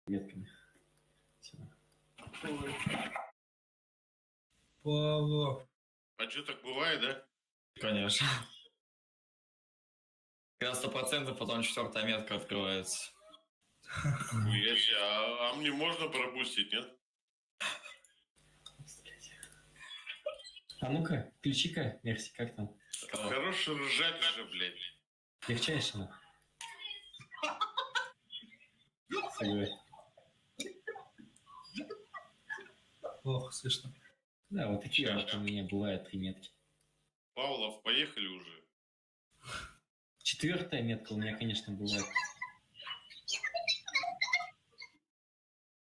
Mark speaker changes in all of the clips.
Speaker 1: метками. Всё.
Speaker 2: Павлов.
Speaker 3: А что, так бывает, да?
Speaker 4: Конечно. Когда 100%, потом 4-я метка открывается.
Speaker 3: А мне можно пропустить, нет?
Speaker 1: А ну-ка, включи-ка, Мерси, как там?
Speaker 3: Хорош ржать уже, блядь.
Speaker 1: Легчайше, на. Согласен.
Speaker 2: Плохо слышно.
Speaker 1: Да, вот такие вот у меня бывают 3 метки.
Speaker 3: Павлов, поехали уже.
Speaker 1: 4-я метка у меня, конечно, бывает.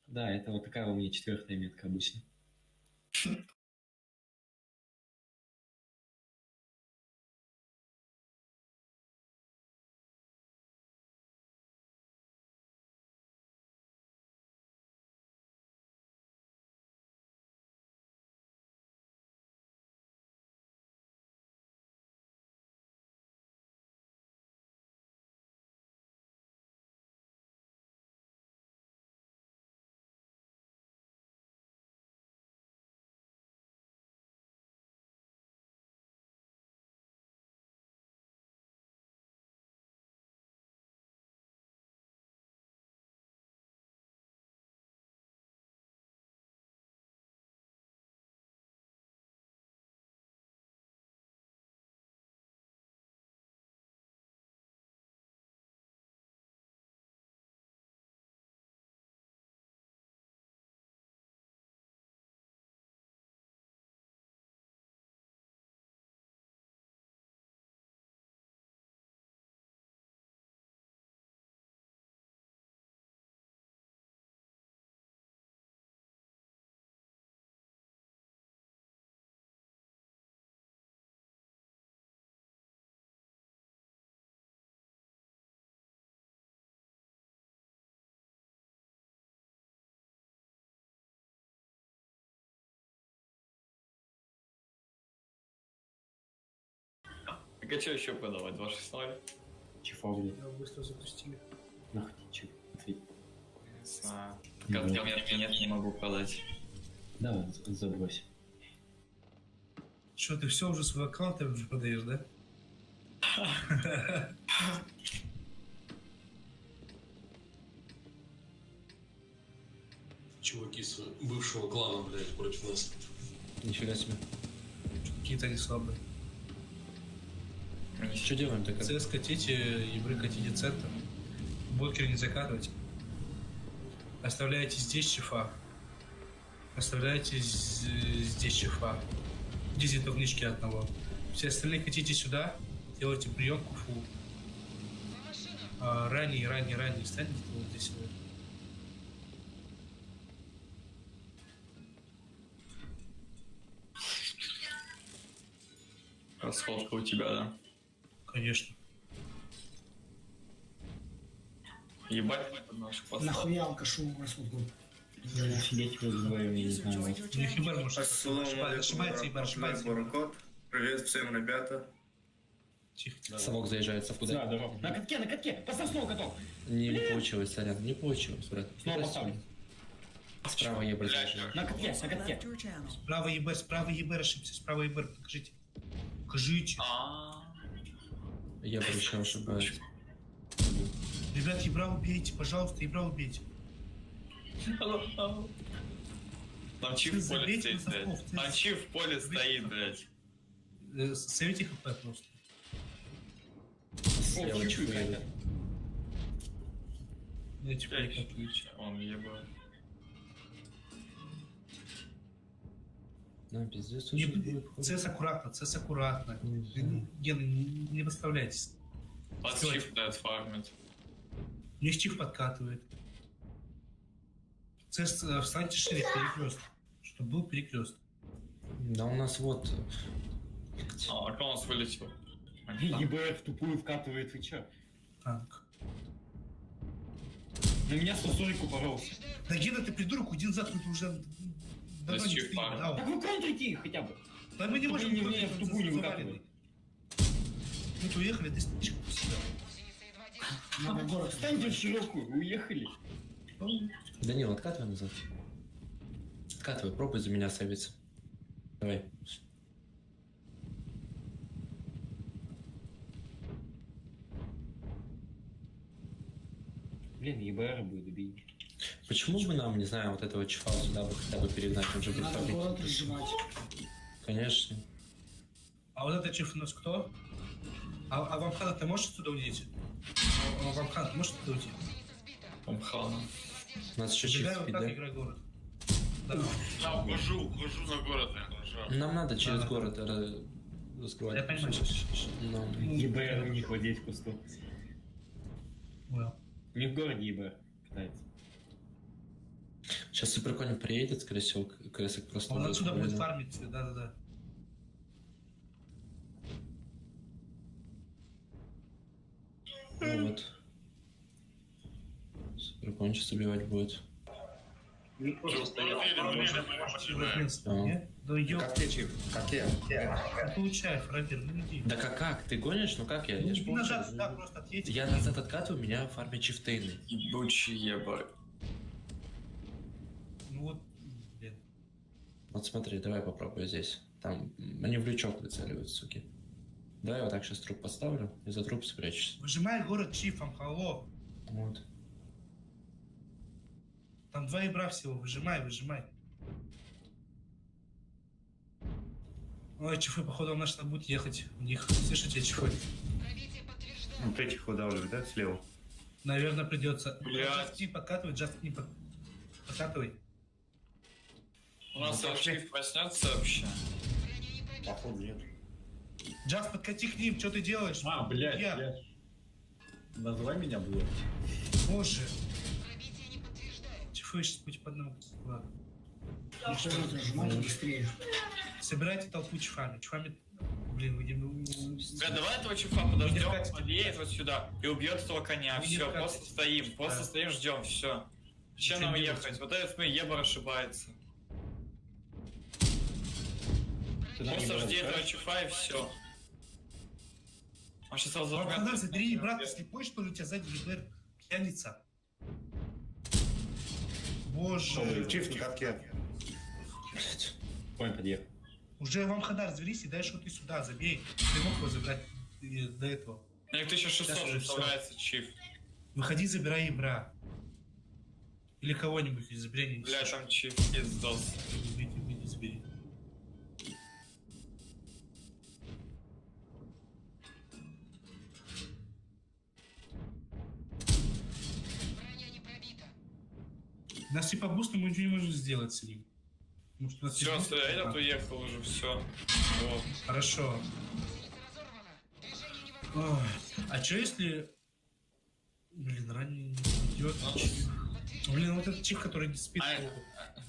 Speaker 1: Да, это вот такая у меня 4-я метка обычно.
Speaker 4: Так а что еще подавать? 2.6.0?
Speaker 1: Чифовли.
Speaker 2: Его быстро запустили.
Speaker 1: Нахуй ты чё? Ответь.
Speaker 4: Не знаю. Как метки нет, не могу продать.
Speaker 1: Да, вот забрось.
Speaker 2: Что, ты все уже свой аккаунт уже продаешь, да?
Speaker 5: Чуваки с бывшего клана, блядь, против нас.
Speaker 1: Нифига себе.
Speaker 2: Какие-то они слабые.
Speaker 1: Что делаем так?
Speaker 2: ЦС катите, ебры катите центр. Блокер не закатывать. Оставляете здесь шифа. Оставляете здесь шифа. Здесь таблички одного. Все остальные хотите сюда, делайте приемку фу. Ранее станьте вот здесь.
Speaker 4: Расходка у тебя, да?
Speaker 2: Конечно.
Speaker 4: Ебать нашу поставку.
Speaker 6: Нахуя алкашу расходку?
Speaker 1: Офигеть, вы вдвоем, я не знаю. Вот.
Speaker 2: Не хибер может
Speaker 7: Ошибается, Баркод. Привет всем, ребята.
Speaker 2: Тихо.
Speaker 8: Совок заезжает со куда?
Speaker 1: Да, дорогу.
Speaker 6: На катке! Поставь снова каток!
Speaker 8: Не получилось, сорян, не получилось, брат.
Speaker 6: Снова поставлю.
Speaker 8: Справа ебать заезжает.
Speaker 6: На катке!
Speaker 2: Справа ебер, ошибся, справа ебер, покажите. Покажите.
Speaker 8: Ебать еще ошибается.
Speaker 2: Ребят, ебра убейте, пожалуйста, ебра убейте.
Speaker 4: Там чиф в поле стоит, блядь. Там чиф в поле стоит, блядь.
Speaker 2: Совете хп просто.
Speaker 8: Слева чуть едет.
Speaker 2: Я типа не ключ.
Speaker 4: Он ебает.
Speaker 8: Ну, пиздец, уже будет.
Speaker 2: ЦС аккуратно. Гены, не расставляйтесь.
Speaker 4: Под чиф, блядь, фармит.
Speaker 2: У них чих подкатывает. ЦС, встаньте шире, перекрест. Чтобы был перекрест.
Speaker 8: Да у нас вот...
Speaker 4: А как он нас вылетел?
Speaker 1: ЕБР в тупую вкатывает, вы чё?
Speaker 2: Танк.
Speaker 1: На меня 140 упоролся.
Speaker 2: Да Гена, ты придурок, уйди назад, тут уже... давно не
Speaker 4: чих
Speaker 2: стоит.
Speaker 4: фарм.
Speaker 2: Да,
Speaker 6: Так вы контрите их хотя бы!
Speaker 2: да мы не
Speaker 1: Чтобы
Speaker 2: можем...
Speaker 1: не
Speaker 2: контрить,
Speaker 1: в тупую не выкатывали.
Speaker 2: Мы тут уехали, ты слишком посидел.
Speaker 6: Надо город.
Speaker 1: Встаньте в широкую, уехали.
Speaker 8: Данил, откатывай назад. Откатывай, пробуй за меня сейвиться. Давай.
Speaker 6: Блин, ЕБР будет убить.
Speaker 8: Почему бы нам, не знаю, вот этого чифа сюда бы хотя бы перегнать? Он же будет
Speaker 9: Надо
Speaker 8: победить.
Speaker 9: город разжимать.
Speaker 8: Конечно.
Speaker 2: А вот это чиф у нас кто? А Вамхана ты можешь отсюда уйти? Вамхан, ты можешь отсюда уйти?
Speaker 4: Амхана.
Speaker 8: У нас еще
Speaker 2: Убегай
Speaker 8: чиф
Speaker 2: вот
Speaker 8: спит,
Speaker 2: так,
Speaker 8: да?
Speaker 2: играй город. Да.
Speaker 3: Да, ухожу на город, я хорошо.
Speaker 8: Нам надо через
Speaker 2: Да.
Speaker 8: город раскрывать.
Speaker 2: Я понимаю.
Speaker 8: Ну,
Speaker 6: ЕБР у них вот здесь в кусту.
Speaker 2: Понял.
Speaker 6: Не в городе ЕБР пытается.
Speaker 8: сейчас Суперкони приедет, скорее всего, крысок просто...
Speaker 2: Он отсюда будет
Speaker 8: выведен.
Speaker 2: фармить, да-да-да.
Speaker 8: Ну вот. Суперкони сейчас убивать будет.
Speaker 2: В принципе,
Speaker 8: А.
Speaker 2: нет? Да ёб,
Speaker 7: Котле, чип, котле.
Speaker 2: не получай, Фрабер, ну иди.
Speaker 8: Да как? Ты гонишь? Ну как я? Я ж
Speaker 2: Ну, назад,
Speaker 8: получаю.
Speaker 2: да, просто отъедь.
Speaker 8: Я назад откатываю, меня фармят чифтейны.
Speaker 4: Ебучий ебар.
Speaker 2: Ну вот, блин.
Speaker 8: Вот смотри, давай попробую здесь. Там они в лючок выцеливают, суки. Давай вот так сейчас труп поставлю и за труп спрячусь.
Speaker 2: Выжимай город чифом, алло.
Speaker 8: Вот.
Speaker 2: Там 2 ебра всего, выжимай. Ой, чифы, походу, он наш будет ехать. У них, слышите, чифы?
Speaker 7: Вот этих выдавливать, да, слева?
Speaker 2: Наверное, придется.
Speaker 4: Блядь.
Speaker 2: Just к ним подкатывай, just к ним подкатывай.
Speaker 4: У нас архив проснется вообще.
Speaker 7: Походу нет.
Speaker 2: Just подкати к ним, что ты делаешь?
Speaker 6: А, блядь,
Speaker 2: Я.
Speaker 6: блядь. Называй меня, блядь.
Speaker 2: Боже. Чифы, сейчас путь по одному. Ладно.
Speaker 9: Город разжимать быстрее.
Speaker 2: Собирайте толпу чифами. Блин, выйдем.
Speaker 4: Бля, давай этого чифа подождем,
Speaker 2: Вкатите.
Speaker 4: подъедет вот сюда и убьет этого коня.
Speaker 2: Вы не
Speaker 4: Все,
Speaker 2: вкатите.
Speaker 4: просто стоим, ждем, все. Чем нам
Speaker 2: Зачем
Speaker 4: ехать? Вот этот мы ебар ошибается. Просто жди этого чифа и все. Он сейчас
Speaker 2: Вамханар, забери, брат, ты слепой, что ли, у тебя сзади ЕБР пьяница? Боже.
Speaker 7: Чип на катке.
Speaker 6: Конь подъехал.
Speaker 2: Уже Вамханар, заберись и дай что ты сюда, забей. Ты мог его забрать до этого.
Speaker 4: Мне 1600
Speaker 2: Сейчас уже
Speaker 4: представляется чиф.
Speaker 2: Выходи, забирай ебра. Или кого-нибудь из забери.
Speaker 4: Бля, там чиф пиздос.
Speaker 2: Выйди, забери. Нас типа бустом мы ничего не можем сделать с ним. Потому что у нас
Speaker 4: Все,
Speaker 2: есть буст.
Speaker 4: этот уехал уже, все. Вот.
Speaker 2: Хорошо. Ой, а что если... Блин, ранее не идет. Блин, вот этот чих, который не спит.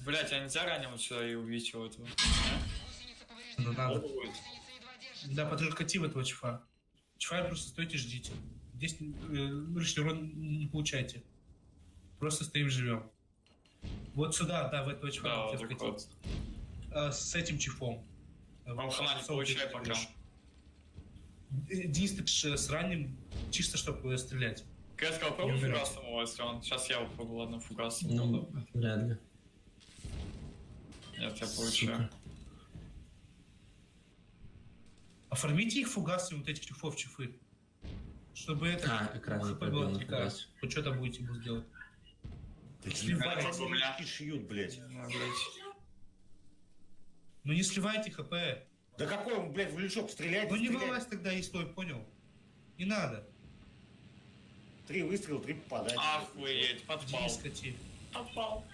Speaker 4: Блять, а нельзя ранее вот сюда и убить его этого?
Speaker 2: Ну надо. Да, подкати в этого чифа. Чифа просто стойте, ждите. Здесь лишний урон не получайте. Просто стоим, живем. Вот сюда, да, в этого чифа.
Speaker 4: Да,
Speaker 2: надо
Speaker 4: вот так
Speaker 2: вкатить.
Speaker 4: вот.
Speaker 2: С этим чифом.
Speaker 4: Вамхана не получай пока.
Speaker 2: Денис, ты с ранним, чисто чтобы стрелять.
Speaker 4: Я сказал,
Speaker 2: Не
Speaker 4: попробуй
Speaker 2: умирать.
Speaker 4: фугасом его, если он... Сейчас я попробую, ладно, фугасом.
Speaker 8: Ну, вряд ли.
Speaker 4: Нет, я
Speaker 8: Сука.
Speaker 4: получаю.
Speaker 2: Оформите их фугасы, вот этих чифов, чифы. Чтобы это...
Speaker 8: А, экран не
Speaker 2: ХП
Speaker 8: пробил
Speaker 2: было
Speaker 8: на
Speaker 2: отвлекать.
Speaker 8: фугас.
Speaker 2: Вот что там будете ему сделать?
Speaker 4: Попробуй у меня.
Speaker 7: Шьют, блядь.
Speaker 4: Ну, блядь.
Speaker 2: Ну не сливайте ХП.
Speaker 7: Да какой он, блядь, в лючок стреляет?
Speaker 2: Ну не вылазь тогда и стой, понял? Не надо.
Speaker 7: 3 выстрела, 3 попадания.
Speaker 4: Охуеть, подпал.
Speaker 2: Денис, скати.
Speaker 4: Подпал.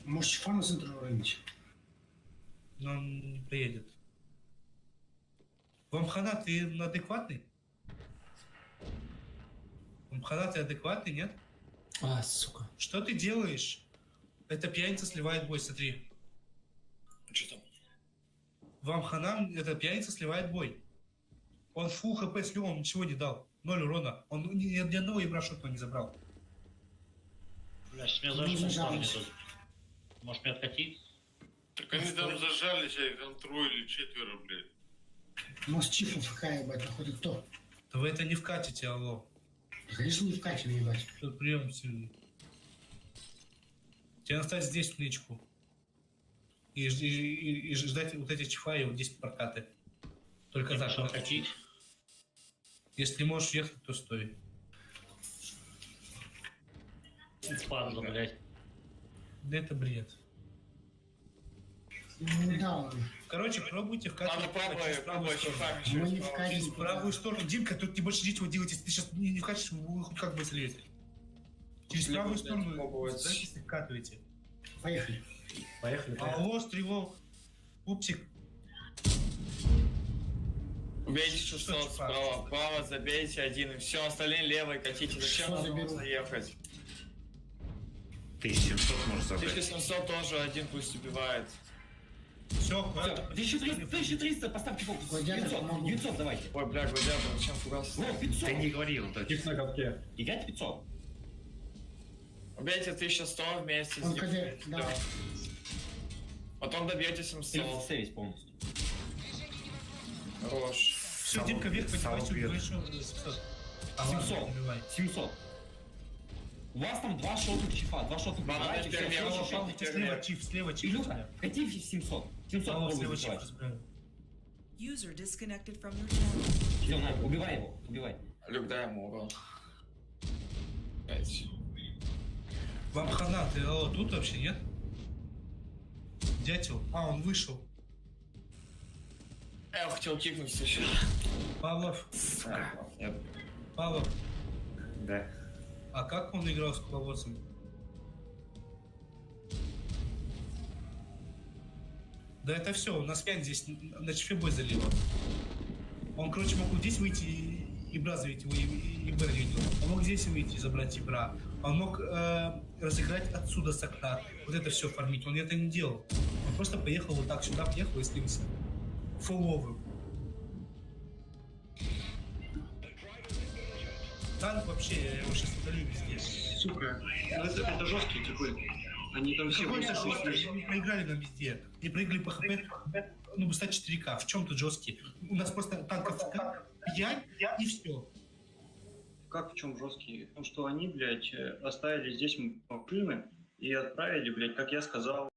Speaker 9: Может, чифа на центр уронить?
Speaker 2: Но он не приедет. Вамхана, ты адекватный? Вамхана, ты адекватный, нет?
Speaker 8: А, сука.
Speaker 2: Что ты делаешь? Эта пьяница сливает бой, смотри.
Speaker 4: Что там?
Speaker 2: Вамхана, эта пьяница сливает бой. Он фул хп слил, он ничего не дал. 0 урона. Он ни одного ебра шотного не забрал.
Speaker 9: Не зажались.
Speaker 10: Может, мне откатить?
Speaker 3: Так они там зажались, а их там 3 или 4, блядь.
Speaker 9: Может, чифу ФК, ебать, походу кто?
Speaker 2: Да вы это не вкатите, алло.
Speaker 9: Да, конечно, не вкатим, ебать.
Speaker 2: Тут прием сильный. Тебе надо стать здесь в нычку. И ждать вот эти чифа и вот здесь прокаты. Только
Speaker 10: Типа,
Speaker 2: так.
Speaker 10: что откатить?
Speaker 2: Если можешь ехать, то стой.
Speaker 10: Падла, блядь.
Speaker 2: Да это бред.
Speaker 9: Ну да, он.
Speaker 2: Короче, пробуйте вкатывать
Speaker 4: Надо
Speaker 2: через правую
Speaker 4: пробовать
Speaker 2: сторону.
Speaker 4: чифами
Speaker 9: Мы не
Speaker 4: через
Speaker 9: вкатим.
Speaker 2: Через правую сторону. Димка, тут не больше ничего делать, если ты сейчас не вкатишь, вы хоть как бы слезете. Через
Speaker 4: Либо,
Speaker 2: правую
Speaker 4: блядь,
Speaker 2: сторону
Speaker 4: пробовать.
Speaker 2: старайтесь и вкатывайте.
Speaker 9: Поехали.
Speaker 6: Поехали.
Speaker 2: Алло, стрелок. Пупсик.
Speaker 4: Убейте 600
Speaker 2: Что,
Speaker 4: справа, вправо забейте один, и все, остальные левой катите. Зачем
Speaker 9: Что
Speaker 4: надо
Speaker 9: заберу?
Speaker 4: заехать?
Speaker 7: 1700 может забрать.
Speaker 4: 1700 тоже один пусть убивает.
Speaker 2: Все,
Speaker 6: 1300, поставьте фокус.
Speaker 9: Гладиатор
Speaker 6: 900,
Speaker 9: помогу.
Speaker 6: 900 давайте.
Speaker 4: Ой, бля, гладиатор, зачем фугас?
Speaker 6: Вот, 500.
Speaker 7: Ты не говори, он так.
Speaker 6: Тип на катке. Играть 500.
Speaker 4: Убейте 1100 вместе
Speaker 9: Он
Speaker 4: с ним.
Speaker 9: КД, да.
Speaker 4: Потом добьете 700.
Speaker 6: Сейвись полностью.
Speaker 4: Хорош.
Speaker 2: все, Димка, вверх поднимайся, убивай еще 700.
Speaker 6: 700.
Speaker 2: Убивай.
Speaker 6: 700. У вас там 2 шота чифа, 2 шота
Speaker 4: Надо
Speaker 6: убиваете,
Speaker 4: опять
Speaker 6: все,
Speaker 4: первого
Speaker 6: все,
Speaker 4: шота.
Speaker 2: Слева чиф, слева чиф.
Speaker 6: Илюха, кати в 700. 700
Speaker 2: Алло,
Speaker 6: пробуй
Speaker 2: слева чиф
Speaker 6: забивать.
Speaker 2: разбираю.
Speaker 11: User disconnected from your channel.
Speaker 6: Все, на, убивай его, убивай.
Speaker 4: Люк, дай ему урон. 5.
Speaker 2: Вам хана, ты алло, тут вообще нет? Дятел? А, он вышел.
Speaker 4: Я хотел кикнуть еще.
Speaker 2: Павлов,
Speaker 4: Нет.
Speaker 2: Павлов,
Speaker 7: Да.
Speaker 2: а как он играл с кукловодцем? Да это все, у нас 5 здесь на чифе бой залило. Он, короче, мог вот здесь выйти и бра завить его, и бра не видел. Он мог здесь выйти и забрать и бра. Он мог разыграть отсюда с окна. Вот это все фармить. Он это не делал. Он просто поехал вот так сюда, приехал и слился. Фуловым. Танк вообще, я его сейчас удалю везде.
Speaker 5: Сука, это жесткие типы. Они там все
Speaker 2: Какой-то
Speaker 5: высокие.
Speaker 2: жесткий, они проиграли нам везде. Не проиграли по хп, ну, стать 4К. В чем тут жесткий? У нас просто танков 5 и все.
Speaker 5: Как в чем жесткие? В том, что они, блядь, оставили здесь машины и отправили, блядь, как я сказал,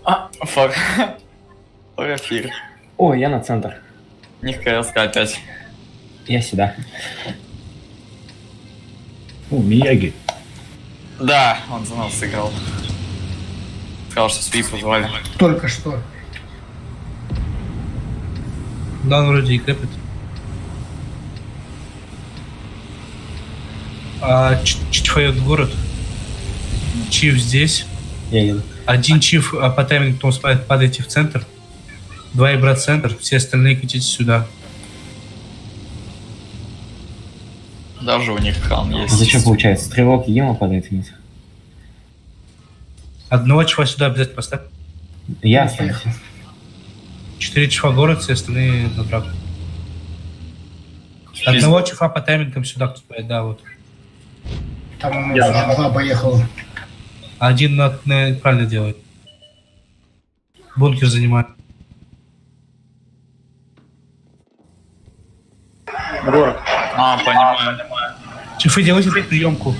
Speaker 4: Фак. Эфир.
Speaker 1: О, я на центр.
Speaker 4: Них КСК опять.
Speaker 1: Я сюда.
Speaker 7: О, Мияги.
Speaker 4: Да, он за нас сыграл. Сказал, что свип позвали.
Speaker 9: Только что.
Speaker 2: Да, он вроде и кэпит. Чифает в город. Чиф здесь.
Speaker 1: Я еду.
Speaker 2: Один чиф по таймингу, потом падаете в центр. 2 игра в центр, все остальные катите сюда.
Speaker 4: Даже у них хан есть.
Speaker 1: Зачем получается? Стрелок ему падает вниз.
Speaker 2: Одного чифа сюда обязательно поставь.
Speaker 1: Я останусь.
Speaker 2: 4 чифа город, все остальные на драку. Одного чифа по таймингам сюда кто стоит, да, вот.
Speaker 9: Там у нас 2 поехал.
Speaker 2: Один правильно делает. Бункер занимает.
Speaker 5: Город.
Speaker 4: Понимаю.
Speaker 2: Чифы, делайте приемку.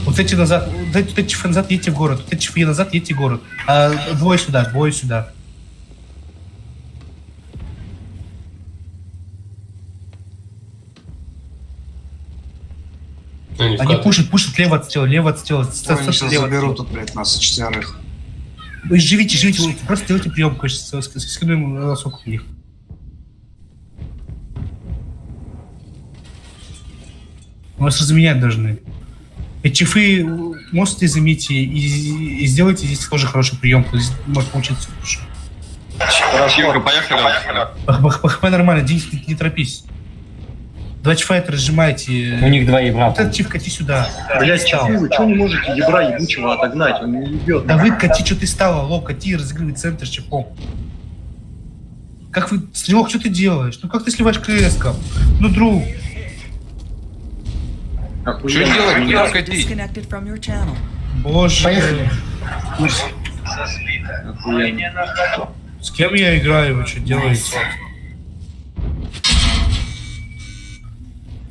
Speaker 2: Вот эти назад, вот эти чифы назад, едьте в город. Вот эти чифы назад, едьте в город. А двое сюда, двое сюда. Они пушат лево от стела, лево от стела.
Speaker 7: Заберут тут, блядь, нас 4.
Speaker 2: Вы живите, вы просто делайте приемку, скидываем голосок у них. У нас разменять должны. Эти чифы мосты займите и сделайте здесь тоже хорошую приемку. Здесь может получиться лучше.
Speaker 4: Чифка, поехали.
Speaker 2: ХП нормально, Денис, не торопись. 2 чифа это разжимайте.
Speaker 1: У них 2 ебра.
Speaker 2: Вот этот чиф кати сюда.
Speaker 5: Блять, чифы, вы что не можете ебра ебучего отогнать? Он не ебет.
Speaker 2: Да вы кати, что ты стала, лоб, кати, разыгрывай центр с чифом. Как вы, Стрелок, что ты делаешь? Ну как ты сливаешь КС-ком? Ну, друг.
Speaker 3: Что делать? Куда катить?
Speaker 11: Disconnected from your channel.
Speaker 2: Боже.
Speaker 9: Поехали.
Speaker 2: С кем я играю, вы что делаете?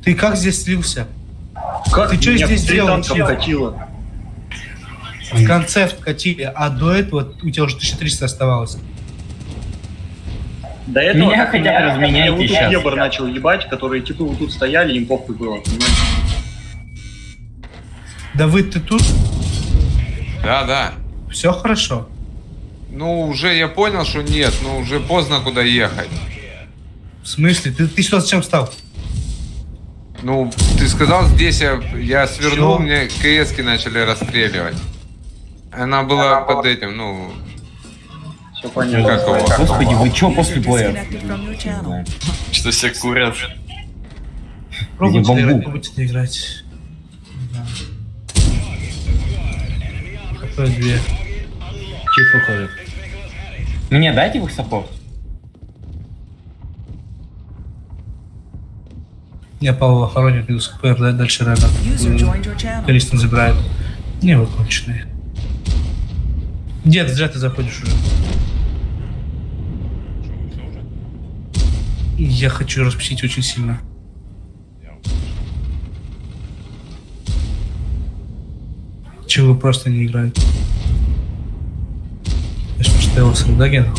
Speaker 2: Ты как здесь слился?
Speaker 5: Как
Speaker 2: Ты что
Speaker 5: меня
Speaker 2: здесь
Speaker 5: 3
Speaker 2: делал,
Speaker 5: танка
Speaker 2: чел?
Speaker 5: вкатило?
Speaker 2: Концепт катили, а до этого у тебя уже 1300 оставалось.
Speaker 5: До этого
Speaker 1: Меня
Speaker 5: как
Speaker 1: хотя бы разменяйте
Speaker 5: вот тут
Speaker 1: щас.
Speaker 5: ебр начал ебать, которые типа вот тут стояли, им похуй было, понимаете?
Speaker 2: Давыд, ты тут?
Speaker 3: Да.
Speaker 2: Все хорошо.
Speaker 3: Ну, уже я понял, что нет, но уже поздно куда ехать.
Speaker 2: В смысле? Ты сюда зачем встал?
Speaker 3: Ну, ты сказал, здесь я свернул,
Speaker 2: Чё?
Speaker 3: мне КСки начали расстреливать. Она была под этим, ну,
Speaker 5: Все понятно.
Speaker 3: как его?
Speaker 1: Господи, вы чё после
Speaker 11: User
Speaker 1: боя?
Speaker 11: disconnected from your channel.
Speaker 4: Что все курят.
Speaker 2: Пробуйте
Speaker 1: бамбук.
Speaker 2: доиграть, пробуйте доиграть. Да. ХП 2.
Speaker 1: Чиф выходит. Мне дайте в их саппорт.
Speaker 2: Я Павла хоронит, минус ХП, дальше рано.
Speaker 11: User joined your channel.
Speaker 2: Количество забирает. Не выключенные. Дед, зря ты заходишь уже. Я хочу распустить очень сильно. Чего вы просто не играете? Я ж поставил Сардаген.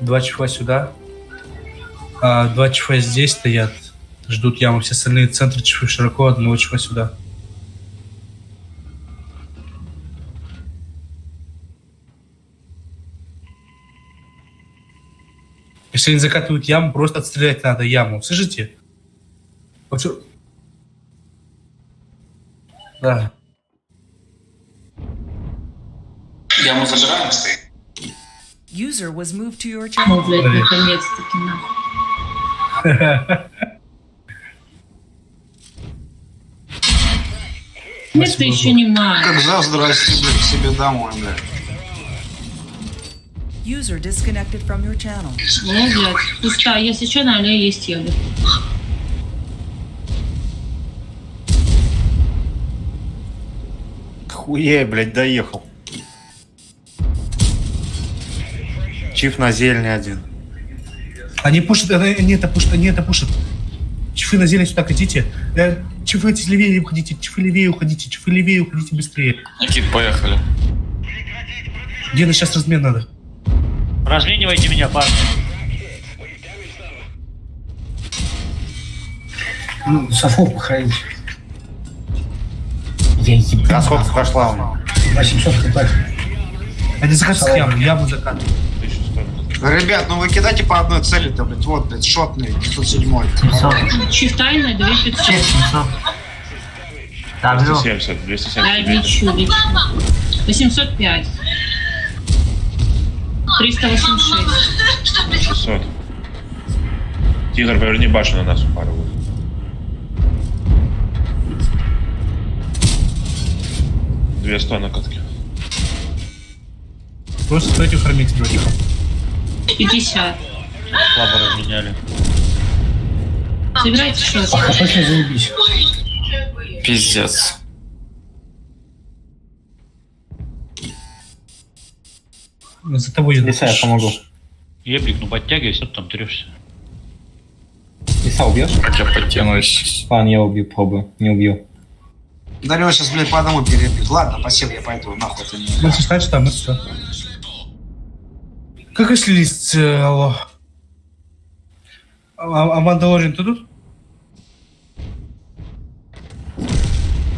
Speaker 2: 2 чифа сюда. 2 чифа здесь стоят. Ждут яму. Все остальные центры чифы широко, одного чифа сюда. Если они закатывают яму, просто отстрелять надо яму. Слышите? Вот что... Да.
Speaker 4: Яму забираем?
Speaker 11: User was moved to your
Speaker 12: Ну,
Speaker 11: channel.
Speaker 12: блядь, наконец-таки, нахуй. Нет, ты еще не маешь.
Speaker 7: Как за здрасте, блядь, к себе домой, блядь.
Speaker 11: User disconnected from your channel.
Speaker 12: Ну, блядь, пуста. Если что, на аллее есть ягод.
Speaker 7: Хуе, блядь, доехал. Чиф на зелени один.
Speaker 2: Они пушат, не это пушат. Чифы на зелень сюда хотите. Чифы эти левее уходите, чифы левее уходите быстрее.
Speaker 4: Никит, поехали.
Speaker 2: Где на сейчас размен надо?
Speaker 10: Разменивайте меня, парни.
Speaker 9: Ну, софов походить.
Speaker 1: Я ебал.
Speaker 7: А сколько пошла у них?
Speaker 9: 800 хп.
Speaker 2: Они закатывают яму закатывают.
Speaker 7: Ребят, ну вы кидайте по одной цели-то, блядь. Вот, блядь, шотный, 907.
Speaker 12: Чиф тайна 2500.
Speaker 10: Да, 270, 270.
Speaker 12: Да, лечу. 805. 386.
Speaker 10: 600. Тигр, поверни башню на нас пару. Две 100 на катке.
Speaker 2: Просто стойте фармите, тихо.
Speaker 12: 50.
Speaker 10: Слабо разменяли.
Speaker 12: Собирайте счет.
Speaker 9: А хп сейчас заебись.
Speaker 4: Пиздец.
Speaker 2: За тобой иду.
Speaker 1: Лиса, я помогу.
Speaker 10: Еблик, ну подтягивайся, там трешься.
Speaker 1: Лиса убьешь?
Speaker 4: Как я подтянусь?
Speaker 1: Ладно, я убью, пробую. Не убью.
Speaker 7: Дарёва сейчас, блядь, по одному перепьет. Ладно, спасибо, я пойду, нахуй ты не...
Speaker 2: Мы значит, там, это что? Как если лист, алло? А Мандалорин, ты тут?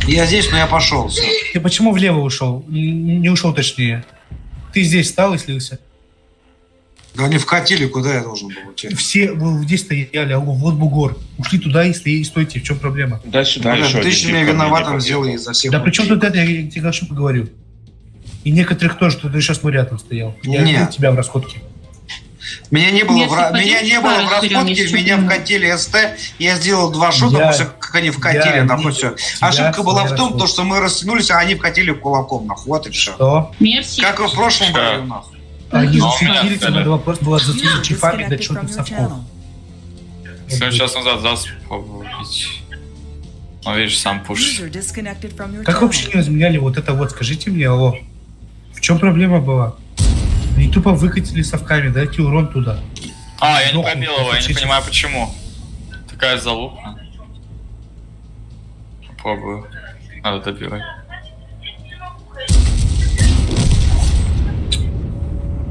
Speaker 7: Я здесь, но я пошел, все.
Speaker 2: Ты почему влево ушел? Не ушел точнее. Ты здесь встал и слился.
Speaker 7: Да они вкатили, куда я должен был уйти?
Speaker 2: Все вы здесь стояли, алло, вот бугор. Ушли туда и стойте, в чем проблема?
Speaker 10: Дай сюда
Speaker 7: Да,
Speaker 10: еще
Speaker 7: ты еще меня виноватым сделал из-за всех.
Speaker 2: Да при чем тут это, я тебе ошибку говорю. И некоторых тоже, кто еще с рядом стоял. Я
Speaker 7: Нет.
Speaker 2: видел тебя в расходке.
Speaker 7: Меня не было,
Speaker 12: Если
Speaker 7: меня не было в
Speaker 12: разберем,
Speaker 7: расходке,
Speaker 12: если
Speaker 7: меня
Speaker 12: что,
Speaker 7: вкатили СТ, я сделал 2 шота,
Speaker 2: Я-
Speaker 7: после как они вкатили,
Speaker 2: я
Speaker 7: нахуй
Speaker 2: не-
Speaker 7: все.
Speaker 2: тебя
Speaker 7: Ошибка была в том,
Speaker 2: расход.
Speaker 7: то, что мы растянулись, а они вкатили кулаком, нахуй, вот и все.
Speaker 2: Что?
Speaker 12: Мерси.
Speaker 7: Как и в прошлом
Speaker 4: Да.
Speaker 7: бою, нахуй.
Speaker 2: Они
Speaker 4: Ну,
Speaker 2: засветились,
Speaker 4: да,
Speaker 2: надо
Speaker 4: да.
Speaker 2: вопрос было зацепить
Speaker 11: User
Speaker 2: чифами, дать
Speaker 11: disconnected
Speaker 2: что-то
Speaker 11: from your
Speaker 2: совков.
Speaker 11: channel.
Speaker 4: Если час назад даст побить. Ну, видишь, сам пуш.
Speaker 11: User disconnected from your
Speaker 2: Как
Speaker 11: channel.
Speaker 2: вообще не разменяли вот это вот? Скажите мне, алло. В чем проблема была? Они тупо выкатили совками, дайте урон туда.
Speaker 4: А, я не
Speaker 2: Сдохну,
Speaker 4: пробил его, я не
Speaker 2: чуть-чуть.
Speaker 4: понимаю почему. Такая залупа. Попробую. Надо добивать.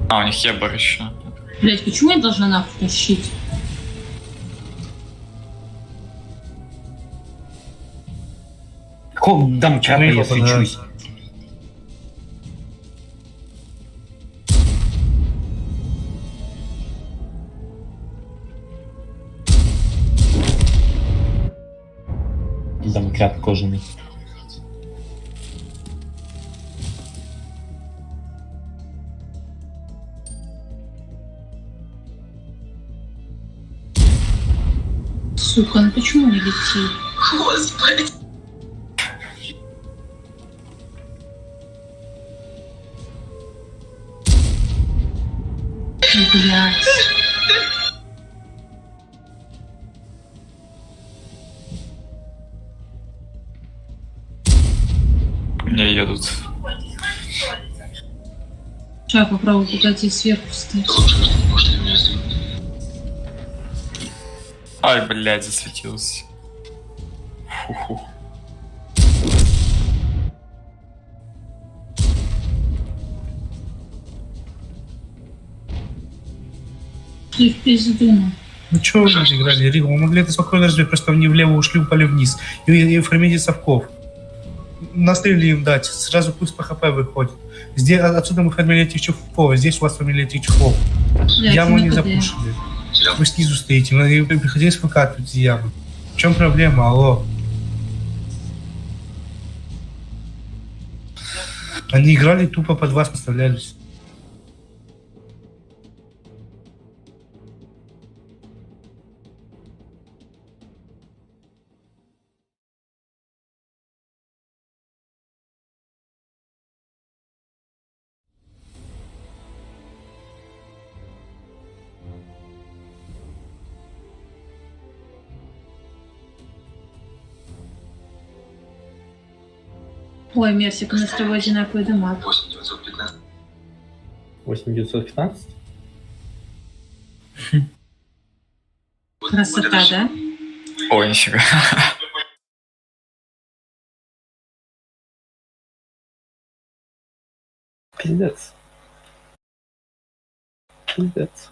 Speaker 4: А, у них ебар еще.
Speaker 12: Блять, почему я должна нахуй тащить?
Speaker 1: Какого дамчата я
Speaker 2: Приехал, да.
Speaker 1: свечусь? Домкрат кожаный.
Speaker 12: Сука, ну почему не летит? Блять.
Speaker 4: Мне едут.
Speaker 12: Сейчас попробую куда-то сверху встать.
Speaker 4: Ай, блядь, засветился. Фу-ху.
Speaker 12: Ты в пизду.
Speaker 2: Ну чё вы играли, Ригу? Мы могли это спокойно развить, просто они влево ушли, упали вниз. И фармите совков. Настрелили им дать, сразу пусть по ХП выходит. Здесь, отсюда мы фармили этих чухов, здесь у вас фармили этих чухов. Яму не запушили. Вы снизу стоите, и приходилось выкатывать яму. В чем проблема, алло? Они играли тупо под вас, поставлялись.
Speaker 12: Ой, Мерсик, у нас с тобой одинаковый дамаг.
Speaker 1: 8915?
Speaker 12: Красота, да?
Speaker 4: Ой, нифига.
Speaker 1: Пиздец. Пиздец.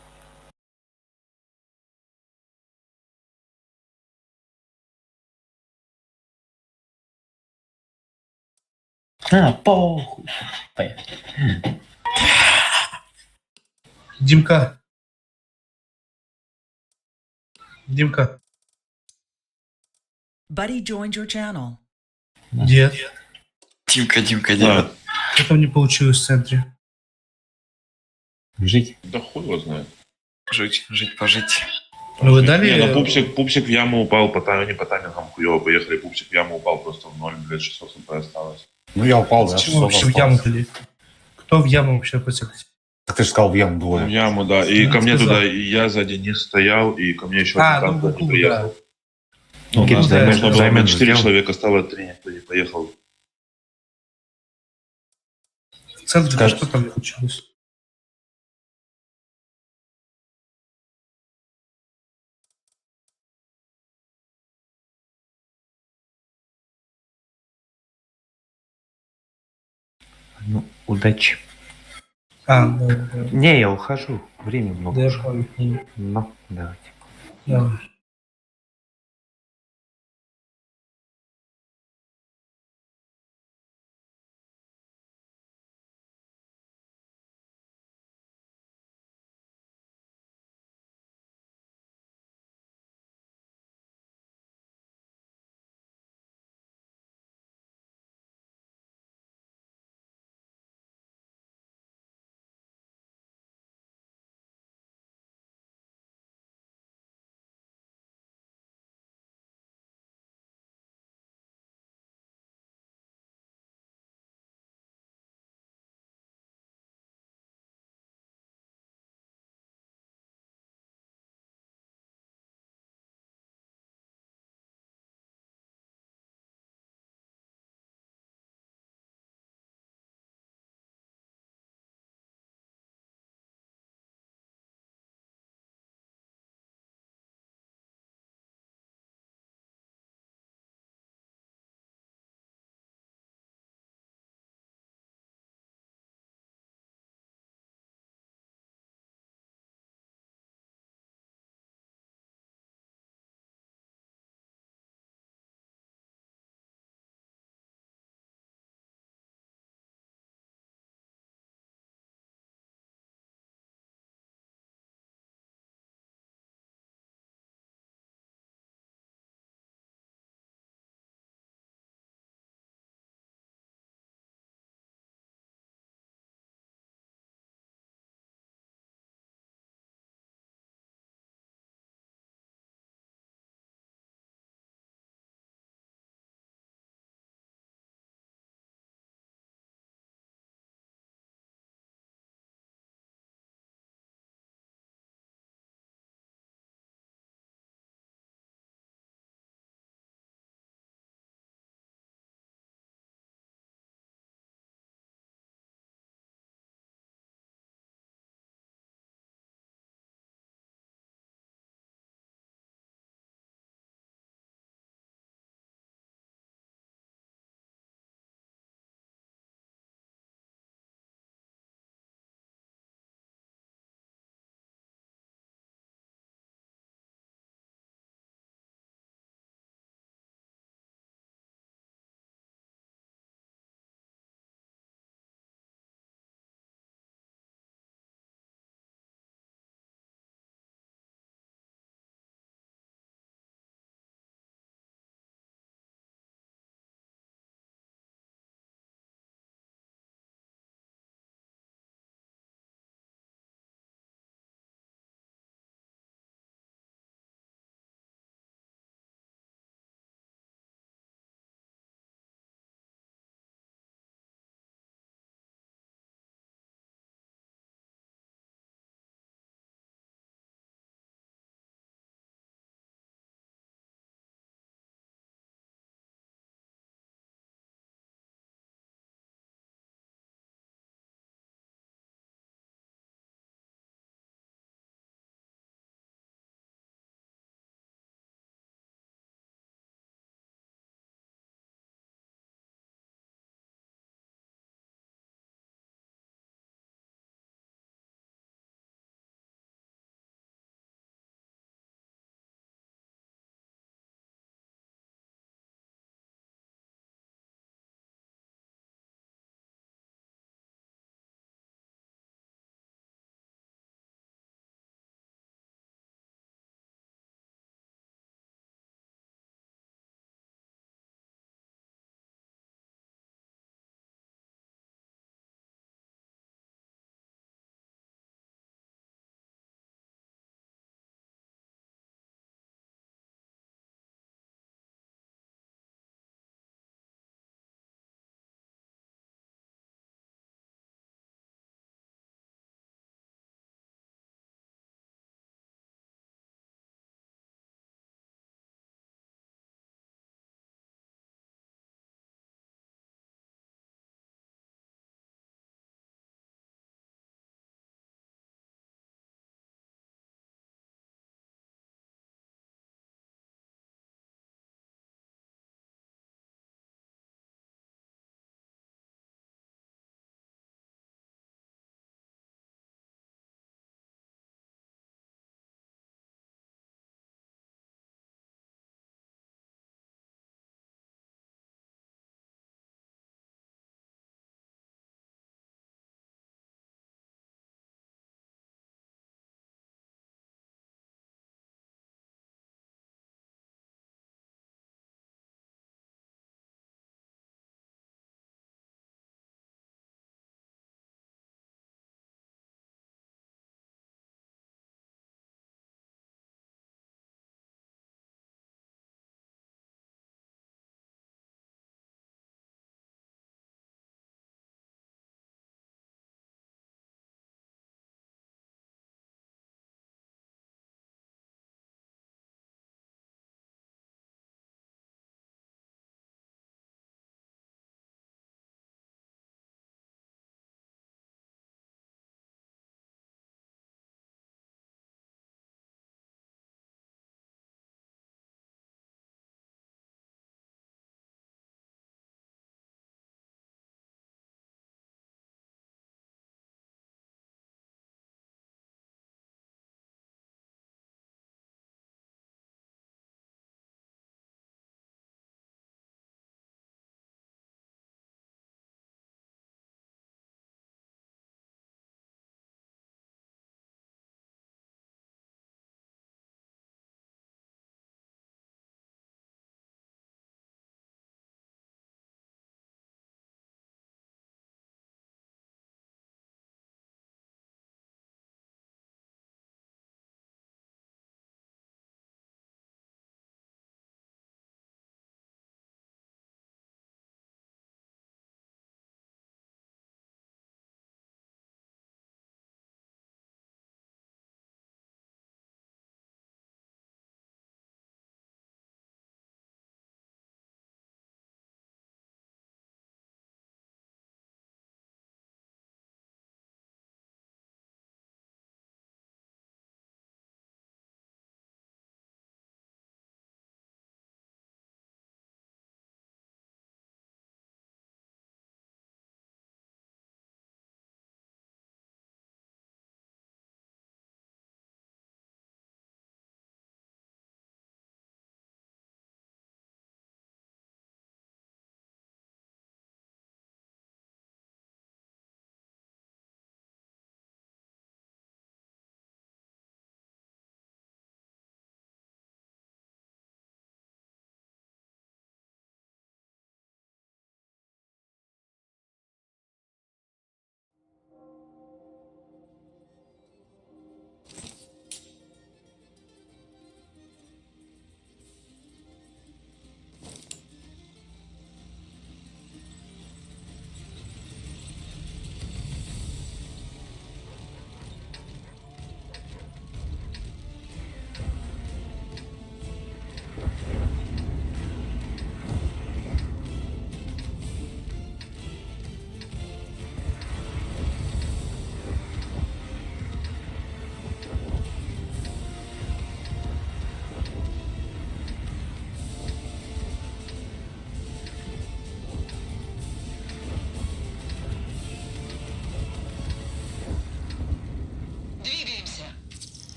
Speaker 1: Похуй. Поехали.
Speaker 2: Димка. Димка.
Speaker 11: Buddy joined your channel.
Speaker 2: Дед.
Speaker 4: Димка,
Speaker 10: Да,
Speaker 4: Димка.
Speaker 2: Что там не получилось в центре?
Speaker 1: Жить.
Speaker 10: да хуй его знает.
Speaker 4: Жить, жить, пожить.
Speaker 2: Ну вы дали...
Speaker 10: Не, ну пупсик в яму упал, они по таймингам хуёво поехали, пупсик в яму упал просто в 0, блядь, 600 СП осталось.
Speaker 1: Ну я упал, да.
Speaker 2: Почему вообще в яму дали? Кто в яму вообще потек?
Speaker 1: Так ты же сказал в яму
Speaker 10: В
Speaker 1: двое.
Speaker 10: яму, да, и
Speaker 2: Ну,
Speaker 10: ко мне
Speaker 2: сказал.
Speaker 10: туда, и я сзади не стоял, и ко мне еще
Speaker 2: А,
Speaker 10: один
Speaker 2: ну,
Speaker 10: танк не
Speaker 2: да.
Speaker 10: приехал.
Speaker 1: Ну,
Speaker 10: У нас
Speaker 2: да,
Speaker 10: должно было
Speaker 1: займем,
Speaker 10: быть 4
Speaker 1: сделал.
Speaker 10: человека, стало 3, никто не поехал.
Speaker 2: В центре
Speaker 1: Скажешь.
Speaker 2: что там получилось?
Speaker 1: Ну, удачи.
Speaker 2: А, да.
Speaker 1: Не, я ухожу. Времени много.
Speaker 2: Да, я понял.
Speaker 1: Ну, давайте.
Speaker 2: Да.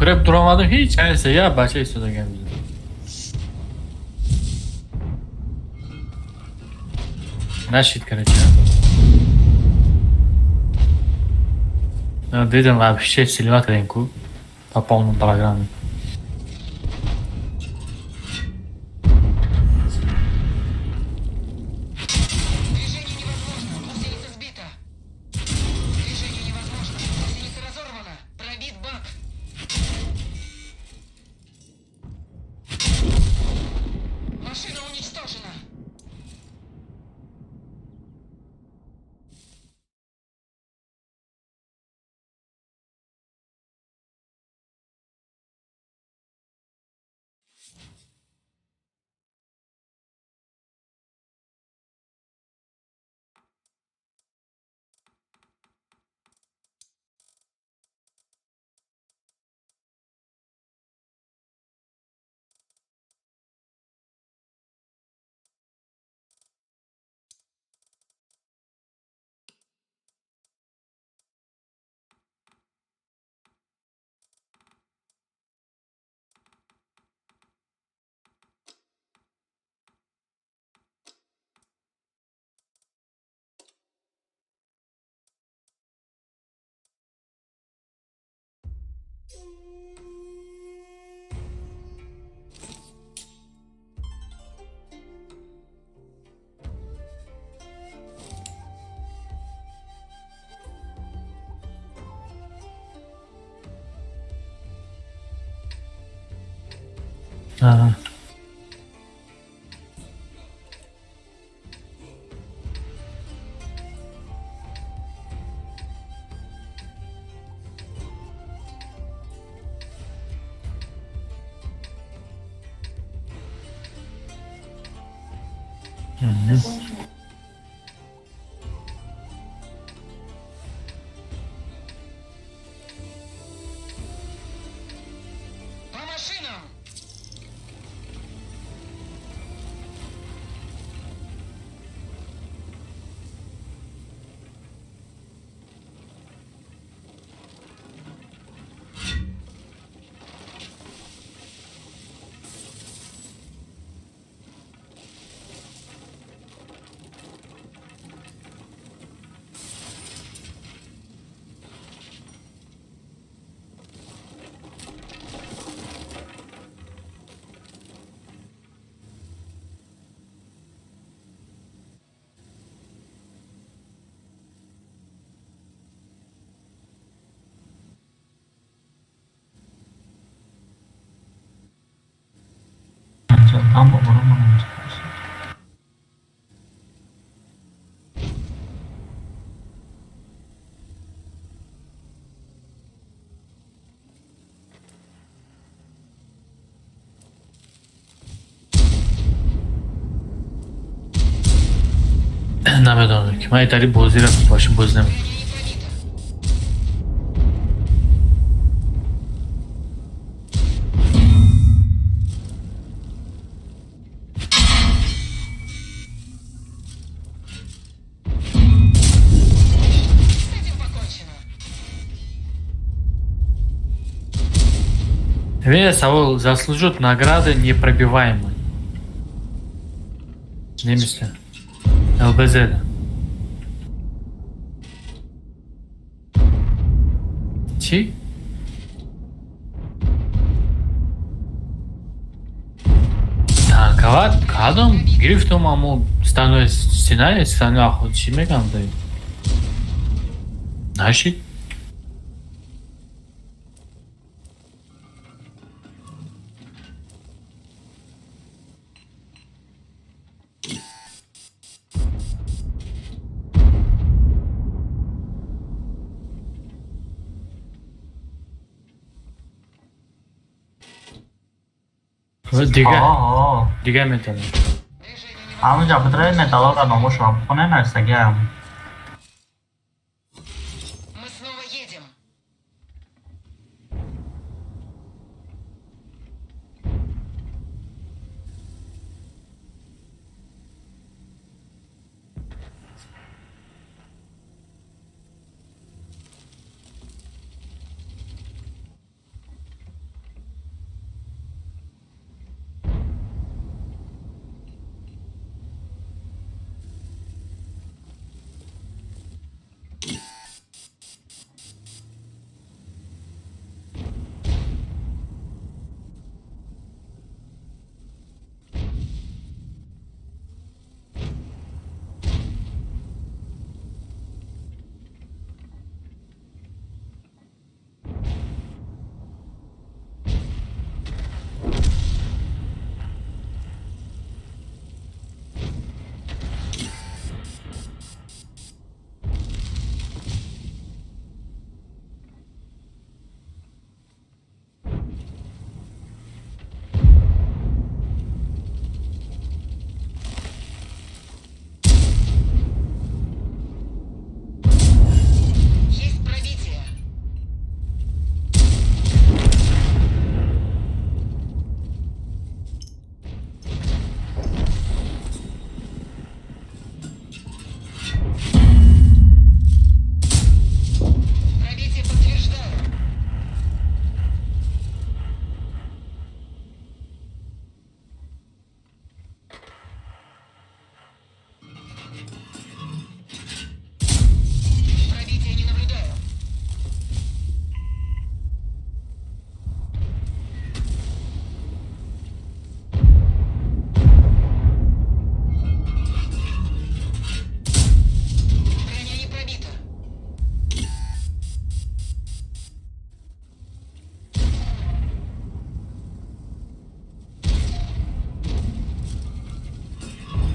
Speaker 8: Grab duramadım hiç. Neyse ya başka istiyordu gelmedi. Значит, короче. Видим вообще сильват рынку по полной программе. Ага. Ama vuramadım. نمیدونم که من این طریق بازی را باشم باز نمیدونم. Весовой заслужит награды непробиваемой. Немецкая. ЛБЗ. Чи? Танковат, кадом, грифтом аму стану стена, стану ахуд чимегам даю. Значит, دیگه میتونم
Speaker 9: همونجا بطره متالا را نموشم خونه نرسگم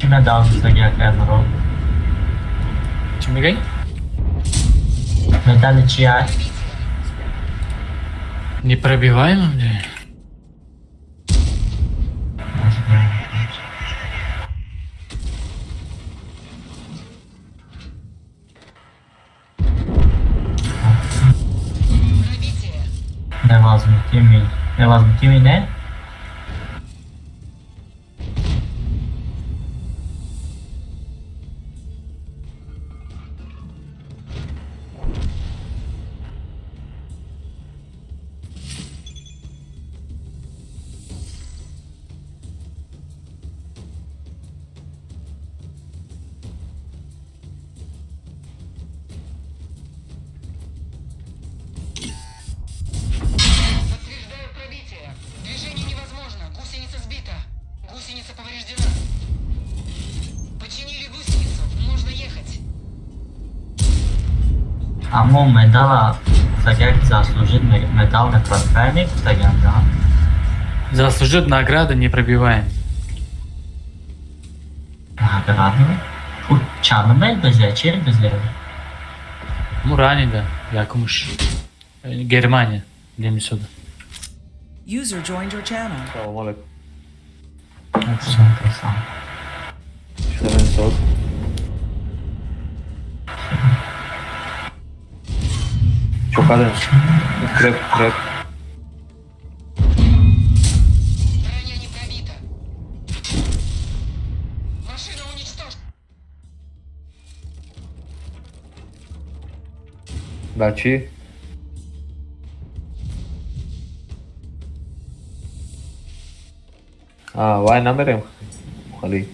Speaker 9: медал за якая народ.
Speaker 8: Чем бегай?
Speaker 9: Медали чья?
Speaker 8: Непробиваемым, да?
Speaker 9: Невозмутимый. Невозмутимый, не?
Speaker 11: Движение невозможно. Гусеница сбита. Гусеница повреждена. Починили гусеницу. Можно ехать.
Speaker 9: Аммо медала за як заслужит медал не пробиваемый, кстати, да?
Speaker 8: Заслужит награда непробиваем.
Speaker 9: Награды? Uçanımı безячер безлер.
Speaker 8: Ну, ранее, да. Якумыш. Германия. Деми сюда.
Speaker 11: User joined your channel.
Speaker 1: Салам алейкум.
Speaker 9: Enteresan.
Speaker 1: Şöyle soğuk. Çok hadi. Kрэп, крэп.
Speaker 11: Броня не пробита. Машина уничтожена.
Speaker 1: Дачи. Vay namerem. Хали.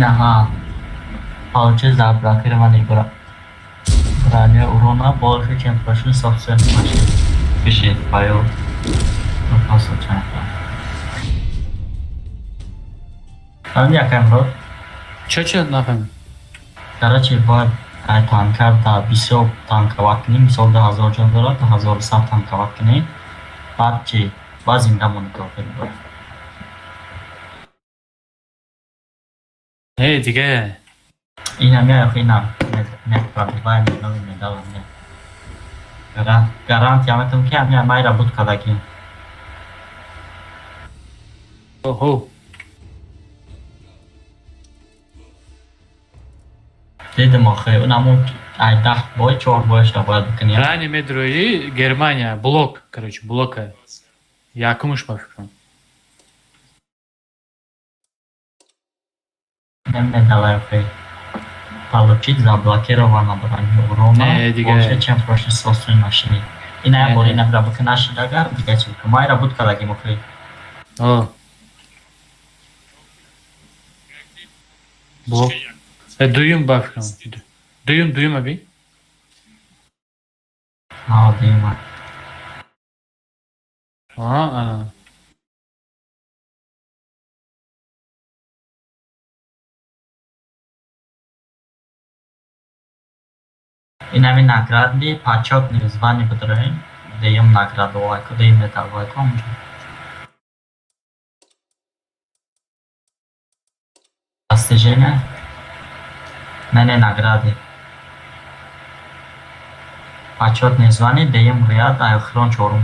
Speaker 9: Ага. Получше заблокированный броня урона больше, чем прошлый собственной машины. Пишет файл. Ну, случайно. Там якая рот?
Speaker 8: Че, нафиг?
Speaker 9: Короче, бо танкар да бисёр танковать кунем, мисол да 1000 ҷон дорад, 1100 танковать кунем. Баъд чӣ? Баъд зинда монитор буда.
Speaker 8: Дига.
Speaker 9: Инам яох инам не пробиваем новый медал не. Гарант я метам ки я май работ кадаги.
Speaker 8: Ого.
Speaker 9: Дидим охи, унаму ай 10 бой, 4 бойшда бояд бикунем.
Speaker 8: Ранее медрои Германия. Блок, короче, блока. Якумыш пафикам.
Speaker 9: Не медал охи. Получить заблокировано броню урона больше, чем прошлый собственной машине. И на я бори на работе наши дага, дигачи. Май работ кадаги охи.
Speaker 8: О. Блок. Duyum bakıyorum. Duyum abi.
Speaker 9: Дима.
Speaker 8: Aa.
Speaker 9: Инами награди, почетные звания которые даем награду лайку, даем медал лайку. Достижения. Не награды. Почетные звания даем ряд, а охрон чорум.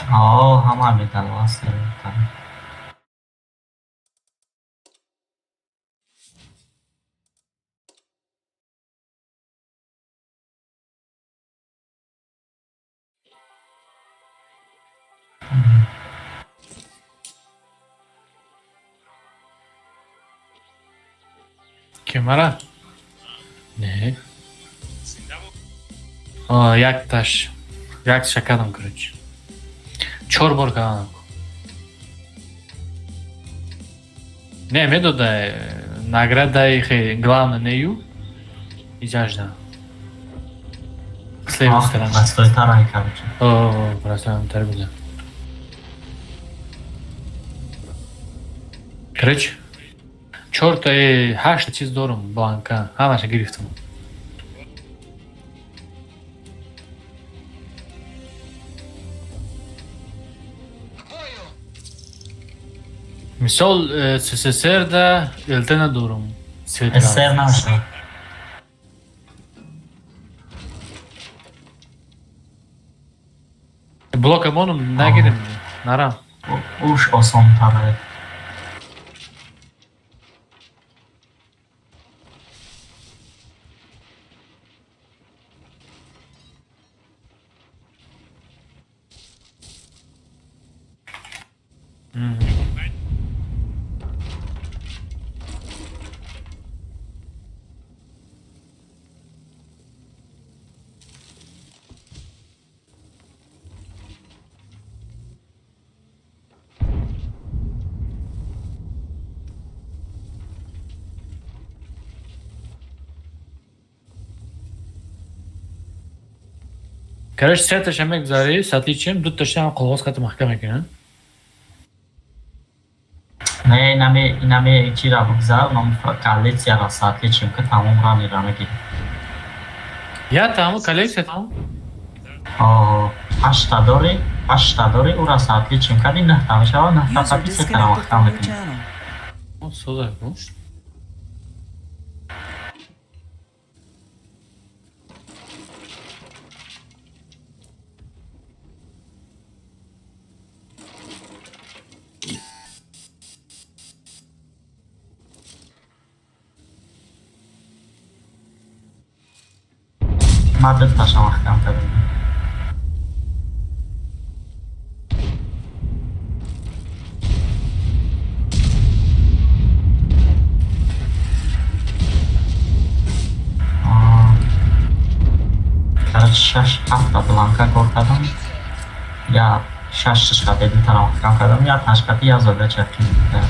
Speaker 9: О, хама медал васте.
Speaker 6: Кемара? Не. О, як таш. Як шакадам, короче. Чорбор канал. Не, медо да е награда их главное не ю. Изяжда. С левой стороны.
Speaker 9: Простой тарай, короче.
Speaker 6: О, просто тербиля. Короче. Чорта е хашта чиз дором бланка. А наша грифтом. Мисол СССР да Елтена дором.
Speaker 9: СССР наша.
Speaker 6: Блока моном нагирем. Нара.
Speaker 9: Уж осон тарай.
Speaker 6: Короче, сета шамек зари, сатичем, тут ташам колгоз каты махкама кена.
Speaker 9: Не, инаме чира бгзар, ном коллекция ра сатличим ка тамом ра мирамаги.
Speaker 6: Я таму, коллекция таму.
Speaker 9: О, ҳашта дори ура сатличим кади нахтамашава
Speaker 11: User
Speaker 9: нахтапаки
Speaker 11: disconnected
Speaker 9: сетара
Speaker 11: from
Speaker 9: махкама
Speaker 11: your
Speaker 9: кини.
Speaker 11: channel.
Speaker 6: О, соза, ну.
Speaker 9: Мадд таша махкам кади. Короче, 6-7 бланка кор кардам. Я 6 шишка дедитара махкам кардам. Я ташкати я зода чарки дидам.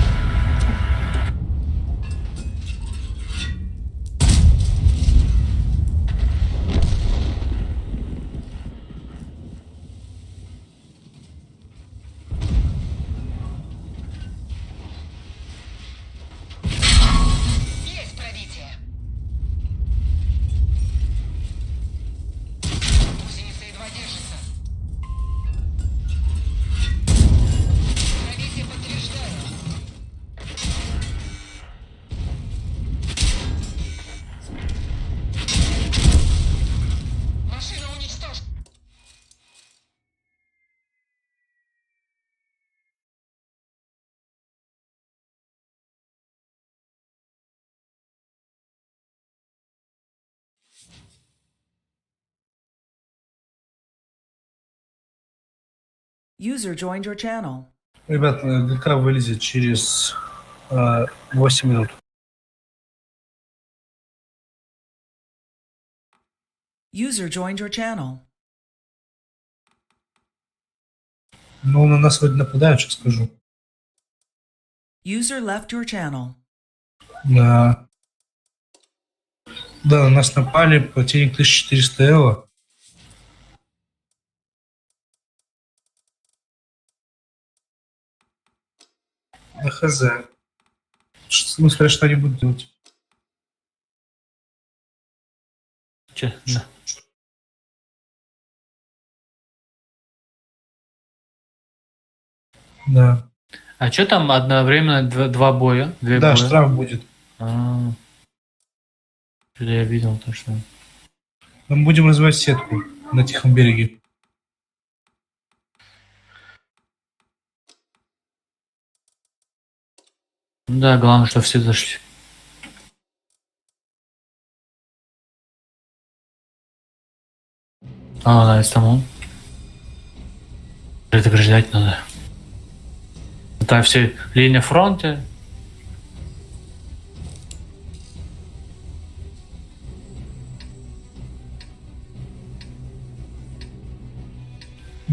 Speaker 11: User joined your channel.
Speaker 2: Ребят, ГК вылезет через 8 минут.
Speaker 11: User joined your channel.
Speaker 2: Ну, на нас вроде нападают, что скажу.
Speaker 11: User left your channel.
Speaker 2: Да. Да, на нас напали, противник 1400 эва. На хз. Мы сказали, что они будут делать.
Speaker 6: Че? Да.
Speaker 2: Да.
Speaker 6: А что там одновременно два боя? Две
Speaker 2: Да,
Speaker 6: боя?
Speaker 2: штраф будет.
Speaker 6: А, что-то я видел то, что...
Speaker 2: Мы будем развивать сетку на Тихом береге.
Speaker 6: Да, главное, что все зашли. А, да, есть там он. Предупреждать надо. Там все линия фронта.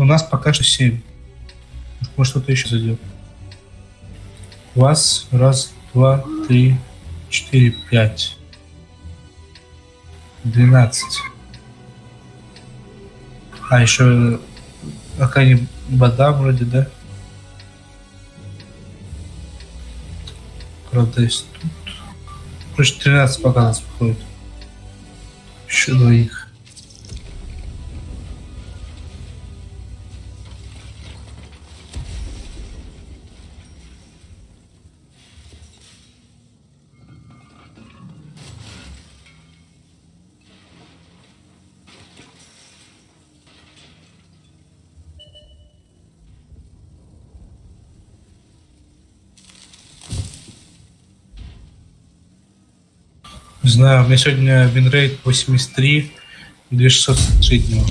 Speaker 2: У нас пока что 7. Может кто-то еще зайдет. У вас раз, два, три, 4, 5. 12. А еще Акани Бада вроде, да? Правда, есть тут. Короче, 13 пока нас выходит. Еще двоих. Не знаю, у меня сегодня винрейт 83 и 2600 среднего.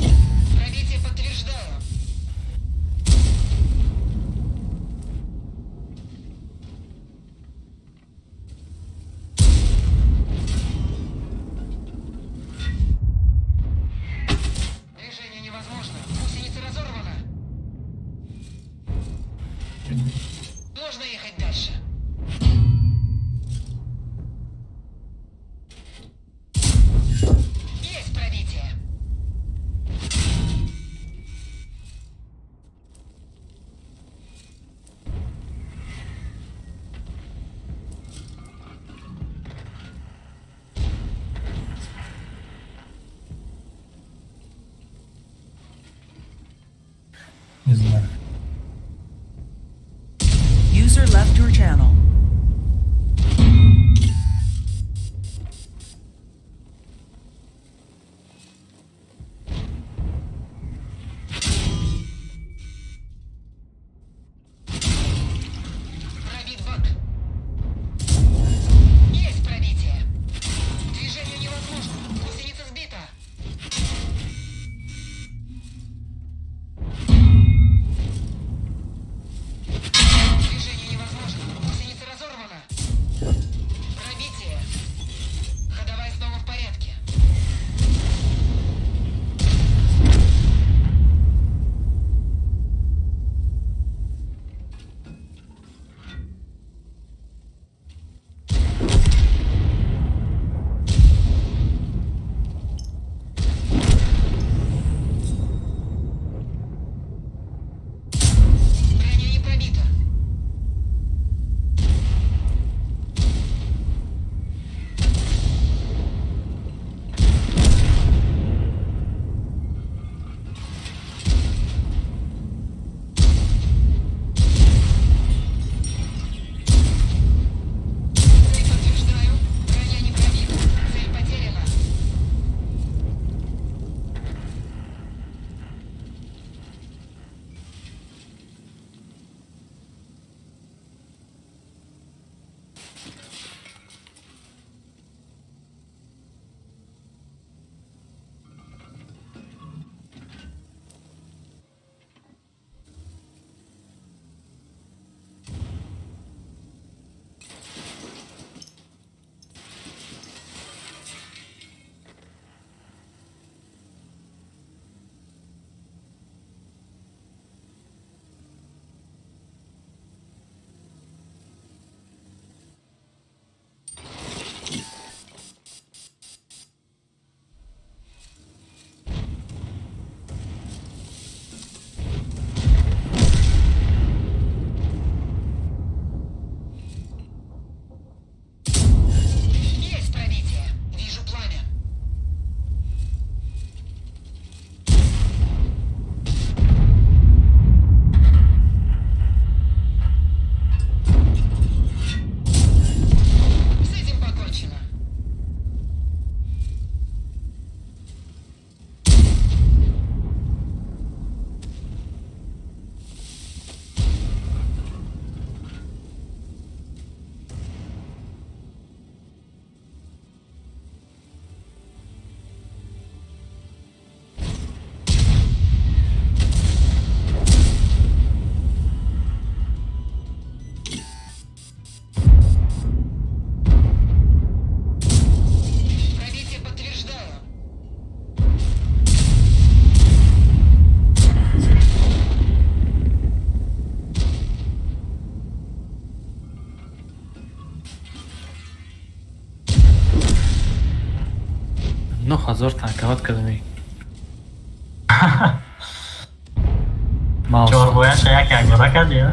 Speaker 2: Не знаю.
Speaker 11: User left your channel.
Speaker 6: 9000 танковат кадами. Маус.
Speaker 9: Чорбояш як ангора кадی.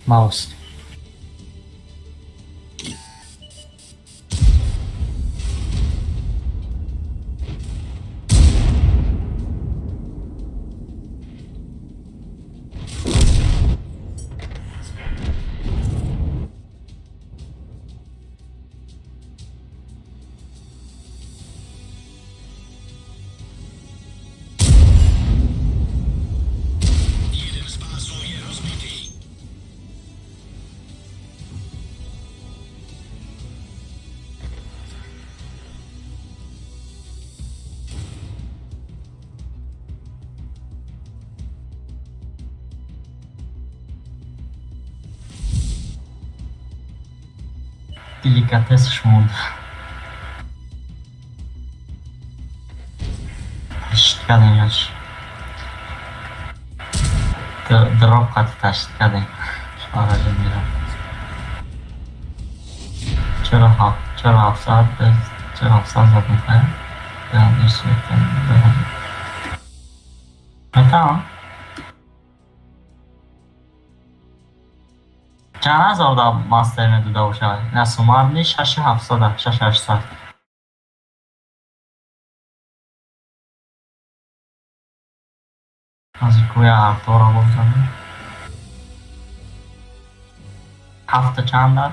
Speaker 6: Маус. Деликатес шмуд. Шикарный яч. Дроп катта шикарный. Шаража мира. Чера хавсад заднухая. Да, действительно. Это چند هزار دا ماستر ندوده باشه نه سومر نیست 6700 6800 از کوی هفته را بزنیم هفته چند دار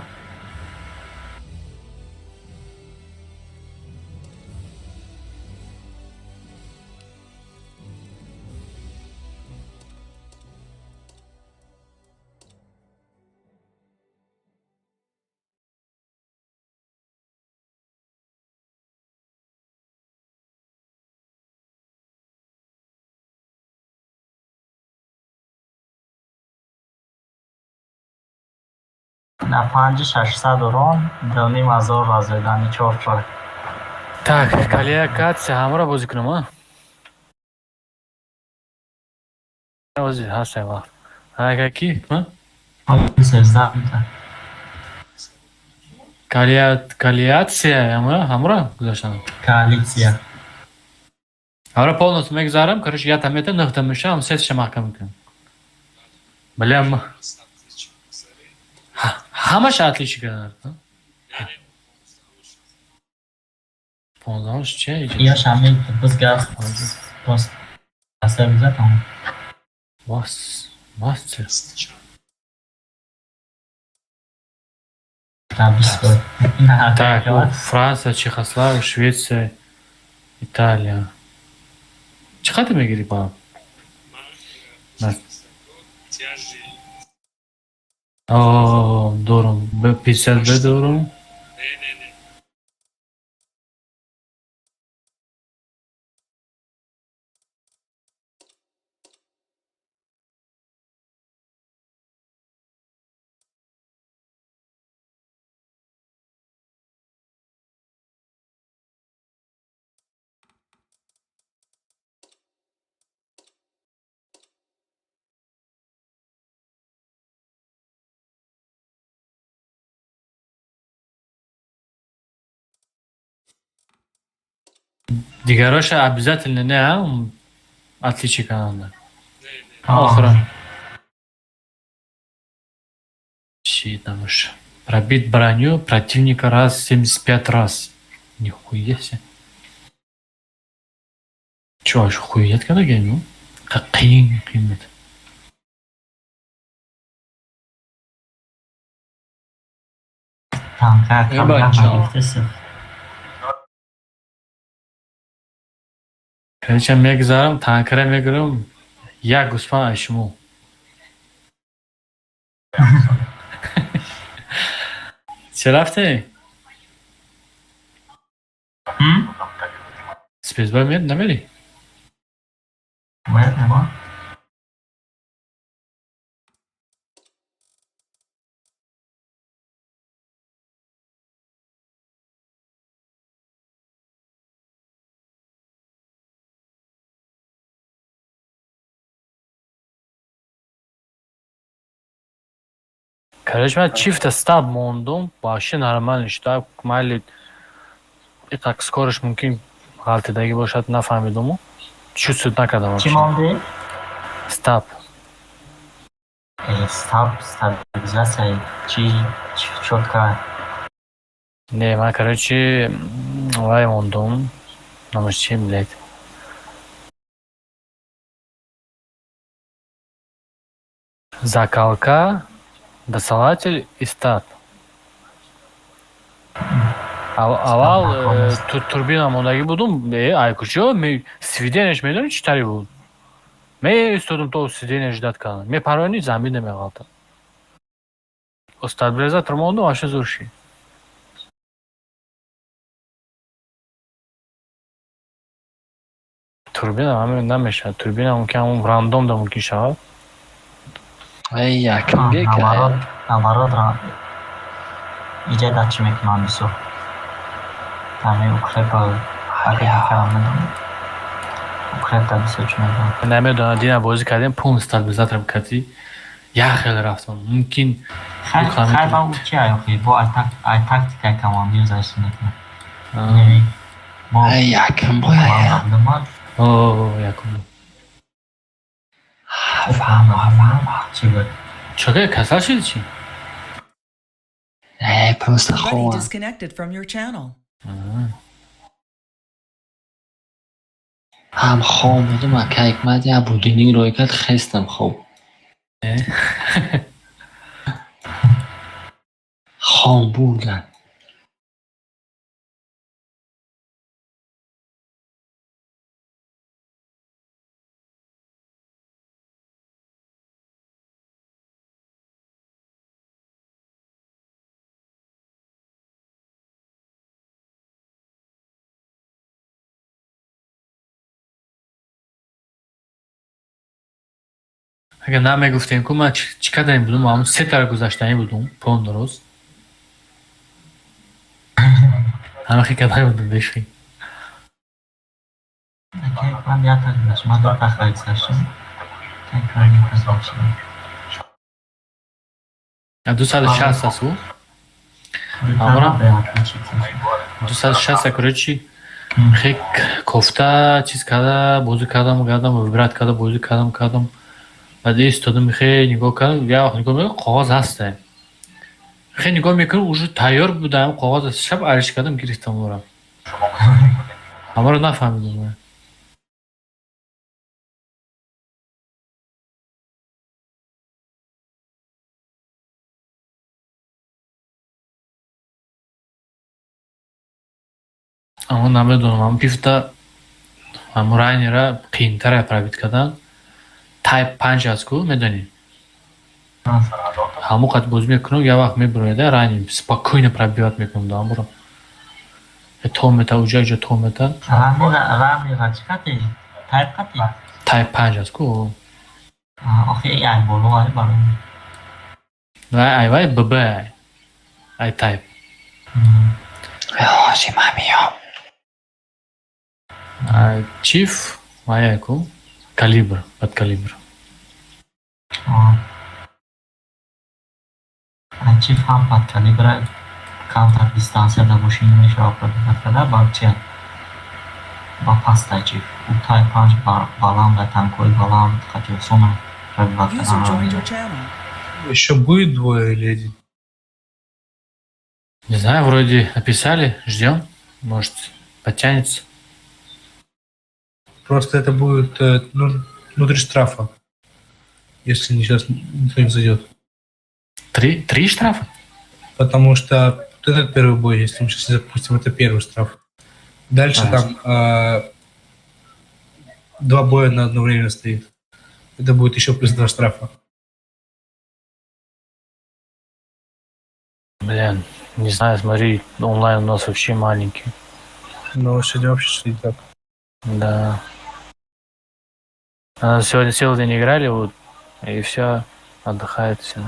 Speaker 6: на 5600 урон 2500 разведание 4 чор. Так, калиакация ҳамаро бозӣ кунам, а? Бозӣ ҳастем вақт. Ки? Калиация ҳамаро гузоштам.
Speaker 9: Коалиция.
Speaker 6: Ҳамаро полностью мегзарам, короче, я там это нухта мешам, сетша маҳкам мекунам. Блям. Ҳамаш отличие карданд. 15 чай.
Speaker 9: Я шамил бизга просто асабиза там.
Speaker 6: Мастер. Так, Франция, Чехословакия, Швеция, Италия. Чиқа ты мегири ба? О, дором. 50 дором. Дигароша обязательно не отличие Канада. Охрана. Щит там уж. Пробить броню противника раз 75 раз. Нихуя себе. Чё, аж хует когда гейм, ну? Как қиын. Короче, мегзарам, танкера меграм, я гуспан ашму. چه رفته؟ Спецбой намери?
Speaker 9: Моя нема.
Speaker 6: Короче, мен чифта стаб мондум, вообще нормально считаю, майли и так скорость мумкин галтидаги бошад, нафаҳмидуму. Чувствует накардам вообще.
Speaker 9: Чӣ монди?
Speaker 6: Стаб.
Speaker 9: Стабилизация, чётка.
Speaker 6: Не, man, короче, вай мондум. Намаш чи, блядь. Закалка, досылатель и стаб. Аввал турбина мондаги будум, айку чё, свиденияш медони чӣ тари буд? Меистодум то свидения ждат кардам. Мепарони замин намеғалтам. Стабилизатор мондум, вообще зурши. Турбина ҳамин намешавад. Турбина мумкин ҳамун рандомда мумкин шавад. Ай, якм бека.
Speaker 9: Наоборот, иҷа дачи мекунам бисо. Тами укрепа укрепта бисо чӣ мекунам.
Speaker 6: Намедонам, дина бозӣ кардем, пун стабилизаторам кати. Як хел рафтам. Мумкин
Speaker 9: хай ба учи охи, бо ай тактика команди зашти мекунам.
Speaker 6: Ай, якм боя. Якм.
Speaker 9: Чӣ буд?
Speaker 6: Чока касал шуди чи? Просто
Speaker 11: Buddy
Speaker 6: хова.
Speaker 11: disconnected from your channel.
Speaker 13: هم خواب بودم اکا حکمت یا بودینی روی کرد خستم خواب خواب بودن
Speaker 6: Агар намегуфтем ку ман чӣ карданӣ будум, ҳамун се тара гузаштанӣ будум, пон дуруст. Ҳама хи карданӣ будум беши.
Speaker 9: Ман я так гузаштам, ман ду тахта гузаштам.
Speaker 6: 260 аст ӯ? Амра 260 короче, хе кофта чиз карда, бозӣ кардам, вибрат карда, бозӣ кардам. Баъд истодам, хе нигоҳ кардам, я вақт нигоҳ мекунам, қоғоз ҳаста. Хе нигоҳ мекунам, уже тайёр будам, қоғоз аст. Шаб ариш кардам, гирифтам ӯро. Ҳамаро нафаҳмидам. Аммо намедонам, ҳамун пифта ҳамун райнера қиинтара пробит кардан. Type 5 аст ку, медонӣ? Ҳамун қад бозӣ мекунам, я вақт мебирояда райни спокойно пробиват мекунам до ҳамуро. То мета, уҷа то мета.
Speaker 9: Рамира чӣ кати? Type кати?
Speaker 6: Type 5 аст ку.
Speaker 9: Охи ай боло ай барои.
Speaker 6: Ай ББ ай type.
Speaker 13: Ҳошим ҳамиём.
Speaker 6: Чиф ай ку. Калибр, под калибр.
Speaker 9: Чиф ҳам под калибр камтар дистансияда бошӣ мешавад пробиват карда, балчи ба паста чиф. У Type 5 баланда, танкои баланд, хати осона пробиват
Speaker 11: User joined your
Speaker 9: кардан.
Speaker 11: channel.
Speaker 2: Еще будет двое или один?
Speaker 6: Не знаю, вроде написали, ждем. Может, подтянется.
Speaker 2: Просто это будет внутри штрафа. Если сейчас никто не зайдет.
Speaker 6: Три штрафа?
Speaker 2: Потому что этот первый бой, если мы сейчас запустим, это первый штраф. Дальше там 2 боя на одно время стоит. Это будет еще плюс 2 штрафа.
Speaker 6: Блин, не знаю, смотри, онлайн у нас вообще маленький.
Speaker 2: Но сегодня вообще шли так.
Speaker 6: Да. А сегодня целый день играли, вот, и все, отдыхает все.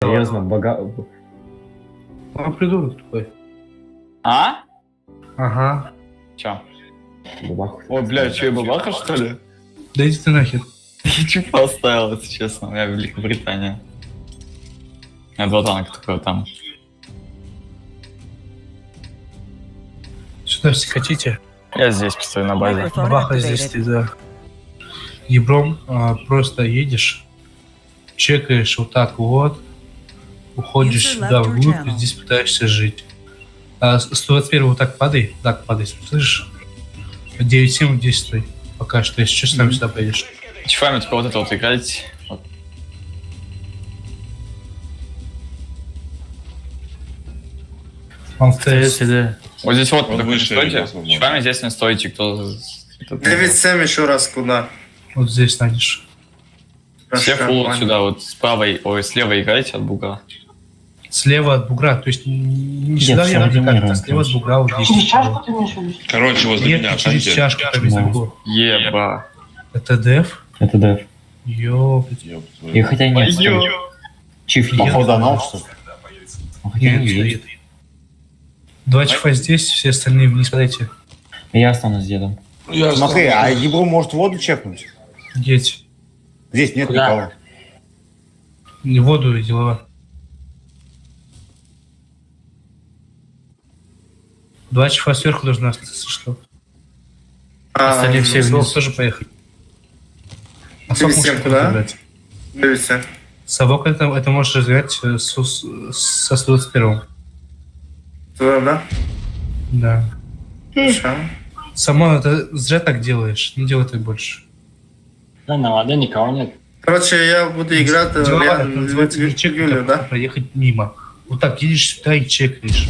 Speaker 1: Серьезно, бога...
Speaker 2: Он придурок такой.
Speaker 4: А?
Speaker 2: Ага.
Speaker 4: Чё?
Speaker 1: Бабаху.
Speaker 4: О, бля, чё, я бабаха, что ли?
Speaker 2: Да иди ты нахер.
Speaker 4: Я чё поставил, если честно. Я в Великобритании. У меня 2 танка такое там.
Speaker 2: Сюда все хотите?
Speaker 4: Я здесь постою на базе.
Speaker 2: Бабаха здесь ты, да. Ебром просто едешь, чекаешь вот так вот, уходишь сюда вглубь, и здесь пытаешься жить. А 121 вот так падай, слышишь? 9-7 здесь стой. Пока что, если что, сам сюда поедешь.
Speaker 4: Чифами только вот это вот играть. Вот.
Speaker 2: Он
Speaker 6: ТС, да.
Speaker 4: Вот здесь вот
Speaker 10: Он
Speaker 4: такой
Speaker 10: выше,
Speaker 4: стойте.
Speaker 10: возможно.
Speaker 4: Чифами здесь не стойте, кто...
Speaker 7: 9-7 еще раз куда?
Speaker 2: Вот здесь станешь.
Speaker 4: Все
Speaker 7: Хорошо,
Speaker 4: фулл
Speaker 7: понял.
Speaker 4: сюда, вот с правой, ой, слева играйте от бугра.
Speaker 2: Слева от бугра, то есть не
Speaker 1: Где,
Speaker 2: сюда
Speaker 1: в
Speaker 2: я
Speaker 1: середине
Speaker 2: как-то, а
Speaker 1: рынка.
Speaker 2: слева от бугра вот здесь.
Speaker 9: Через чашку ты имеешь в виду?
Speaker 10: Короче, возле
Speaker 2: Нет,
Speaker 10: меня,
Speaker 2: не через
Speaker 10: встаньте.
Speaker 2: чашку там из угла.
Speaker 4: Еба.
Speaker 2: Это деф?
Speaker 1: Это деф.
Speaker 2: Ёптать.
Speaker 10: Ёб твою.
Speaker 1: И хотя нет,
Speaker 4: Ё.
Speaker 1: Чиф
Speaker 9: Походу, оно что ли?
Speaker 2: Нет, нет. 2 чифа здесь, все остальные вниз подайте.
Speaker 1: Я останусь с дедом.
Speaker 7: Смотри, а Ебру может воду чекнуть?
Speaker 2: Едь.
Speaker 7: Здесь нет
Speaker 9: Куда?
Speaker 7: никого.
Speaker 2: Не воду и делова. 2 чифа сверху должны остаться, если что. Остальные все вниз тоже поехали. А сок
Speaker 7: 9-7
Speaker 2: можешь
Speaker 7: куда?
Speaker 2: брать.
Speaker 7: 9-7.
Speaker 2: Совок это можешь разыграть со 121.
Speaker 7: Туда, да?
Speaker 2: Да.
Speaker 7: Хорошо.
Speaker 2: Само это зря так делаешь. Не делай так больше.
Speaker 9: Да, на воде никого нет.
Speaker 7: Короче, я буду играть
Speaker 2: Делова, это
Speaker 7: рядом
Speaker 2: называется не чек,
Speaker 7: Юлю,
Speaker 2: это
Speaker 7: да?
Speaker 2: проехать мимо. Вот так едешь сюда и чекаешь.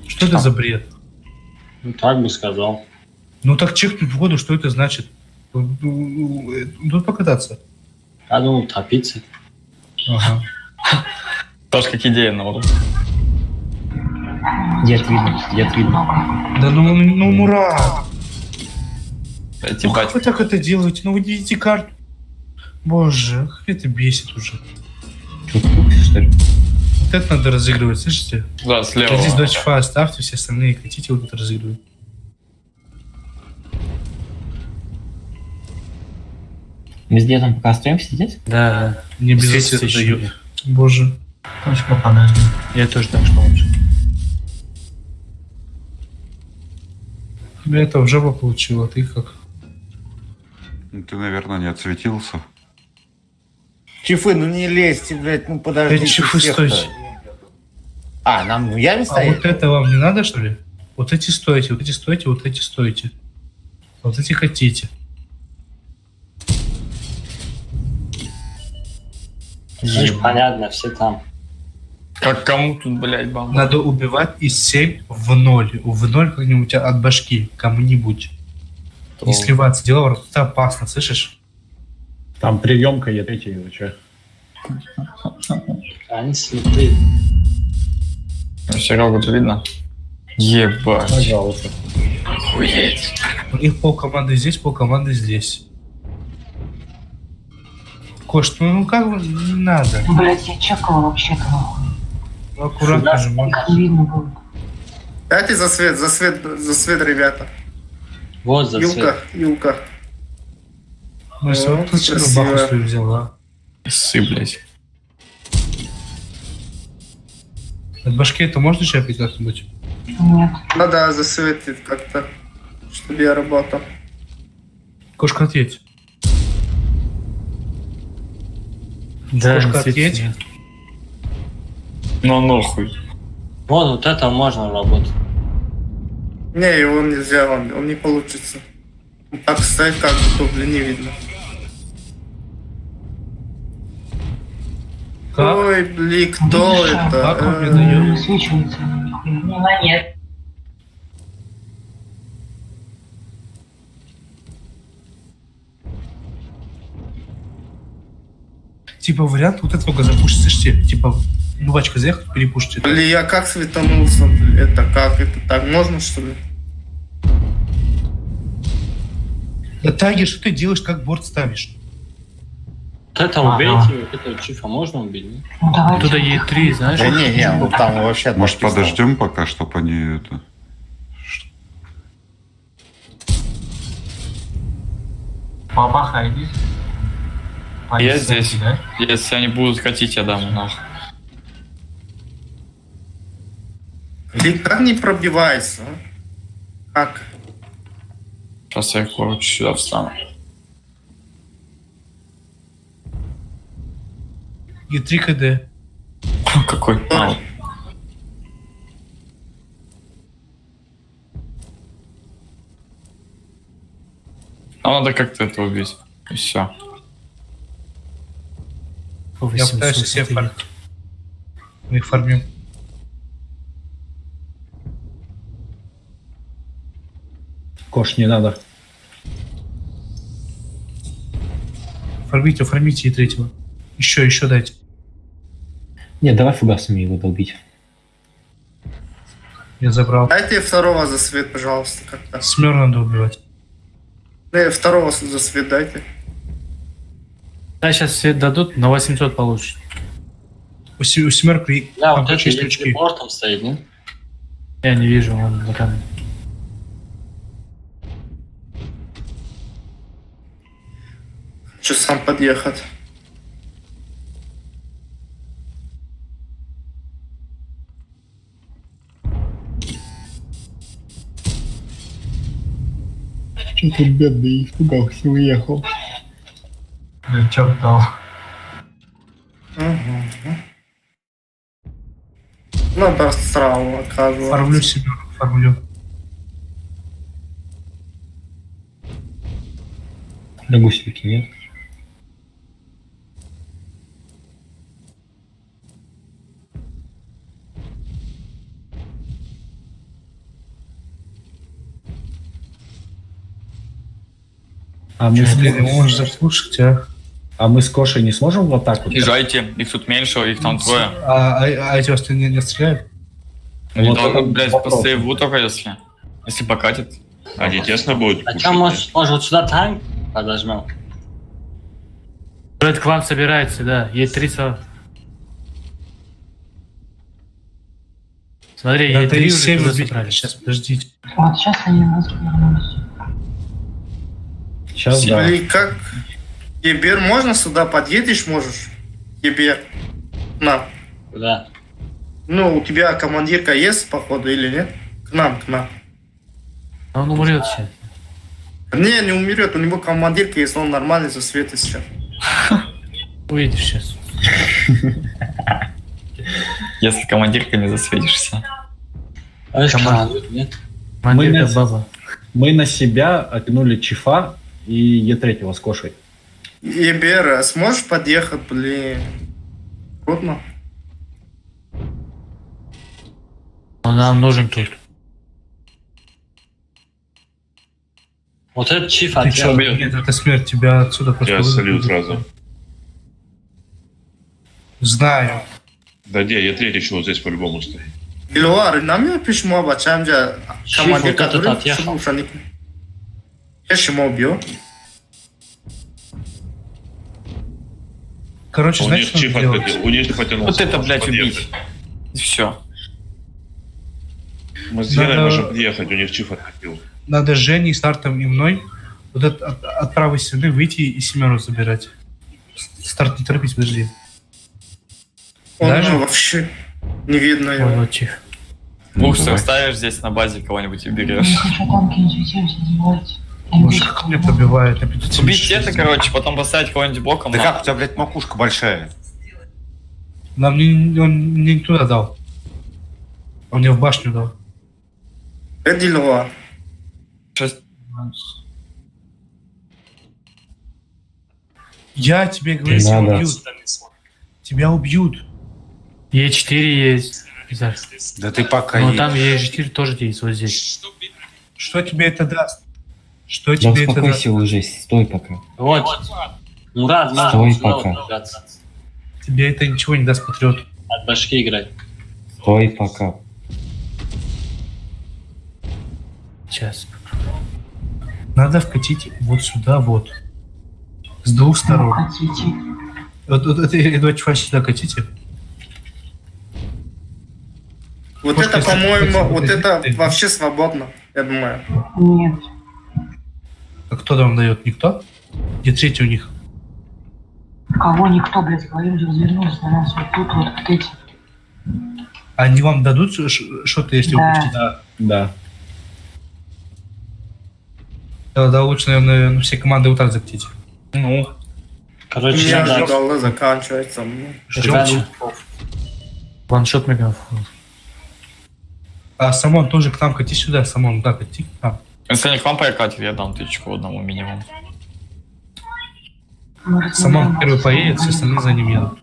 Speaker 2: Что это за бред?
Speaker 9: Ну, так бы сказал.
Speaker 2: Ну так чекнуть воду, что это значит? Тут покататься.
Speaker 9: Я думал, топиться.
Speaker 2: Ага.
Speaker 4: Тоже как идея на урок.
Speaker 1: Дед видно, дед видно.
Speaker 2: Да ну Мурат! Ну
Speaker 4: Типа,
Speaker 2: как вы так это делаете? Ну вы видите карту. Боже, как это бесит уже.
Speaker 1: Что, ты что ли?
Speaker 2: Вот это надо разыгрывать, слышите?
Speaker 4: да, слева.
Speaker 2: Здесь 2 чифа оставьте, все остальные хотите, вот это разыгрывать.
Speaker 1: Мы с дедом пока остаемся здесь?
Speaker 6: Да.
Speaker 2: Мне без
Speaker 6: Светится
Speaker 2: ответа
Speaker 6: еще.
Speaker 2: дают. Боже.
Speaker 9: Точка, подожди.
Speaker 6: Я тоже так что лучше.
Speaker 2: Я это в жопу получил, а ты как?
Speaker 3: Ты, наверное, не отсветился.
Speaker 7: Чифы, ну не лезьте, блядь, ну подожди.
Speaker 2: Чифы, стойте.
Speaker 7: А, нам в яме
Speaker 2: А
Speaker 7: стоять?
Speaker 2: вот это вам не надо, что ли? Вот эти стойте, вот эти стойте, вот эти стойте. Вот эти хотите.
Speaker 9: Слышь, понятно, все там.
Speaker 4: Как кому тут, блядь, бомба?
Speaker 2: Надо убивать из 7 в 0. В 0 как-нибудь от башки, кому-нибудь. Не сливаться. Дело это опасно, слышишь?
Speaker 6: Там приемка есть, эти, че?
Speaker 9: Они слепые.
Speaker 4: Серегу-то видно? Ебать.
Speaker 6: Пожалуйста.
Speaker 4: Охуеть.
Speaker 2: У них полкоманды здесь, полкоманды здесь. Кош, ну как вы, не надо.
Speaker 9: Блять, я чекал вообще-то нахуй.
Speaker 2: Ну, аккуратно же, можно.
Speaker 9: Видно будет.
Speaker 7: Дайте за свет, ребята.
Speaker 9: Вот за
Speaker 7: Юлка, Юлка.
Speaker 2: Ну, если вот тут
Speaker 7: красиво.
Speaker 2: баху свою взяла.
Speaker 4: Сы, блядь.
Speaker 2: От башки это можно чапить как-нибудь?
Speaker 9: Нет.
Speaker 7: Надо засветить как-то, чтобы я работал.
Speaker 2: Кошка, ответь.
Speaker 6: Да,
Speaker 2: Кошка,
Speaker 6: светится.
Speaker 2: ответь.
Speaker 4: Ну нахуй.
Speaker 9: Вот это можно работать.
Speaker 7: Не, его нельзя, он не получится. Он так стоит, как будто, блин, не видно.
Speaker 2: Как?
Speaker 7: Ой, блин, кто это?
Speaker 2: Как он мне дает?
Speaker 9: Высвечивается. Нихуя. Нет.
Speaker 2: Типа вариант вот этого запушить, слышите? Типа, бачка заехать, перепушить.
Speaker 7: Блин, я как светанулся, блин, это как, это так, можно что ли?
Speaker 2: Да Тагер, что ты делаешь, как борт ставишь?
Speaker 6: Вот это убейте, вот это чифа можно убить, да?
Speaker 9: Ну давайте.
Speaker 6: Туда Е3, знаешь?
Speaker 4: Да не, ну там вообще...
Speaker 10: Может, подождем пока, чтобы они это...
Speaker 9: Бабаха, иди.
Speaker 4: Я здесь.
Speaker 9: Да?
Speaker 4: Если они будут хотеть, я дам нахуй.
Speaker 7: Ты как не пробивается? А? Как?
Speaker 4: Сейчас я, короче, сюда встану.
Speaker 2: Е3 КД.
Speaker 4: Какой? А, вот. Нам надо как-то это убить. И все.
Speaker 2: Я пытаюсь все фармить. Мы их фармим.
Speaker 1: Кош, не надо.
Speaker 2: Фармите Е3. Еще дайте.
Speaker 1: Не, давай фугасами его долбить.
Speaker 2: Я забрал.
Speaker 7: Дайте второго за свет, пожалуйста, как-то.
Speaker 2: Смер надо убивать.
Speaker 7: Второго за свет дайте.
Speaker 6: Да, сейчас все дадут, на 800 получишь.
Speaker 2: У семерки
Speaker 6: Да,
Speaker 2: там
Speaker 6: вот это
Speaker 2: почти очки.
Speaker 6: телепортом стоит, не? Я не вижу, он на камне.
Speaker 7: Хочу сам подъехать.
Speaker 1: Что-то бедный испугался, уехал.
Speaker 9: Лючок дал.
Speaker 7: Надо сразу оказывается.
Speaker 2: Фармлю семерку, фармлю.
Speaker 1: Да гусельки нет. А мы,
Speaker 2: Блин, его можно заслушать, а?
Speaker 1: а мы с Кошей не сможем в атаку?
Speaker 4: Езжайте, их тут меньше, их там трое.
Speaker 2: А эти остальные не стреляют?
Speaker 4: Они
Speaker 1: Вот
Speaker 4: только,
Speaker 1: это
Speaker 4: блядь,
Speaker 1: вопрос.
Speaker 4: посейву только если. Если покатит.
Speaker 10: А не тесно будет?
Speaker 6: А что, может вот сюда танк подожмем? Это к вам собирается, да. Е3. Смотри,
Speaker 2: Надо
Speaker 6: Е3
Speaker 2: их
Speaker 6: уже
Speaker 2: 7
Speaker 6: туда
Speaker 2: убить.
Speaker 6: собрались.
Speaker 2: Сейчас, подождите.
Speaker 9: Вот сейчас они нас вернулись.
Speaker 1: Сейчас да.
Speaker 7: Или как? Ебер, можно сюда подъедешь, можешь? Ебер. На.
Speaker 6: Куда?
Speaker 7: Ну, у тебя командирка есть, походу, или нет? К нам.
Speaker 6: Он умрет сейчас.
Speaker 7: Не умрет, у него командирка есть, он нормальный за света сейчас.
Speaker 6: Увидишь сейчас.
Speaker 4: Если командирка не засветишься.
Speaker 6: Нет?
Speaker 1: Мы
Speaker 6: Командирка
Speaker 1: на-
Speaker 6: баба.
Speaker 1: Мы на себя окнули Чифа и Е3 с Кошей.
Speaker 7: Ебер, сможешь подъехать, блин? Трудно.
Speaker 6: Он нам нужен тут. Вот этот чиф
Speaker 2: Ты чё? Нет, это смерть, тебя отсюда просто...
Speaker 10: Я солю
Speaker 2: выдадут.
Speaker 10: сразу.
Speaker 2: Знаю.
Speaker 10: Да где, я третий еще вот здесь по-любому стоит.
Speaker 7: Илуар, нам письмо обачаем, командирка
Speaker 6: вот этот
Speaker 7: дурит,
Speaker 6: отъехал.
Speaker 7: слушай, они... Я ему убью.
Speaker 2: Короче,
Speaker 10: У
Speaker 2: знаешь,
Speaker 10: них
Speaker 2: что
Speaker 10: чиф
Speaker 2: надо делать?
Speaker 10: отходил, у них потянулся.
Speaker 4: Вот это,
Speaker 10: может
Speaker 4: блядь,
Speaker 10: подъехать.
Speaker 4: убить. И все.
Speaker 10: Мы с Геной
Speaker 2: Надо-
Speaker 10: можем подъехать, у них чиф отходил.
Speaker 2: Надо с Женей, Стартом и мной вот от правой стены выйти и семеру забирать. Старт не торопись, подожди.
Speaker 7: Он
Speaker 2: Даже?
Speaker 7: вообще не видно его.
Speaker 6: Вот чиф.
Speaker 4: Буксер ставишь здесь на базе, кого-нибудь и берешь.
Speaker 9: Я хочу танки интуитивно задевать.
Speaker 2: Боже, как меня пробивает на 576.
Speaker 4: Убить это, короче, потом поставить кого-нибудь боком.
Speaker 3: Да
Speaker 4: на-
Speaker 3: как у тебя, блядь, макушка большая?
Speaker 2: Он мне не туда дал. Он мне в башню дал.
Speaker 7: Это Илуар.
Speaker 4: Шесть.
Speaker 2: Я тебе говорю,
Speaker 1: Не
Speaker 2: тебя
Speaker 1: надо.
Speaker 2: убьют. Тебя убьют.
Speaker 6: Е4 есть. Зар.
Speaker 3: Да ты пока
Speaker 6: Но
Speaker 3: едешь.
Speaker 6: там Е4 тоже есть, вот здесь.
Speaker 2: Что тебе это даст? Что
Speaker 1: Да
Speaker 2: тебе это даст?
Speaker 1: успокойся уже, стой пока.
Speaker 6: Вот. Мурат,
Speaker 1: Стой пока.
Speaker 2: Тебе это ничего не даст, патриот.
Speaker 6: От башки играть.
Speaker 1: Стой пока.
Speaker 6: Сейчас.
Speaker 2: Надо вкатить вот сюда вот. С двух сторон.
Speaker 9: Хотите?
Speaker 2: Вот эти два чувака сюда катите.
Speaker 7: Вот
Speaker 2: Может,
Speaker 7: это,
Speaker 2: если-
Speaker 7: по-моему, вот это
Speaker 2: Ты-
Speaker 7: вообще свободно, я думаю.
Speaker 12: Нет.
Speaker 2: А кто там дает? Никто? Где третий у них?
Speaker 12: Кого никто, блядь, говорю, развернулись на нас вот тут, вот эти.
Speaker 2: А они вам дадут что-то, если вы
Speaker 12: Да.
Speaker 2: будете?
Speaker 1: Да.
Speaker 2: Тогда лучше, наверное, все команды вот так закатите.
Speaker 6: Ну,
Speaker 7: У
Speaker 6: короче,
Speaker 7: меня
Speaker 6: да.
Speaker 7: же голова заканчивается. Ну.
Speaker 2: Ждем.
Speaker 6: Ваншот мегафон.
Speaker 2: А Самон тоже к нам кати сюда, Самон, да, кати к нам.
Speaker 4: Если они к вам прокатят, я дам тычку одному минимум.
Speaker 12: Мы
Speaker 2: Самон
Speaker 12: разминаем
Speaker 2: первый
Speaker 12: вас.
Speaker 2: поедет, все остальные за ним едут.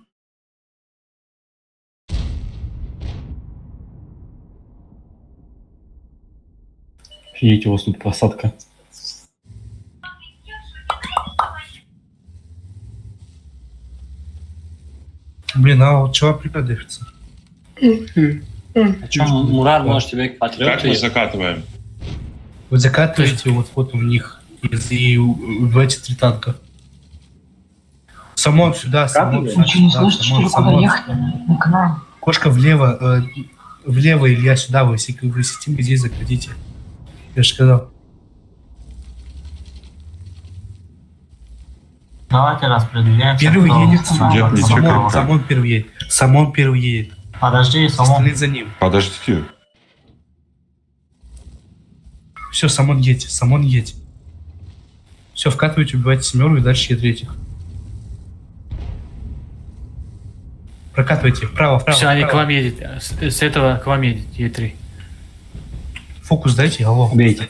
Speaker 1: Офигеть, у вас тут посадка.
Speaker 2: Блин, а вот чего пригодится?
Speaker 6: А чё, Мурар, может, тебе
Speaker 10: Как
Speaker 6: патриоты?
Speaker 10: мы закатываем?
Speaker 2: Вы закатываете вот в них и в эти три танка. Самон сюда, Самон
Speaker 1: Закатываем?
Speaker 12: Вы что, не
Speaker 2: сюда,
Speaker 12: слышите, что ли, куда
Speaker 2: Самон.
Speaker 12: ехать? Не к нам.
Speaker 2: Кошка влево, влево, Илья сюда, вы сетим здесь закатите. Я же сказал.
Speaker 9: Давайте распределяемся.
Speaker 2: Первый
Speaker 9: кто
Speaker 2: едет
Speaker 9: самого
Speaker 10: Нет, ничего.
Speaker 9: самого.
Speaker 2: Самон первый едет. Самон первый едет.
Speaker 9: Подожди, Самон.
Speaker 2: Остальные за ним.
Speaker 10: Подождите.
Speaker 2: Все, Самон едьте, Самон едьте. Все, вкатывайте, убивайте семеру и дальше едет третьих. Прокатывайте вправо, вправо.
Speaker 6: Все, они к
Speaker 2: вправо.
Speaker 6: вам едет. С этого к вам едет Е3.
Speaker 2: Фокус дайте, алло.
Speaker 1: Убейте.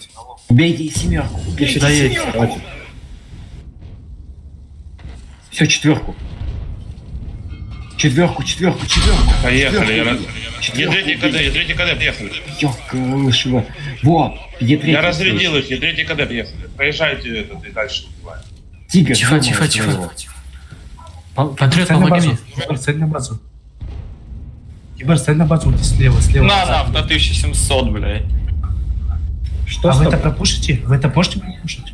Speaker 1: Убейте семерку.
Speaker 6: Ты сюда едешь.
Speaker 1: Все, четверку. Четверку.
Speaker 10: Поехали. Е3 КД, поехали.
Speaker 1: Ёлка-лышева. Вот, Е3.
Speaker 10: Я разрядил их, Е3 КД, поехали. Проезжайте этот и дальше убиваем.
Speaker 1: Тигр.
Speaker 6: Тихо. Патриот,
Speaker 2: Стань на
Speaker 6: помоги
Speaker 2: базу.
Speaker 6: мне.
Speaker 2: Ебар, стань на базу. Ебар, стань на базу, вот здесь слева.
Speaker 4: На 1700, блядь.
Speaker 1: Что
Speaker 2: А
Speaker 1: с
Speaker 2: вы это
Speaker 1: тобой?
Speaker 2: пропушите? Вы это можете пропушить?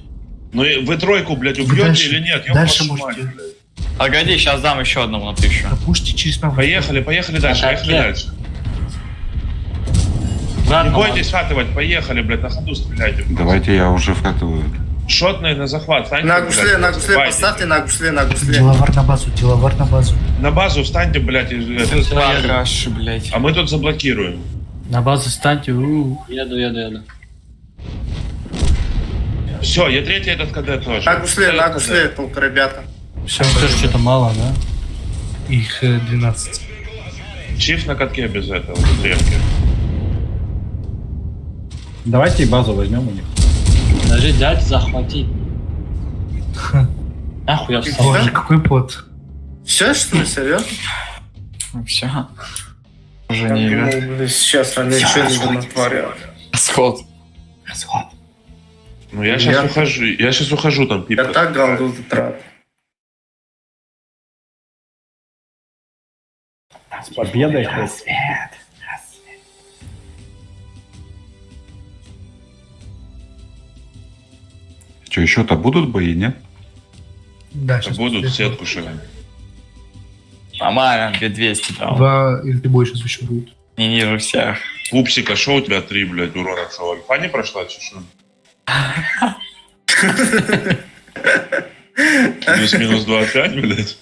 Speaker 10: Ну и вы тройку, блядь,
Speaker 2: Вы
Speaker 10: убьете
Speaker 2: дальше-
Speaker 10: или нет? Ёб
Speaker 2: дальше
Speaker 10: вашу
Speaker 2: можете.
Speaker 10: мать, блядь.
Speaker 4: Погоди, сейчас дам еще одному на 1000.
Speaker 2: Пропушите через правую.
Speaker 10: Поехали дальше.
Speaker 6: Ладно,
Speaker 10: Не бойтесь хатывать, поехали, блядь, на ходу стреляйте.
Speaker 3: Давайте я уже вкатываю.
Speaker 10: Шотные на захват, встаньте,
Speaker 7: На
Speaker 10: блядь,
Speaker 7: гусле,
Speaker 10: давайте.
Speaker 7: поставьте на гусле.
Speaker 2: Деловар на базу.
Speaker 10: На базу встаньте, блядь,
Speaker 4: Раш, блядь.
Speaker 10: а мы тут заблокируем.
Speaker 6: на базу станьте.
Speaker 13: Еду.
Speaker 10: Все, Е3 этот КД тоже.
Speaker 7: На гусле, только ребята.
Speaker 2: Все,
Speaker 6: Там тоже что-то мало, да?
Speaker 2: их 12.
Speaker 10: Чиф на катке без этого, без ремки.
Speaker 1: Давайте и базу возьмем у них.
Speaker 13: Подожди, дать захватить. Нахуй я встал.
Speaker 2: Боже, какой пот.
Speaker 7: Все, что ли, серьезно?
Speaker 4: Все. Уже
Speaker 7: Я
Speaker 4: не
Speaker 7: думал,
Speaker 4: игра.
Speaker 7: блин, сейчас они что-нибудь натворят.
Speaker 4: Сход.
Speaker 10: Ну я сейчас ухожу там,
Speaker 7: Я
Speaker 10: пипка.
Speaker 7: так голду затрат.
Speaker 1: С победой.
Speaker 3: Что, еще-то будут бои, нет?
Speaker 2: Да, сейчас
Speaker 10: Будут в сетку шагать.
Speaker 4: Нормально, 2200 дал.
Speaker 2: 2 или больше еще будет.
Speaker 4: Не ниже всех.
Speaker 10: Пупсика, шо у тебя 3, блядь, урона, шо? Альфа не прошла, чешу? Плюс-минус 2,5, блядь.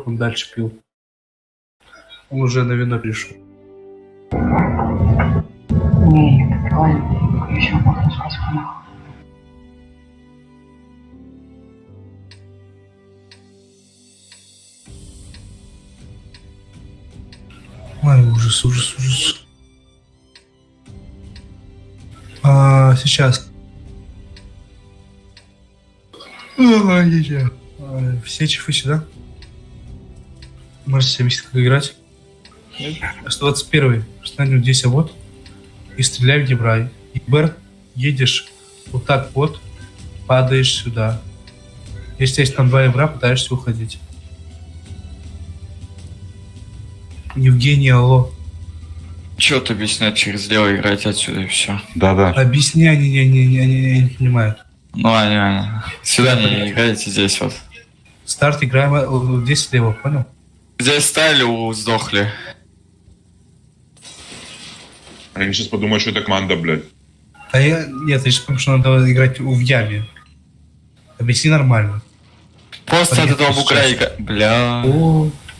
Speaker 2: он дальше пил. Он уже на вино пришел.
Speaker 12: Не, давай еще можно сказку нахуй.
Speaker 2: Ой, ужас, ужас, ужас. Сейчас. Все чифы сюда. Можете себе объяснить, как играть. 121-й. Встань здесь, а вот. И стреляй в Дебрай. И Бер, едешь вот так вот, падаешь сюда. Если есть там 2 евра, пытаешься уходить. Евгений, алло.
Speaker 4: Чё ты объяснять, через лево играть отсюда и все.
Speaker 10: Да-да.
Speaker 2: Объясни, они не понимают.
Speaker 4: Ну, они. Сюда не играете, здесь вот.
Speaker 2: Старт играем здесь слева, понял?
Speaker 4: Здесь стали, сдохли.
Speaker 10: Они сейчас подумают, что это команда, блядь.
Speaker 2: Нет, я сейчас помню, что надо играть в яме. Объясни нормально.
Speaker 4: Просто от этого бугра играть. Бля.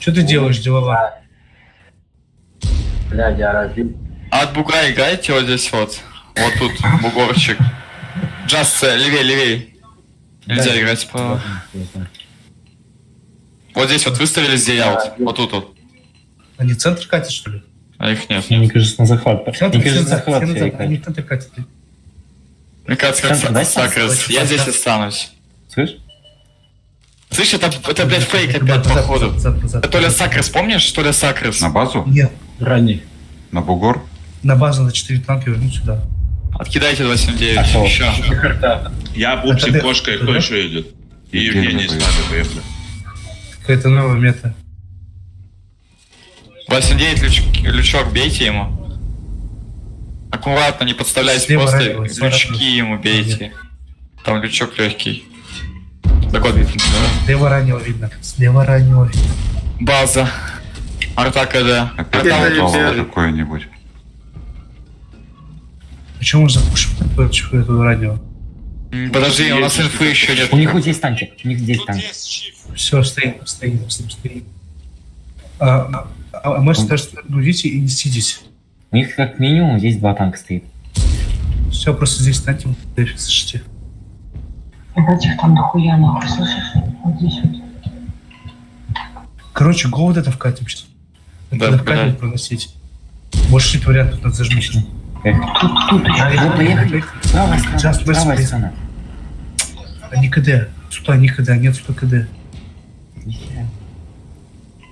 Speaker 2: Что ты делаешь, делова?
Speaker 6: Блядь, я разбил.
Speaker 4: От бугра играйте вот здесь вот. Вот тут бугорчик. Джаст, левей. Нельзя играть справа. Вот здесь вот выставились, где я вот тут вот.
Speaker 2: Они в центр катят, что ли?
Speaker 4: А их нет.
Speaker 1: Мне кажется, на захват.
Speaker 2: Центр,
Speaker 1: Мне кажется, захват
Speaker 2: они
Speaker 1: все
Speaker 2: в центр катят.
Speaker 4: Мне кажется, как Сакрес. Я здесь останусь.
Speaker 1: Слышь?
Speaker 4: Слышь, это блядь, фейк опять, походу. Это то ли Сакрес, помнишь? То ли Сакрес.
Speaker 10: На базу?
Speaker 2: Нет,
Speaker 1: Ранний.
Speaker 10: На бугор?
Speaker 2: на базу на 4 танка вернуть сюда.
Speaker 4: Откидайте 279. Еще.
Speaker 10: Я, Пупсик,
Speaker 2: Это
Speaker 10: Кошка, и кто
Speaker 2: да?
Speaker 10: еще идет? И Евгений с нами, поехали.
Speaker 2: Какая-то новая мета.
Speaker 4: 279 лючок, бейте ему. Аккуратно, не подставляйте,
Speaker 2: Слева
Speaker 4: просто
Speaker 2: раненого, слева
Speaker 4: лючки
Speaker 2: раненого.
Speaker 4: ему бейте. Там лючок легкий. Так вот, видно, да?
Speaker 2: Слева раннего видно. Слева раннего видно.
Speaker 4: База. Арта КД.
Speaker 10: Опять
Speaker 7: Это
Speaker 10: готово
Speaker 7: ребят.
Speaker 10: какое-нибудь.
Speaker 2: Почему он запушил эту раннего?
Speaker 4: Подожди, у нас инфы еще нет.
Speaker 1: У них вот здесь танки. У них здесь танки.
Speaker 2: Все, стоим. Может, даже идите и не сидите.
Speaker 1: У них как минимум здесь 2 танка стоит.
Speaker 2: Все, просто здесь станьте, слышите.
Speaker 12: Ребят, их там дохуя нахуй, слышишь? Вот здесь вот.
Speaker 2: Короче, го вот это вкатим сейчас.
Speaker 4: Да,
Speaker 2: Надо вкатим
Speaker 4: блядь.
Speaker 2: проносить. Больше нет вариантов, тут надо зажмись.
Speaker 12: Тут еще
Speaker 1: Вот поехали. Правая
Speaker 2: Сейчас,
Speaker 1: сторона. Правая
Speaker 2: быстро.
Speaker 1: сторона.
Speaker 2: Они КД. Сюда, они КД, нет сюда КД.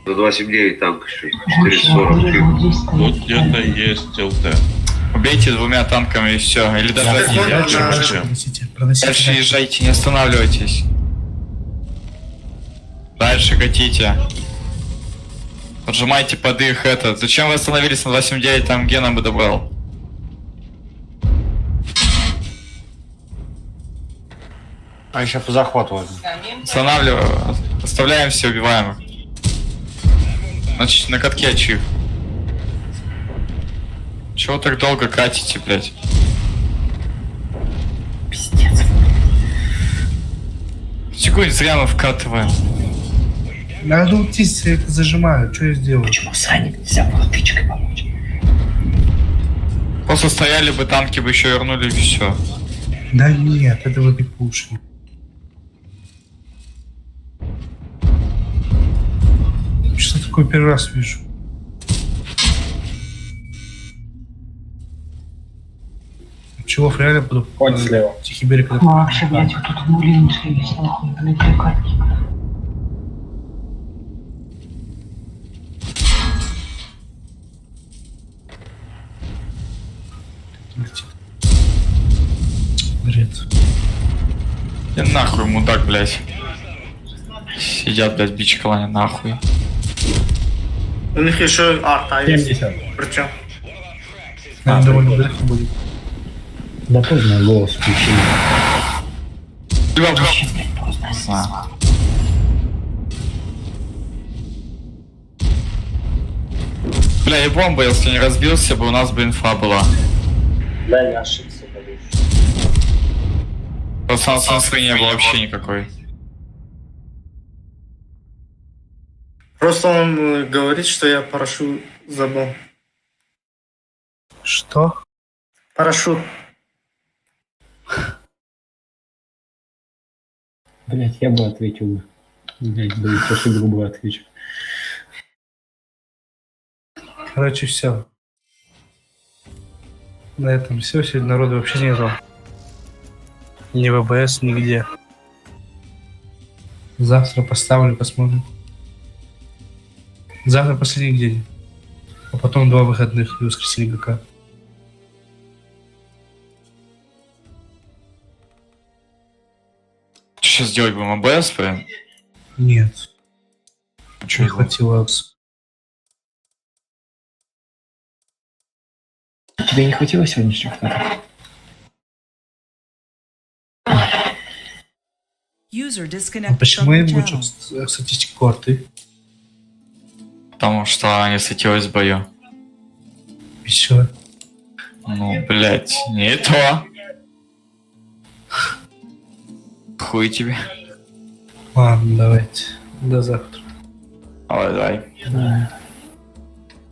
Speaker 14: До 279 танк еще.
Speaker 12: вот
Speaker 14: 440.
Speaker 12: здесь
Speaker 10: Тут
Speaker 12: стоит.
Speaker 10: где-то есть ЛТ.
Speaker 4: Убейте 2 танками и все. Или даже
Speaker 10: Да,
Speaker 4: один.
Speaker 10: да,
Speaker 2: Дальше
Speaker 10: да.
Speaker 2: проносите. Проносите.
Speaker 4: Дальше езжайте, не останавливайтесь. Дальше катите. Поджимайте под их это. Зачем вы остановились на 279, там Гена бы добрал?
Speaker 6: А еще по захвату возьму.
Speaker 4: Останавливаем. Оставляем все, убиваем их. Значит, на катке ачив. Чего так долго катите, блядь?
Speaker 1: Пиздец.
Speaker 4: Секунду, зря мы вкатываем.
Speaker 2: Надо уйти, зажимаю. Что я сделаю?
Speaker 1: Почему Сане нельзя было тычкой помочь?
Speaker 4: Просто стояли бы, танки бы еще вернули и все.
Speaker 2: Да нет, это вы не пушили. Что такое первый раз вижу? Чего реально буду?
Speaker 6: Ходь слева.
Speaker 2: Тихий берег.
Speaker 12: Ну вообще, блядь, вот тут мулинцы есть, нахуй, блядь, прикатки.
Speaker 2: Бред.
Speaker 4: И нахуй, мудак, блядь. Сидят, блядь, бич колония, нахуй.
Speaker 7: У них еще арта есть.
Speaker 6: 70.
Speaker 7: Причем.
Speaker 2: Наверное, довольно далеко будет.
Speaker 1: Да поздно голос включили.
Speaker 4: Бля, и бомба, если не разбился бы, у нас бы инфа была.
Speaker 6: Да, я ошибся, боюсь.
Speaker 4: Просто у нас инфы не было вообще никакой.
Speaker 7: Просто он говорит, что я парашют забыл.
Speaker 2: Что?
Speaker 7: Парашют.
Speaker 6: Блять, я бы ответил. Блять, блин, просто грубо отвечу.
Speaker 2: Короче, все. На этом все. Сегодня народу вообще нету. Ни в ВБС, нигде. Завтра поставлю, посмотрим. Завтра последний день. А потом 2 выходных и воскресенье ГК.
Speaker 4: Что сейчас делать будем? АБС прям?
Speaker 2: Нет.
Speaker 4: Чё
Speaker 2: Не
Speaker 4: это?
Speaker 2: хватило акс.
Speaker 6: Тебе не хватило сегодняшних фото?
Speaker 11: User
Speaker 2: А
Speaker 11: disconnected
Speaker 2: почему
Speaker 11: from
Speaker 2: я
Speaker 11: your
Speaker 2: не учу
Speaker 11: channel.
Speaker 2: статистику арты?
Speaker 4: Потому что не светилось в бою.
Speaker 2: И все.
Speaker 4: Ну, блять, не то. Хуй тебе.
Speaker 2: Ладно, давайте. До завтра.
Speaker 4: Давай, давай.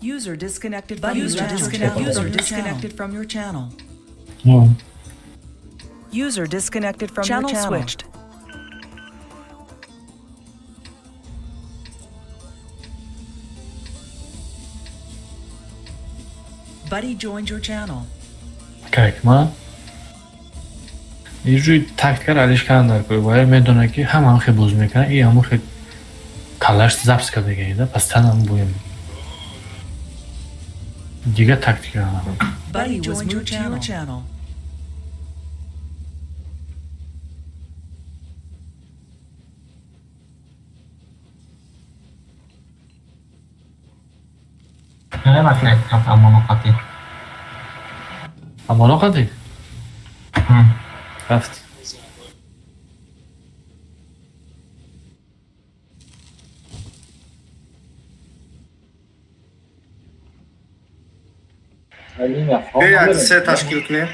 Speaker 11: User disconnected from your channel. User disconnected from your channel.
Speaker 6: Ну,
Speaker 11: User disconnected from your channel. Switched. Buddy joined your channel.
Speaker 6: как, ма? اینجوری تکتیکر علیشکن در کنی باید میدونه که هم خیلی بوز میکنه این همون خیلی کلاش زبس کرده گیده پس تن هم بویم دیگه تکتیکر هم
Speaker 11: Buddy was moved to your channel.
Speaker 9: نه وقتی اکتاف اما نقاطی
Speaker 6: اما نقطی رفت
Speaker 7: Jak se Tashkentne?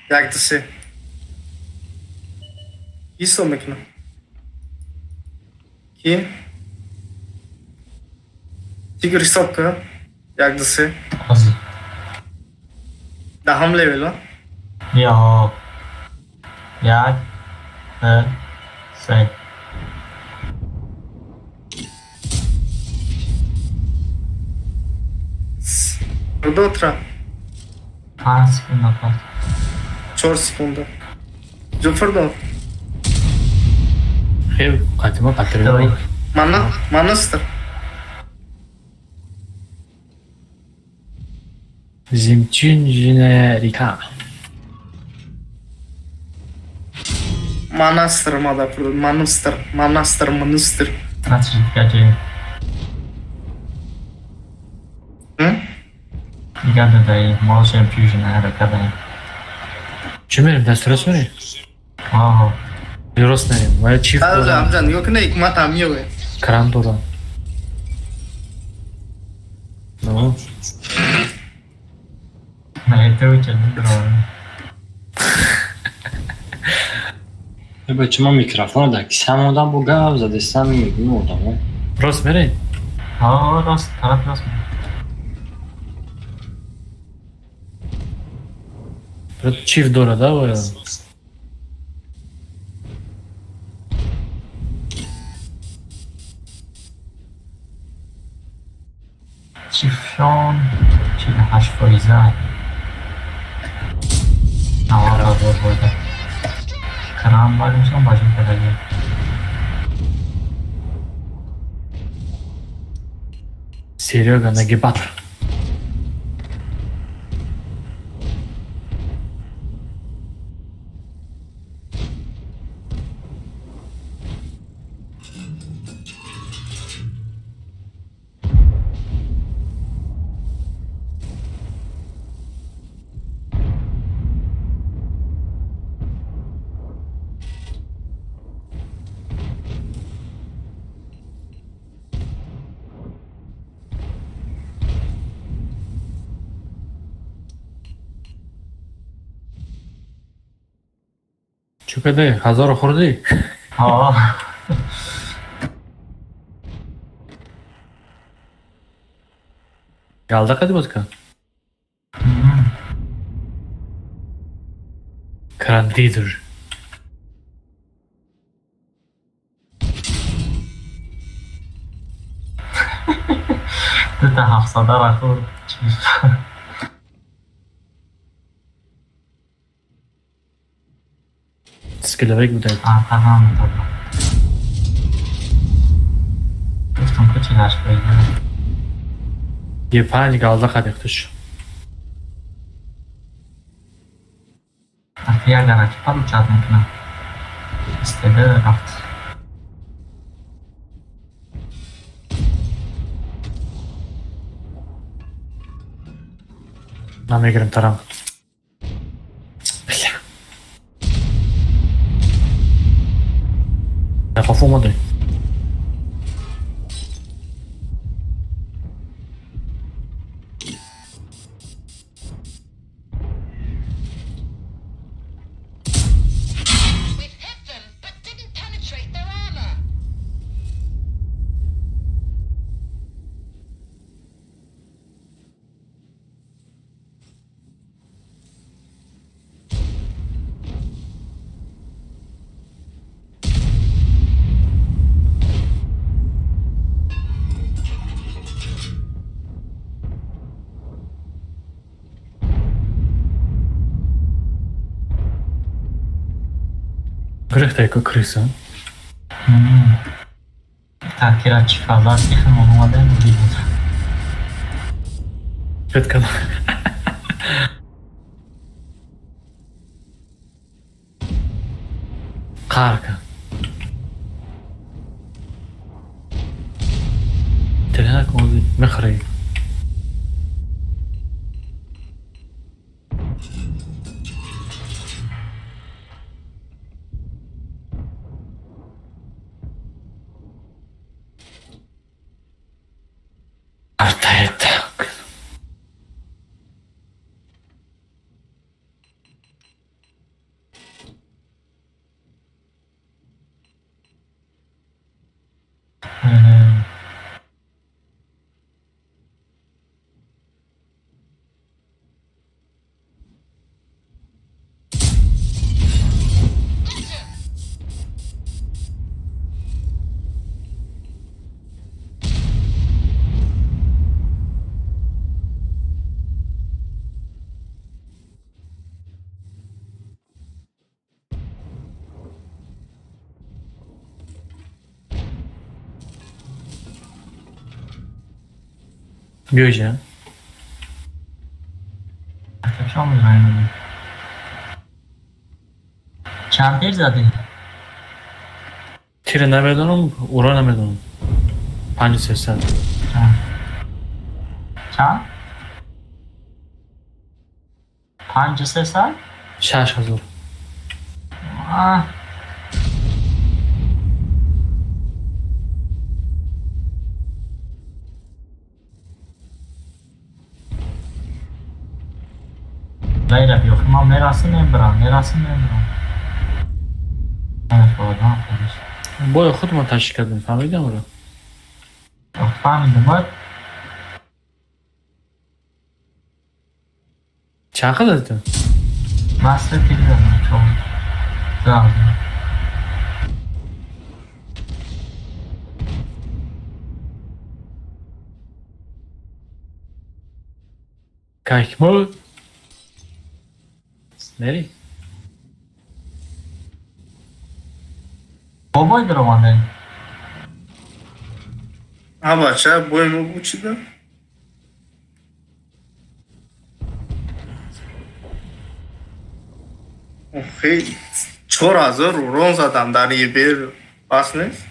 Speaker 7: Jak se? Iso mekna. Ki? Tigr Sokka? Jak se?
Speaker 9: Azı.
Speaker 7: Da ham level ha?
Speaker 9: Ya. Jak se.
Speaker 7: До утра.
Speaker 9: 5 секунд назад.
Speaker 7: 4 секунды. Жофордо.
Speaker 6: خیلی قدیما پتری
Speaker 9: Давай.
Speaker 7: Манастыр.
Speaker 6: زمچین جنریکا
Speaker 7: Манастыр мадапыр. Манастыр.
Speaker 9: Значит, гаджет. Гаджет, да, и motion fusion, наверное,
Speaker 6: چی میریم دسترس میریم؟
Speaker 9: Ага.
Speaker 6: درست نریم باید چیفت دارم
Speaker 7: Amcan yok ne hikmet amiyor.
Speaker 6: کرم دارم ну
Speaker 9: На это очень здорово.
Speaker 13: بچه ما میکروفون رو همونdan bu گاو زده سم میگیم اردامون
Speaker 6: راست میریم؟
Speaker 9: Aa, rast, taraf rast.
Speaker 6: چیفت داره ده باید
Speaker 9: Chifron, 48 فایزه. آقا بوده. کرام باید باشیم پدایی.
Speaker 6: Серега нагибатор. چوکده هزار خوردی؟
Speaker 9: آه.
Speaker 6: Galdaqa muzika. Krandidir.
Speaker 9: Bitta hafsada rakı
Speaker 6: Skillavek budaydi.
Speaker 9: tamam tamam. Dostum kaçılaş böyle.
Speaker 6: Ye 5 galdaqa dextish.
Speaker 9: Я гараж получат мекна. Istedi raft.
Speaker 6: Нам играем таран. Бля. Я пофумадай. Крыхтая как крыса.
Speaker 9: Так, Кирач, фаза, тихо, молодая, видит.
Speaker 6: Это Карка. Тренак он мехрей. Артает так. Gözce.
Speaker 9: Що ми граємо? Чантер зады.
Speaker 6: Tire namedonum, ura namedonum. 5 sesler.
Speaker 9: Çan? Pancı sesler?
Speaker 6: Şaş hazır.
Speaker 9: Ah. Lejra yok ama merası membran. Evet bu adam yapmış.
Speaker 6: Boya xudman tashkil qildim, fahmidingmi ura?
Speaker 9: Yok fahmidim bak.
Speaker 6: Chaqirdi.
Speaker 9: Master bilmiyorum çok. Lazım.
Speaker 6: Как мы? Смотри.
Speaker 9: Бобой дрованный.
Speaker 7: А бача, будем учиться. Охей, 4000 урон задам дар ебер. Бас нест?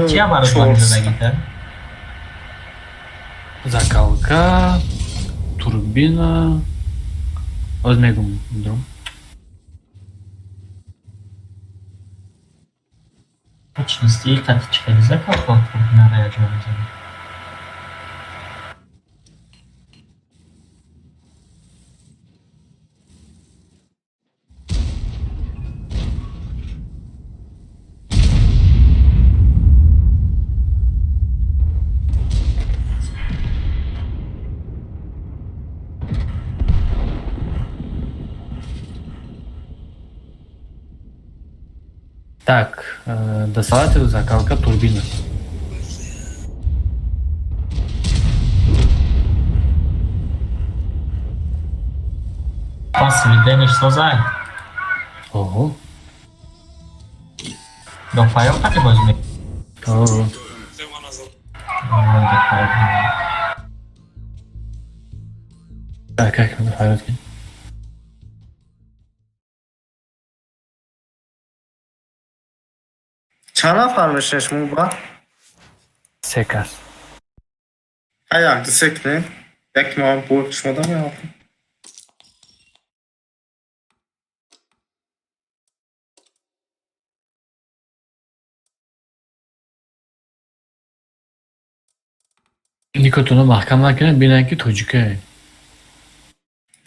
Speaker 9: Чья барабанка загита?
Speaker 6: Закалка, турбина, Озмегум дром.
Speaker 9: Точности карточка не закалка, турбина реагирует.
Speaker 6: Так, доставатель, закалка, турбина.
Speaker 9: Свидание, что за?
Speaker 6: Ого.
Speaker 9: Дофаю хотя бы возьми.
Speaker 6: Ого. Так, как надо порядке?
Speaker 7: Çana farmışmış mu bu?
Speaker 6: Секас.
Speaker 7: Ayak desek ne? Tek mi abi bu çmoda mı yaptın?
Speaker 6: Nikotunu mahkamlarken binanki to'jika.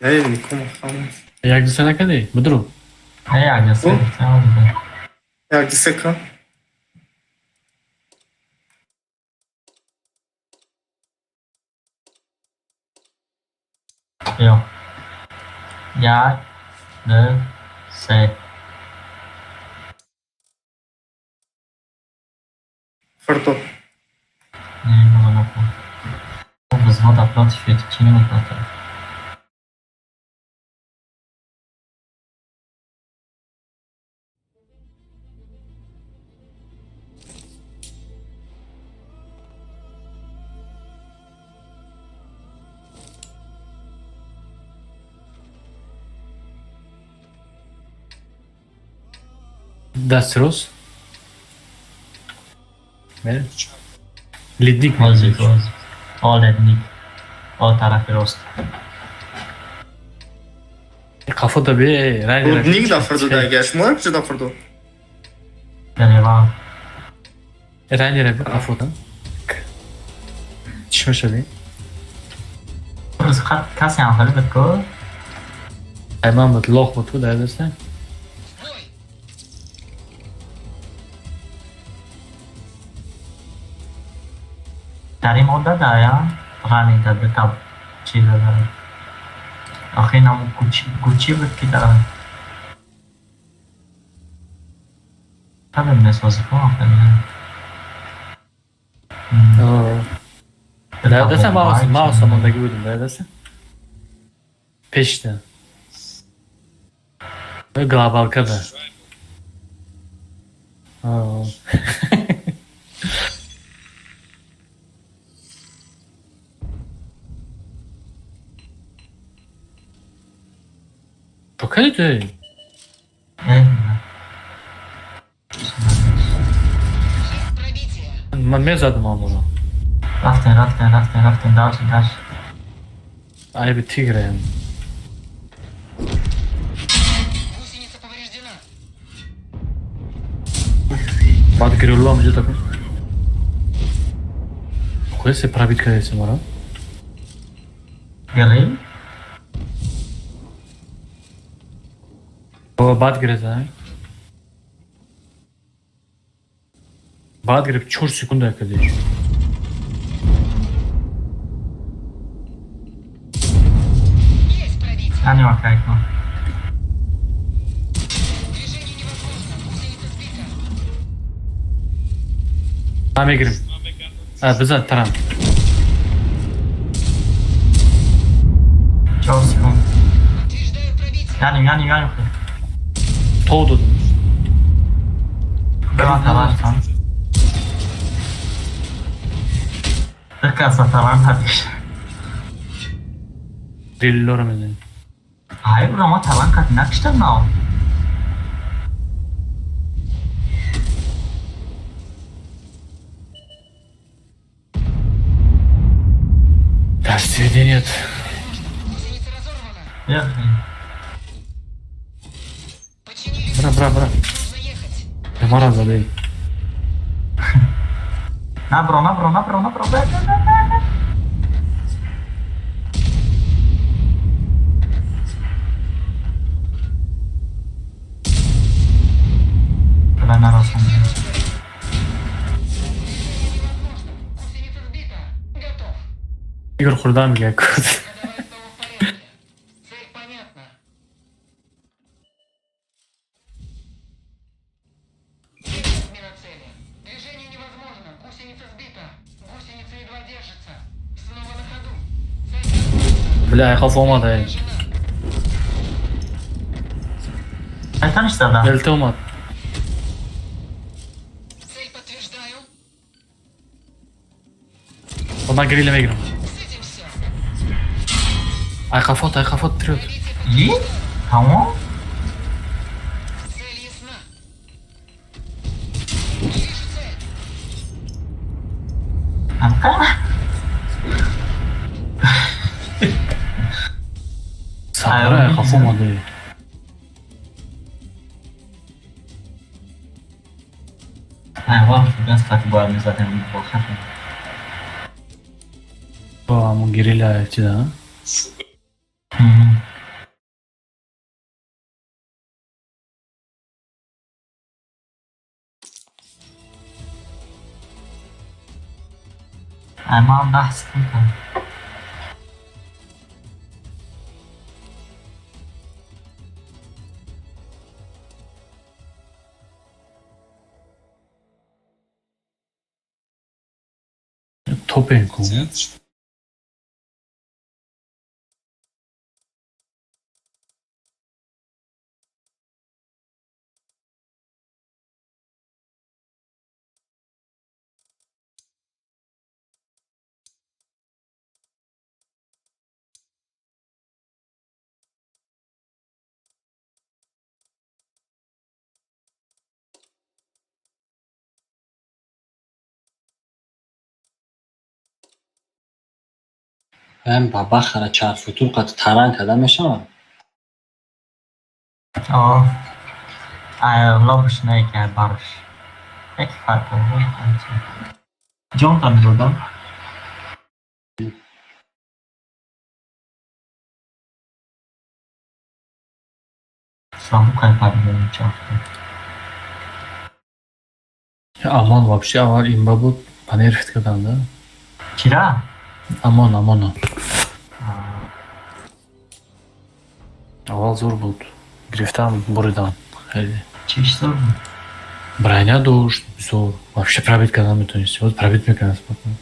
Speaker 7: Ne Niko mahkamı?
Speaker 6: Jak sana kadar? Budru.
Speaker 9: Ayak desek.
Speaker 7: Ayak desek ha?
Speaker 9: Yok. Ya. Ne? Se.
Speaker 7: Fırto.
Speaker 9: Не, ну ладно. Взвода против этих чинов хватает.
Speaker 6: Dastros. Ne? Lidnik mi?
Speaker 9: Vazif. O lednik. O tarafı rost.
Speaker 6: Kafa da bir
Speaker 7: Rudnik da fırdo da geç. Morak da fırdo.
Speaker 9: Yani var.
Speaker 6: Ранее bir kafa da. Çişmiş abi.
Speaker 9: Burası kas yanları betko.
Speaker 6: Hemen bu loh bu tu dersen.
Speaker 9: Dari moda da ya. Rani da tab çizeler. Akhir nam Gucci kita. Tabii ne sözü falan.
Speaker 6: Neredesin mouse zamandaki bölüm neredesin? Peşte. Ve global kadar. Çok kalite. Ben задумал bunu.
Speaker 9: Raften, dальше.
Speaker 6: Ay bir tigre yani. Бат грюлло мужа такой. Какой се пробитка есть, мора?
Speaker 9: Гриль?
Speaker 6: O bad gire ha. Bad gire 4 sekunda yakalaıyor.
Speaker 9: Ani wakajko.
Speaker 6: Tamam girim. Ha bize taram.
Speaker 9: Çok sıkın. Yani.
Speaker 6: Toğdu.
Speaker 9: Byla talarsan. Dekat talan hadi.
Speaker 6: Dillor mu?
Speaker 9: Hayır ama talan kat nakışta mı o?
Speaker 6: Tersi нет. Бра. Мара задай.
Speaker 9: Набро. Ben arasam.
Speaker 6: Игорь Хурдан я кот. Бля, айқап болмады ай.
Speaker 9: Айтаңызшы да.
Speaker 6: Елті болмады. Ona grilleme girin. Айқафот трет.
Speaker 9: И? Кому? Амка?
Speaker 6: Сабыр айқап болмады.
Speaker 9: Вау, без фатиба обязательно неплохо.
Speaker 6: Ама гирилля ти да?
Speaker 9: Ама бахс кылган.
Speaker 6: Topенко.
Speaker 13: من بابا خرا چهار فتور قد تران کدامشان
Speaker 9: О, лобушная барыш. Как фата, Где он там был, да? Саму кайфарную часто.
Speaker 6: Амон вообще авval имба буд, панерхт кардам да.
Speaker 9: Вчера?
Speaker 6: Амон. Авval зор буд. Грифтам буридам.
Speaker 9: Чеш зор?
Speaker 6: Броня дождь, зор. Вообще пробить кардам метонисти. Вот пробить меканам спокойно.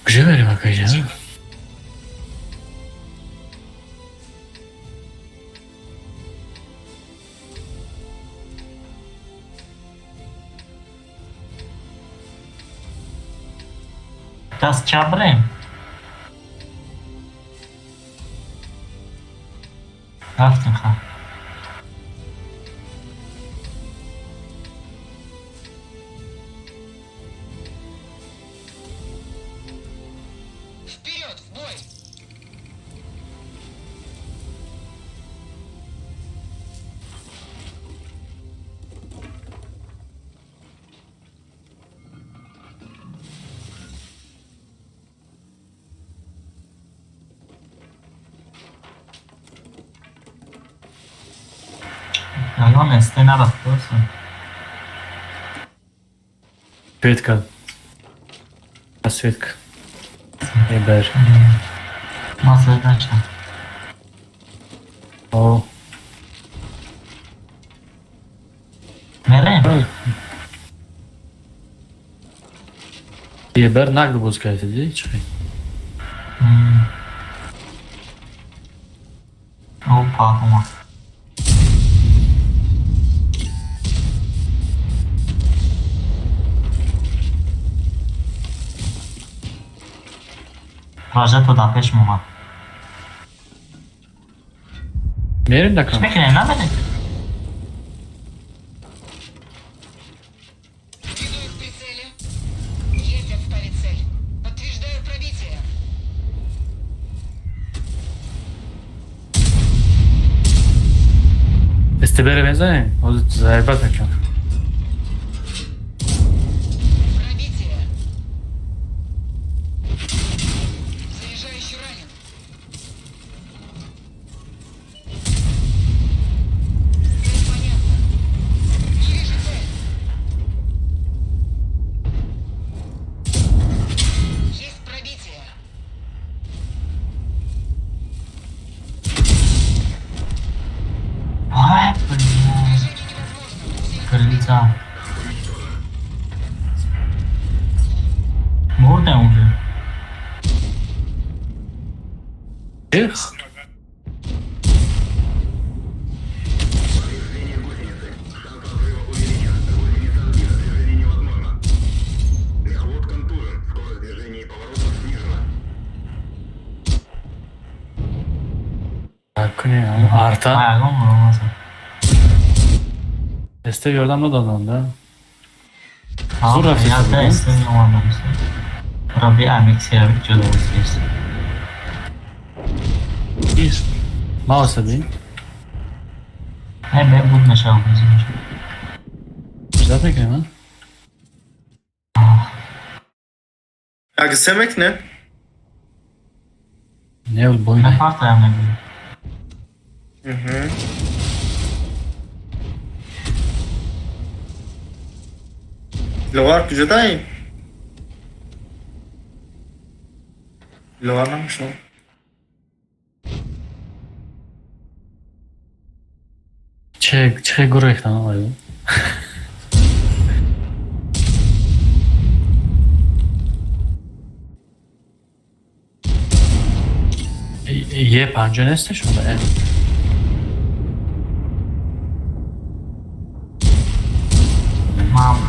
Speaker 6: Где верим акайда?
Speaker 9: Das Chabrem. رفتیم خواهم الان استه نرفت درستم
Speaker 6: Светка. Светка. Ебер.
Speaker 9: Masaya açalım.
Speaker 6: О.
Speaker 9: Nereye?
Speaker 6: Ебер нагло пускайте, иди, чай.
Speaker 9: Опа, ума. Proje to da peş muma.
Speaker 6: Мерим да кам.
Speaker 9: Смекне, на мене?
Speaker 6: Стебере везай, вот заебать на чем.
Speaker 9: بردم اونجا.
Speaker 6: Эх, Hakkını ama arta.
Speaker 9: Ayağım olmaz.
Speaker 6: Este yordamla dolandı.
Speaker 9: Tamam,
Speaker 6: Zor hafif
Speaker 9: ya da
Speaker 6: oldu.
Speaker 9: istemiyorum anlamışsın. Rabbi emek seyahat çoğu istiyorsun.
Speaker 6: Bir. Mouse'a değil.
Speaker 9: Hem ben bunu aşağı bizim için.
Speaker 6: Zaten ki lan.
Speaker 7: A Gsemek ne?
Speaker 6: Ne oldu boyun?
Speaker 9: Ne fark ayağımda gibi.
Speaker 7: Mhm. Lovar gücedayım. Lovarlamış lan.
Speaker 6: Çe góry ich tam mają. Je پنجه نیستش اون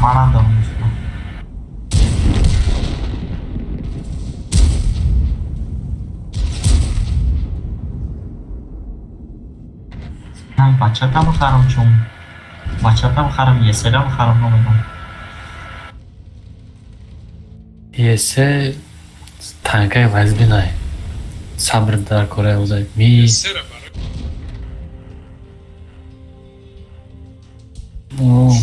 Speaker 9: Bana da olmuş. من بچه‌تا بخرم چون بچه‌تا بخرم یه سری بخرم نمیدونم.
Speaker 6: یه سه تنکای وزبی نه صبر در کره اوزای می اوه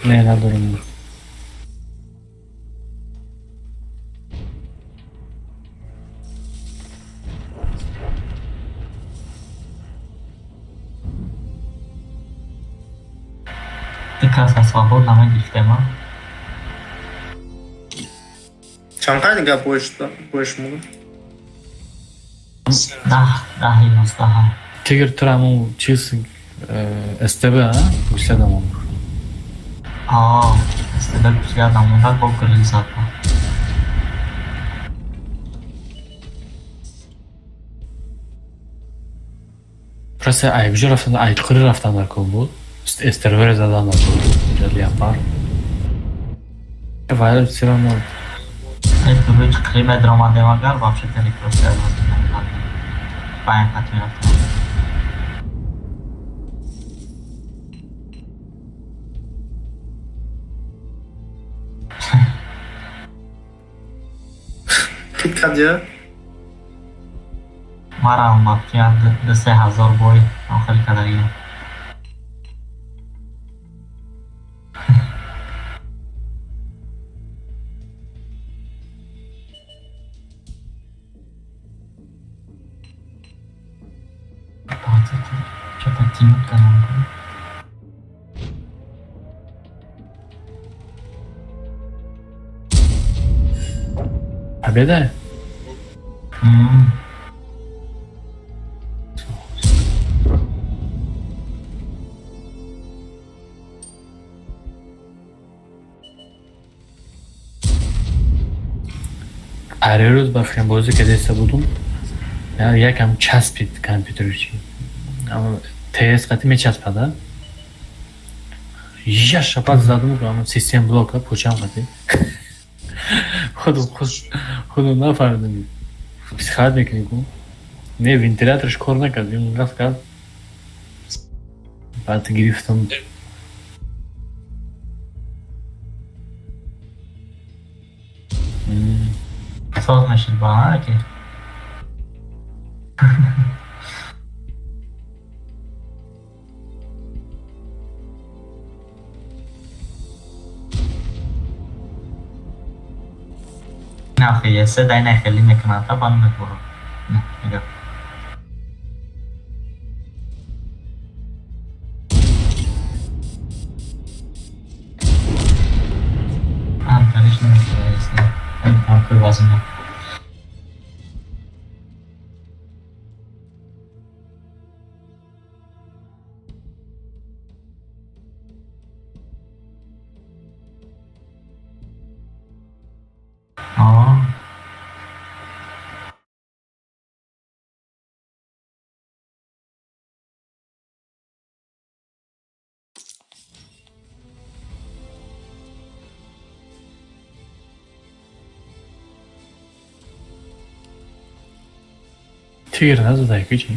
Speaker 6: نه ندارم
Speaker 9: Ty kasa swobodna będzie w temat.
Speaker 7: Çankaya'da будешь много?
Speaker 9: Да, هینوز ده.
Speaker 6: تیگر ترامو چیز استبه ها گوشت دامون
Speaker 9: استدل بزیادم так با گلی زد.
Speaker 6: Просто ayıkçı raftan, aykırı raftanlar bu. Esterver zadanlar bu. Jeli yapar. Vaylar все равно.
Speaker 9: Это быть криме драма демагар вообще-то не просто Паем хотел.
Speaker 7: Dikkat ya.
Speaker 9: Марам бабки до 3000 бой آخری کدایی. Что-то тянут нам.
Speaker 6: Победа? هر روز بخشم بازی که دسته بودم یعنی یکم چسبید کامپیوترش اما تیس قطعی میچسبده یه شپت زدم که سیستم بلاک ها پوچم قطعی خودم نفردم پسخاد میکنیم نه وینتیلاترش کار نکرد اون رفت کرد بعد گرفتم
Speaker 9: صوت نشید با ها که نه خیلی صدای نه خیلی میکنم تا بانو میکنم نه نگاه همکارش نمیکنه همکار بازی نکنه
Speaker 6: Тигр надо дайкичи.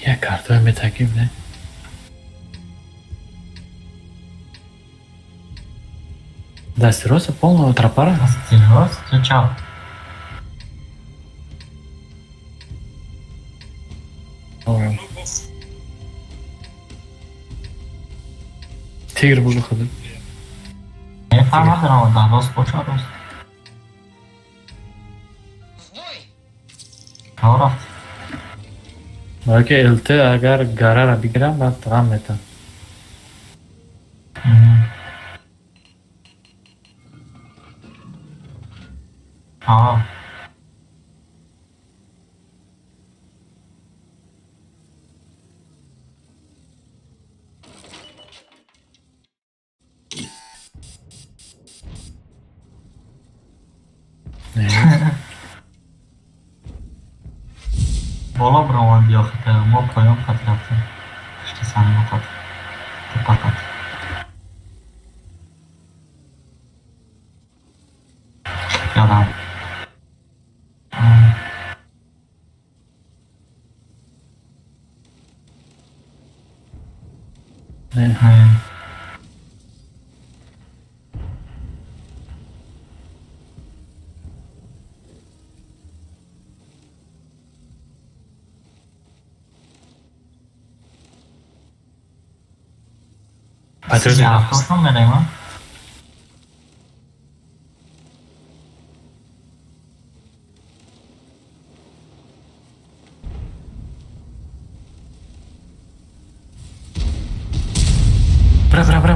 Speaker 6: Я карту ми таким, не? Да, стироса полного тропара.
Speaker 9: Стироса, ты чё?
Speaker 6: Тигр буду ходить.
Speaker 9: Не фармадыр, да, рост поча рост. Авраф.
Speaker 6: Окей, ЛТ агар гарара бигирам, мен тагам метам.
Speaker 9: Ага. Bola buraman diyoxda, mo poyam xatirati. İşte seni motat. Tıpatat. Yalan. Siz yaptınız mı benim?
Speaker 6: Бра.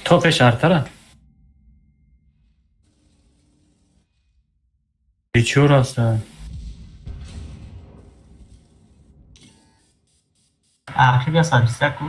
Speaker 6: Topeş artara. Geçiyor aslında.
Speaker 9: Akşi bir sabitse ku.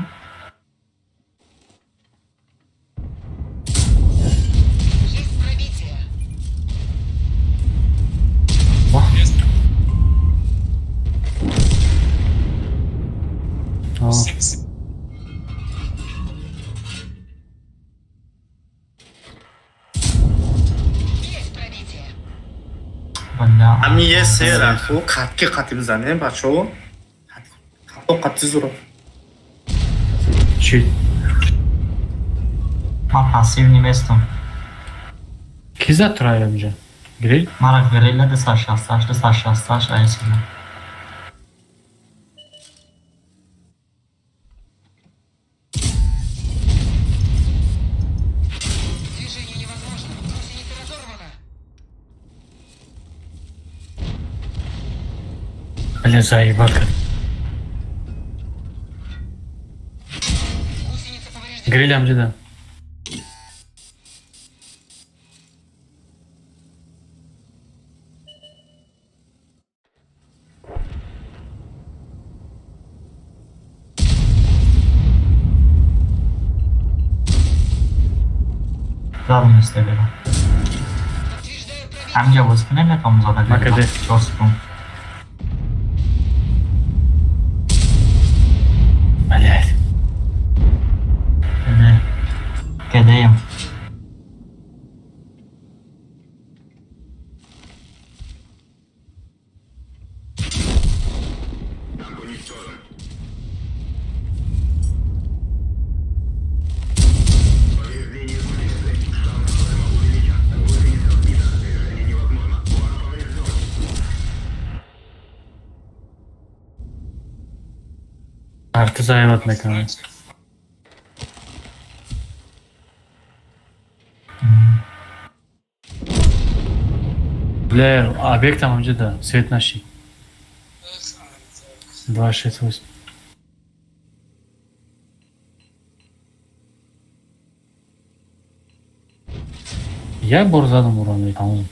Speaker 7: Ами е сера, ху катки кати мизане бачо. Като кати зуро.
Speaker 6: Чит.
Speaker 9: Man passivni mestum.
Speaker 6: Kiza turayım önce. Grill.
Speaker 9: Mara grille de saç ayısıyla.
Speaker 6: Бля, заебака. Grill amcadan.
Speaker 9: Zaten istedi. Amca vızkını ne tam zada
Speaker 6: Makade.
Speaker 9: Çostum.
Speaker 6: Блядь.
Speaker 9: Evet.
Speaker 6: Kartı zayıflatmak lazım. Бля, объект там где-то, свет наши. 268. Я борзаdım уровень, tamam.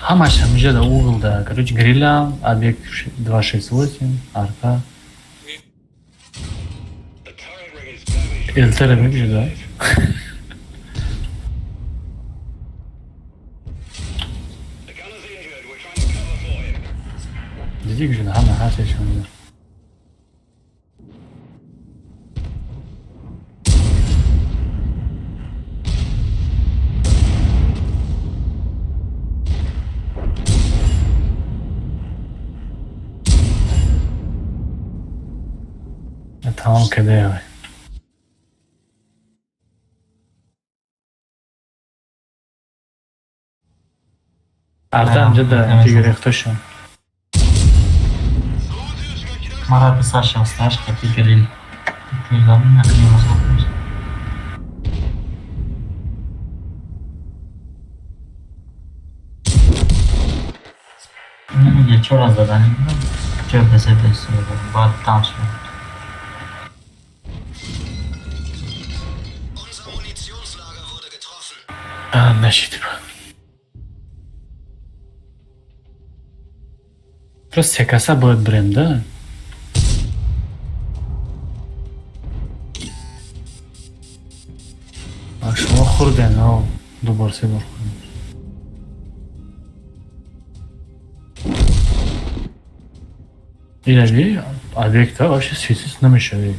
Speaker 6: Хамаша, где-то угол, да. Короче, грилям, объект 268, арка. Эльтера выглядит, да? Dedik ki hemen her şey şöyle. Tamam kadar. Ardamca da figürü toşun.
Speaker 9: Mara писаща стажка, ти грил. Ти главно някъде има запис. Не, че раз да не че да се десува, бат там сме.
Speaker 6: Значит, просто секаса будет бренд, да? شما خوردن ها دوباره سه بار خوردن İleri объекта вообще светить не мешает.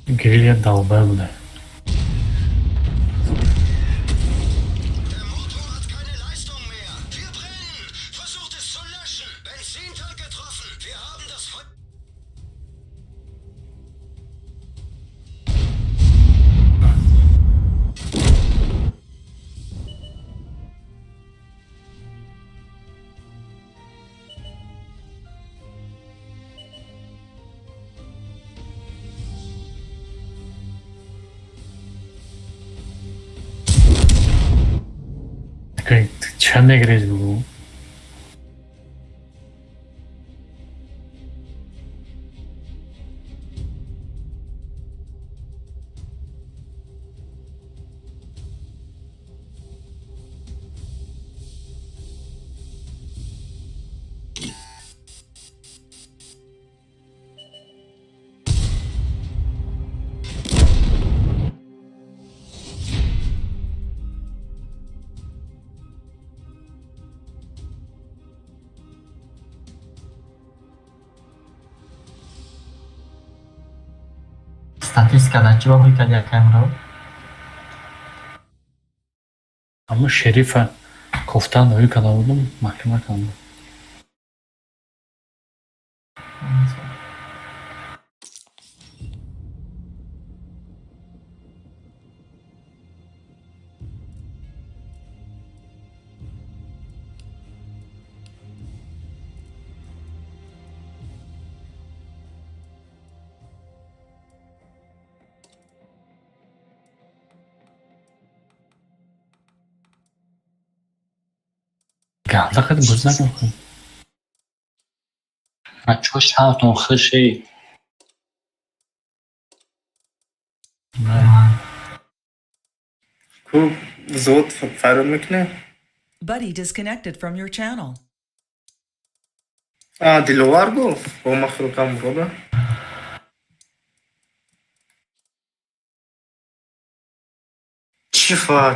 Speaker 6: Грилья долбая, бля. Такой черная грязь была.
Speaker 9: Statistikada acaba huyka kamera.
Speaker 6: Ama Şerife koftan da uyku alamadım, mahkeme kaldı. Ganda kadar boznak mı?
Speaker 13: Ha çoş hatun khışı.
Speaker 7: Ku zot farım mı?
Speaker 11: Buddy disconnected from your channel.
Speaker 7: Dilovar go. O mahrukam roda.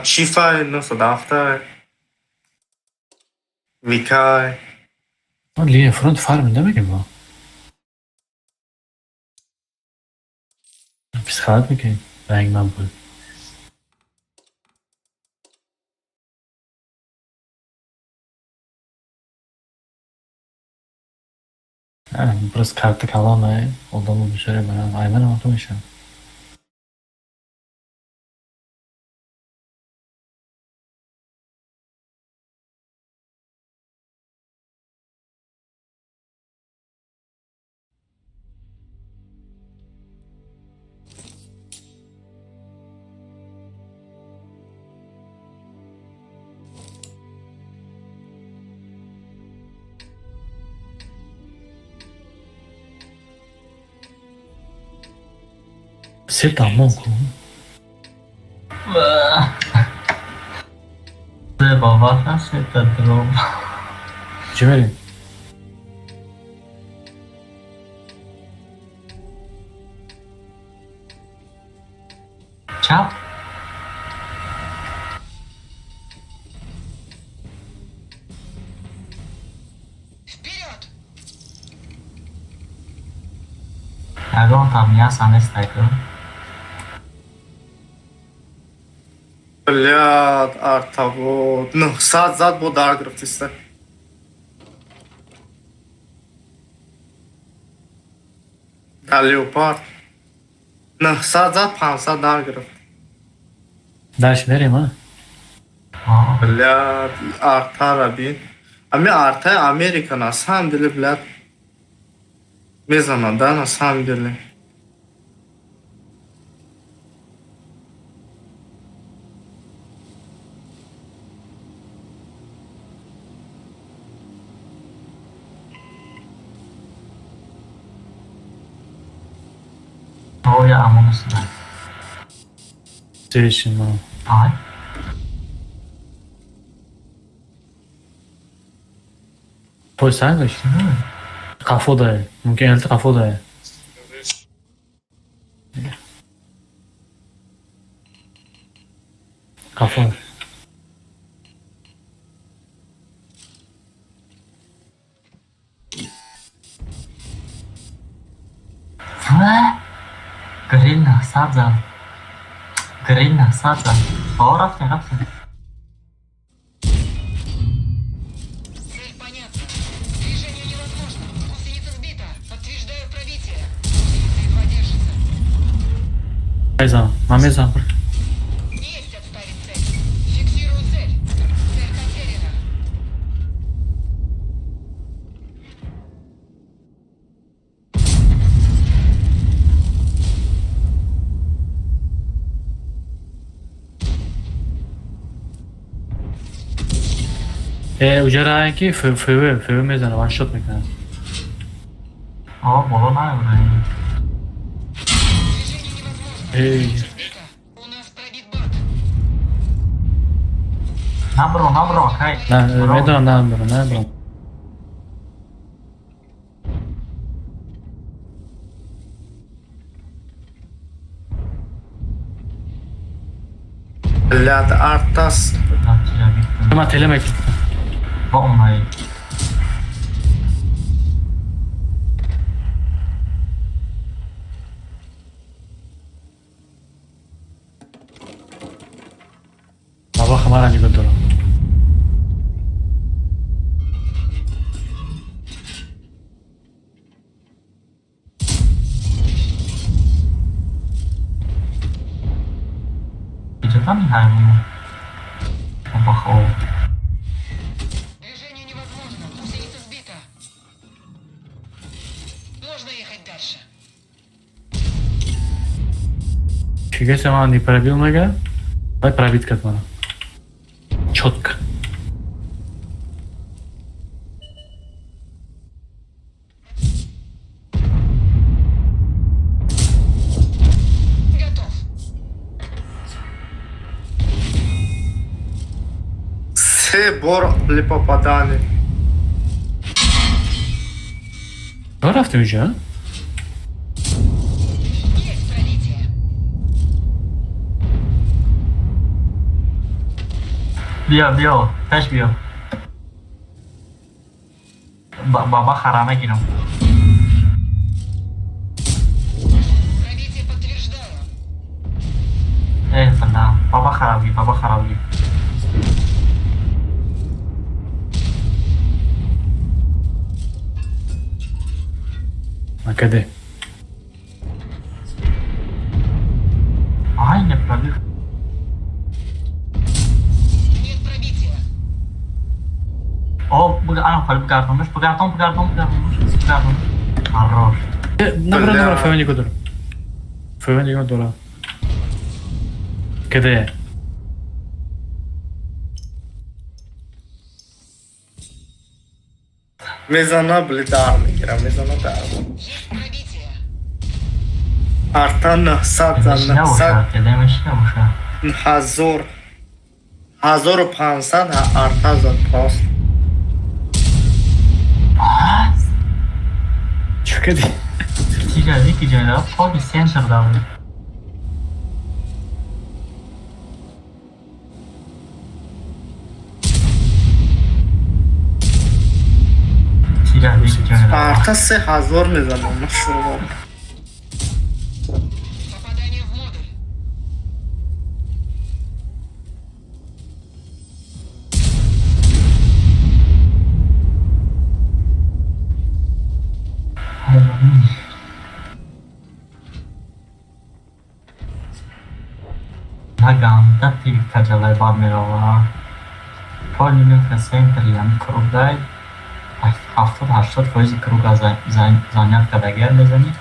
Speaker 7: Çifa nasıl daftar? Vikay.
Speaker 6: Linje front farm demek ki bu. Psikat mı ki? Rengden bu. Просто карты колонны, удобно bir süre ben aynen unutmuşum. C'est un bon coup.
Speaker 9: Baba nasıl durum?
Speaker 6: Cimri.
Speaker 9: Çap. Я говорю, там я сам стайкер.
Speaker 7: Блядь, арта вот. Ну, зад буду агров тиста. Да, леопард. Ну, зад 500 агров.
Speaker 6: Дальше vereyim ha.
Speaker 7: Блядь, арта рабин. Ами арта Америка на самом деле, блядь. Мезана, да, на самом деле.
Speaker 9: O ya amını sıra.
Speaker 6: Değişim ha.
Speaker 9: Ay.
Speaker 6: Poysang işte. Qafoda. Mumkin elti qafoda. Qafo.
Speaker 9: Грильна садza. Грильна садza. O, rafnie.
Speaker 12: Цель понятна. Движение невозможно. Гусеница сбита. Подтверждаю пробитие. Гусеница едва держится.
Speaker 6: Mezan. Mezan.
Speaker 12: Есть отставить цель. Фиксирую цель. Цель потеряна.
Speaker 6: Ujara ki FV mezan one shot mekan.
Speaker 9: O, bolona burayı.
Speaker 6: Ey.
Speaker 12: У нас пробит бак.
Speaker 9: Nabro, hej.
Speaker 6: Ne bro.
Speaker 7: Блядь, артас.
Speaker 6: Ama telemek.
Speaker 9: Bombayı.
Speaker 6: Baba hamaran juga dulu.
Speaker 9: Itu kan hanya Бахо.
Speaker 12: Движение невозможно. Гусеница сбита. Можно ехать дальше.
Speaker 6: Фига себе, он не пробил нога. Давай пробить как надо. Четко.
Speaker 12: Готов.
Speaker 7: Все бор для попадания.
Speaker 6: Ne rafting уже, а?
Speaker 12: Есть пробитие.
Speaker 9: Bio. Tes bio. Baba harana gidiyorum.
Speaker 12: Пробитие подтверждаю.
Speaker 9: Benar. Baba harabi.
Speaker 6: КД.
Speaker 9: Ай, не пробив.
Speaker 12: Нет пробития.
Speaker 9: О, погардонуш. Хорош.
Speaker 6: Набра, фэвэ нико дура. Фэвэ нико дура. КД.
Speaker 7: میزانا بلی دار میگیرم میزانا دار
Speaker 12: Есть пробитие.
Speaker 7: ارتا 900 زن
Speaker 9: Demişine
Speaker 7: 900
Speaker 9: boşa. Demişine boşa.
Speaker 7: 1000 1500 ارتا زن پاس
Speaker 6: Чё КД?
Speaker 9: Ticaret ticaret. Hobby center'da mı? Ticaret ticaret.
Speaker 7: ارتا 3000 میزنم ماشاءالله
Speaker 12: Попадание в модуль.
Speaker 9: Naganda tylko działamy rola. Polimetra center yan krugday. 70-80% kruga zaniatka da geldi zani.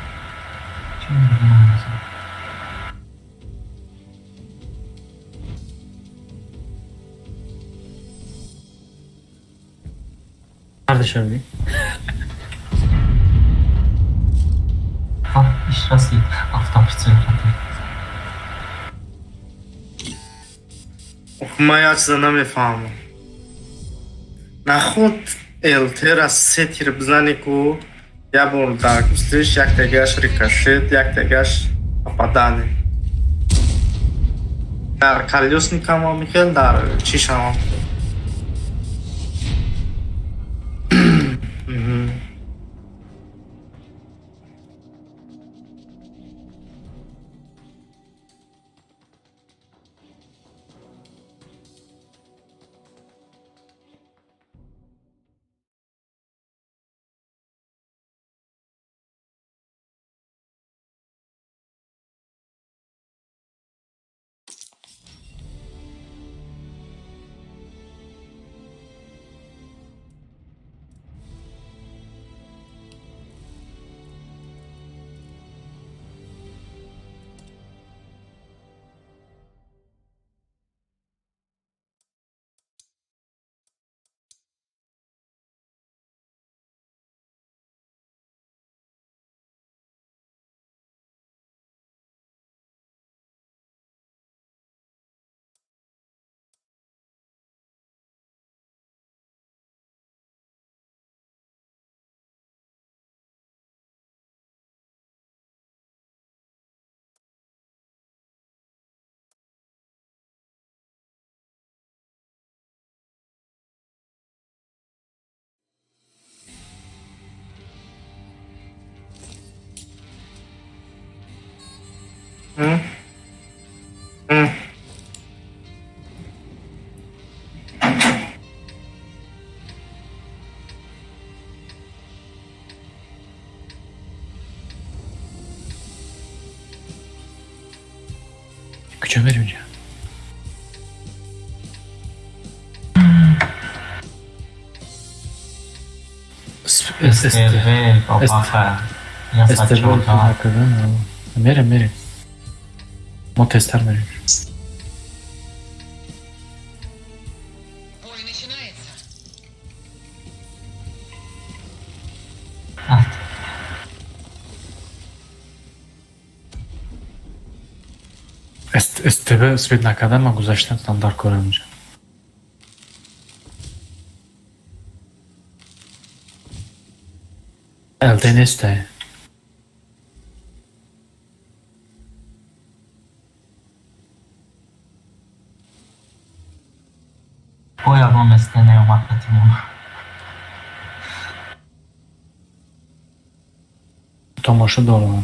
Speaker 6: Kardeş abi.
Speaker 9: İş rası avtopçı.
Speaker 7: من یا چیزا نمیفهمم نخود التر از 3 تیر بزنی که یا بول در گوشتش یک تگهش ریکاشت یک تگهش попадание در колесником هم میخیل در چیشم هم
Speaker 6: Küçüğüm veriyorsun ya.
Speaker 9: STV, babacha. Ja
Speaker 6: STV
Speaker 9: zacząłem.
Speaker 6: Meri. Mo testler veriyor.
Speaker 12: Бой начинается.
Speaker 6: СТВ свет на когда могу зачитать стандарт koyunca. Elde ne isteği?
Speaker 9: Pojawią scenę marketingową.
Speaker 6: Tomaşı doğru.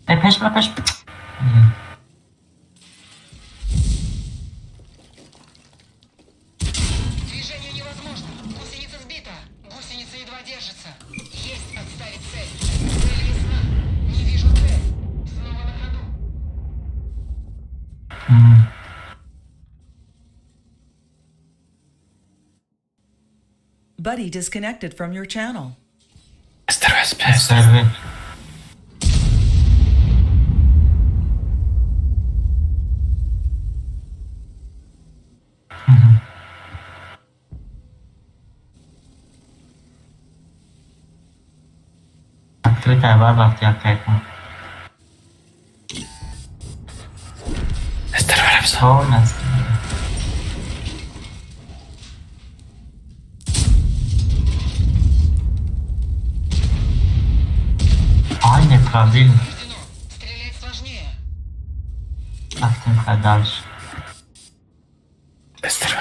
Speaker 9: Peş.
Speaker 12: Движение невозможно. Гусеница сбита. Гусеница едва держится. Есть отставить цель. Цель ясна. Не вижу цель. Снова на ходу.
Speaker 11: Buddy disconnected from your channel.
Speaker 9: SRV. Открытая баба в тебя Sonra Aynen правильно.
Speaker 12: Стрелять сложнее.
Speaker 9: Активно дальше.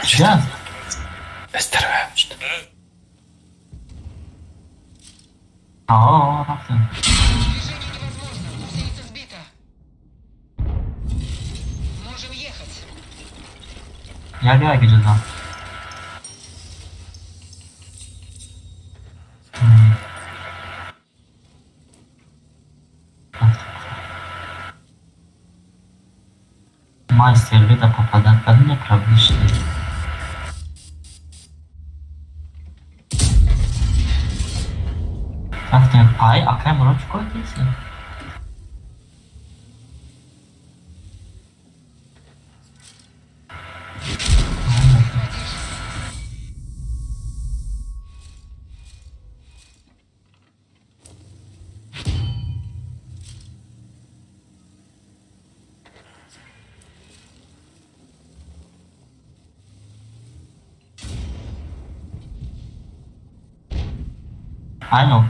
Speaker 9: Сейчас. Рафтин.
Speaker 12: Движение невозможно. Гусеница сбита. Можем ехать.
Speaker 9: Gel gideceğiz lan. Майстер да попадать под мне правильно. Так, ты а какая ручка есть? Aynen.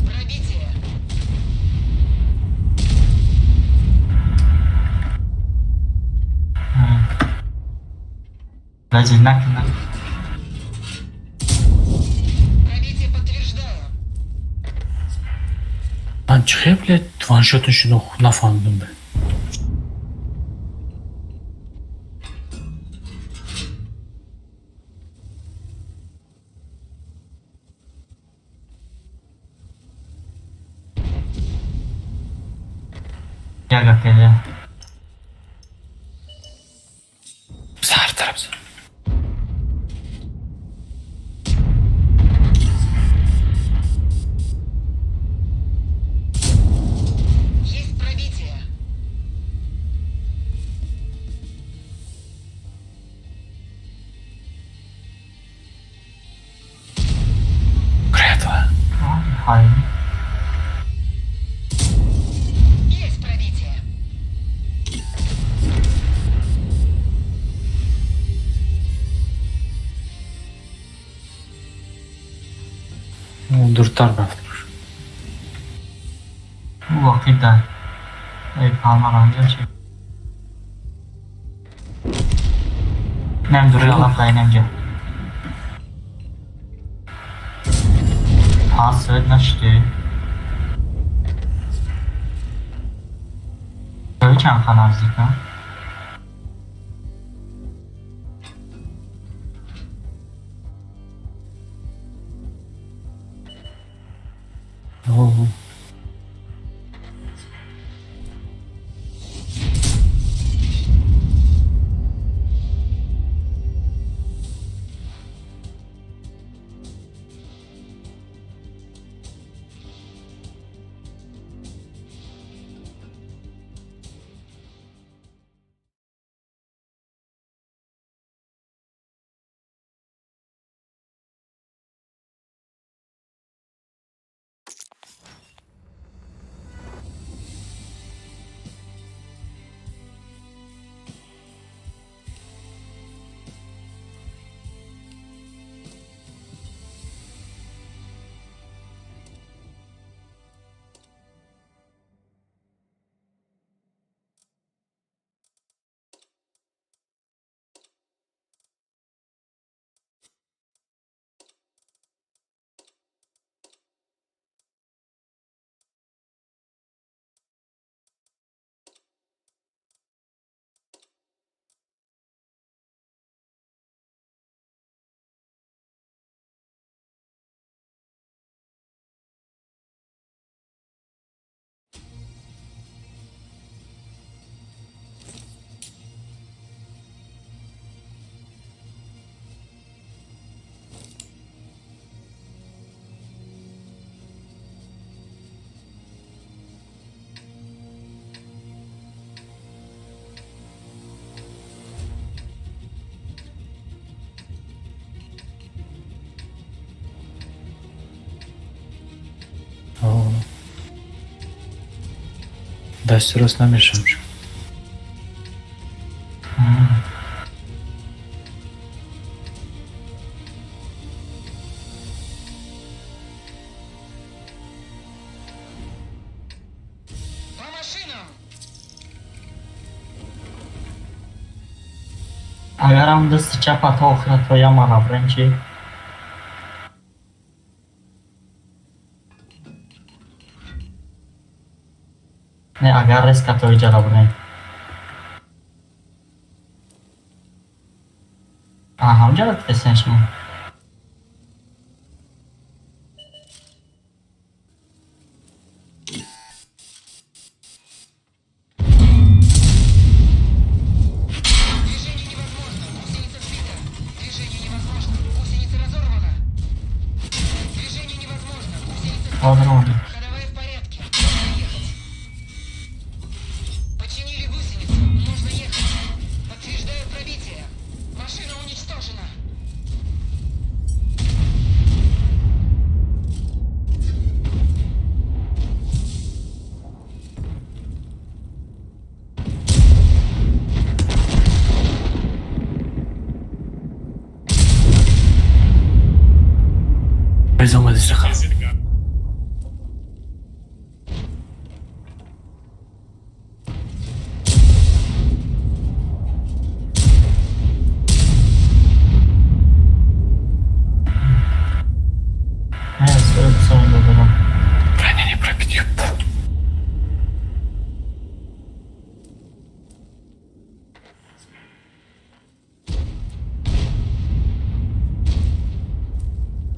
Speaker 12: Пробитие.
Speaker 9: Даже знак.
Speaker 12: Пробитие подтверждаю.
Speaker 6: Lan çıkıyor bile one-shot'un şunu laf anladım ben.
Speaker 9: Gel bakayım.
Speaker 6: Sağır tarafı.
Speaker 12: Есть пробитие.
Speaker 6: Kretva.
Speaker 9: Hayır.
Speaker 12: Есть пробитие.
Speaker 6: Dürtar raftur.
Speaker 9: Bu vakitte kalmadan şey. Nem duruyor laf nemce. Pası naştı. Ölçen kanalcıkta.
Speaker 6: Oo. Дасти рост намешаем.
Speaker 12: По машинам!
Speaker 9: Agarам dasti chapa ta oxirat va yamara birinchi. Ne agar riska to ijara birin. Aha, ijara kitasan shima.
Speaker 12: Движение невозможно. Гусеница сбита. Движение невозможно. Гусеница разорвана. Движение невозможно. Гусеница сбита.
Speaker 9: Hozir
Speaker 12: Ходовая в порядке. Можно ехать. Починили гусеницу. Можно ехать. Подтверждаю пробитие. Машина уничтожена.
Speaker 6: Пойдем в Исраха.
Speaker 9: sonunda durum.
Speaker 6: Ранение пробитие.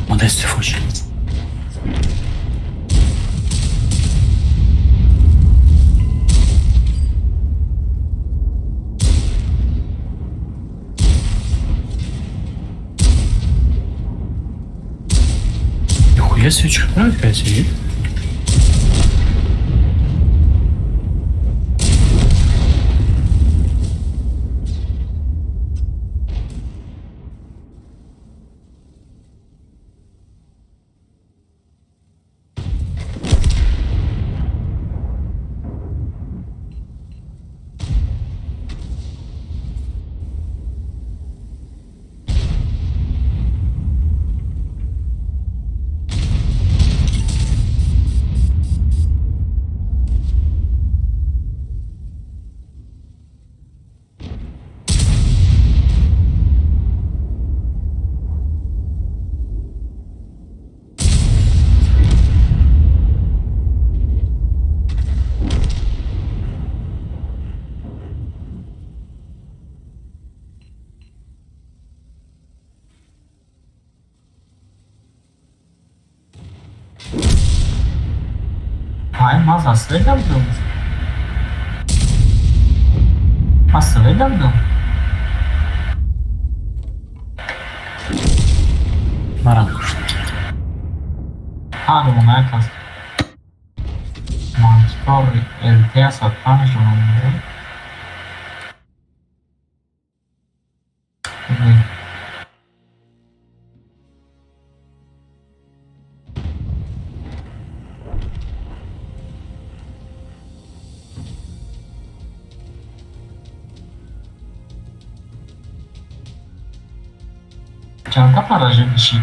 Speaker 6: Modeste fugi. Нихуя себе, что правильно опять сидит?
Speaker 9: Hayır, masası ödemdim. Masası ödemdim.
Speaker 6: Маран.
Speaker 9: Hadi bu merkez. Mantıklı elde satan jonları. Çanta paracı bir şey.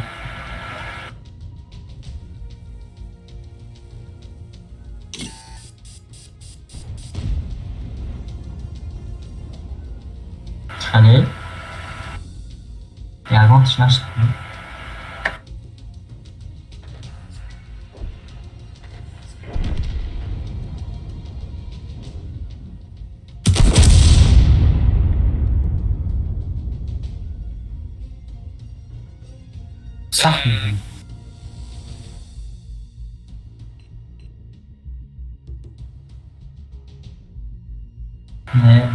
Speaker 9: Hadi. Yardım dışına çıktı.
Speaker 6: صح.
Speaker 9: Ne?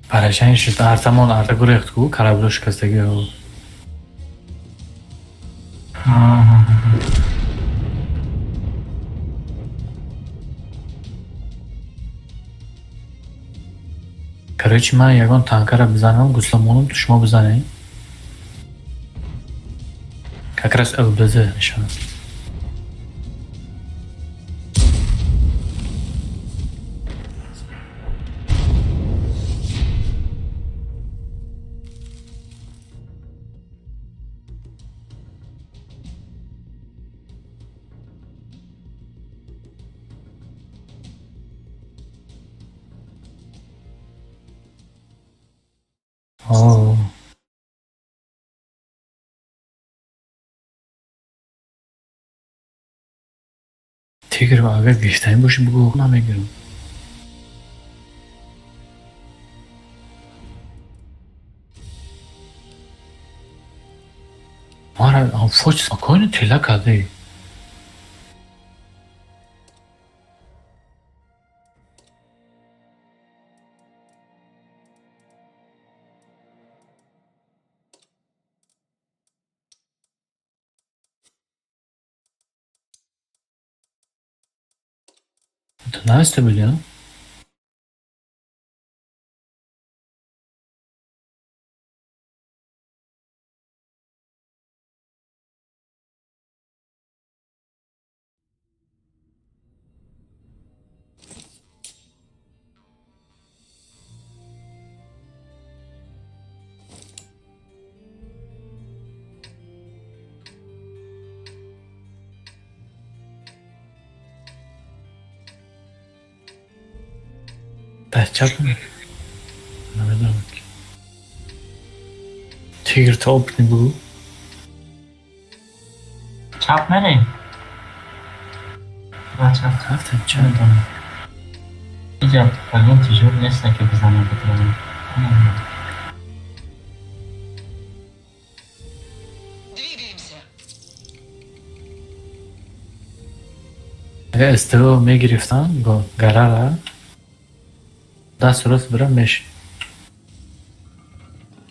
Speaker 6: Parashan shu artamon arta ko'ryapti-ku, karabloshkasidagi yo'l. Короче, man yagon tankara bizanim, Guslamon tushma bizaning. Как раз ЛБЗ еще. О. Тигр ага гиштайн боши бугу намегирам. Мара фоч спокойно тила кади. Это Настя были, да, чапан. Тигр то опытный был.
Speaker 9: Чап nereye? Чап.
Speaker 6: Как-то чап.
Speaker 9: İyice pogin tijur neyse ki bizden bitirelim.
Speaker 12: Двигаемся.
Speaker 6: СТО мегирифтан гарара. Да, сурас бирам меш.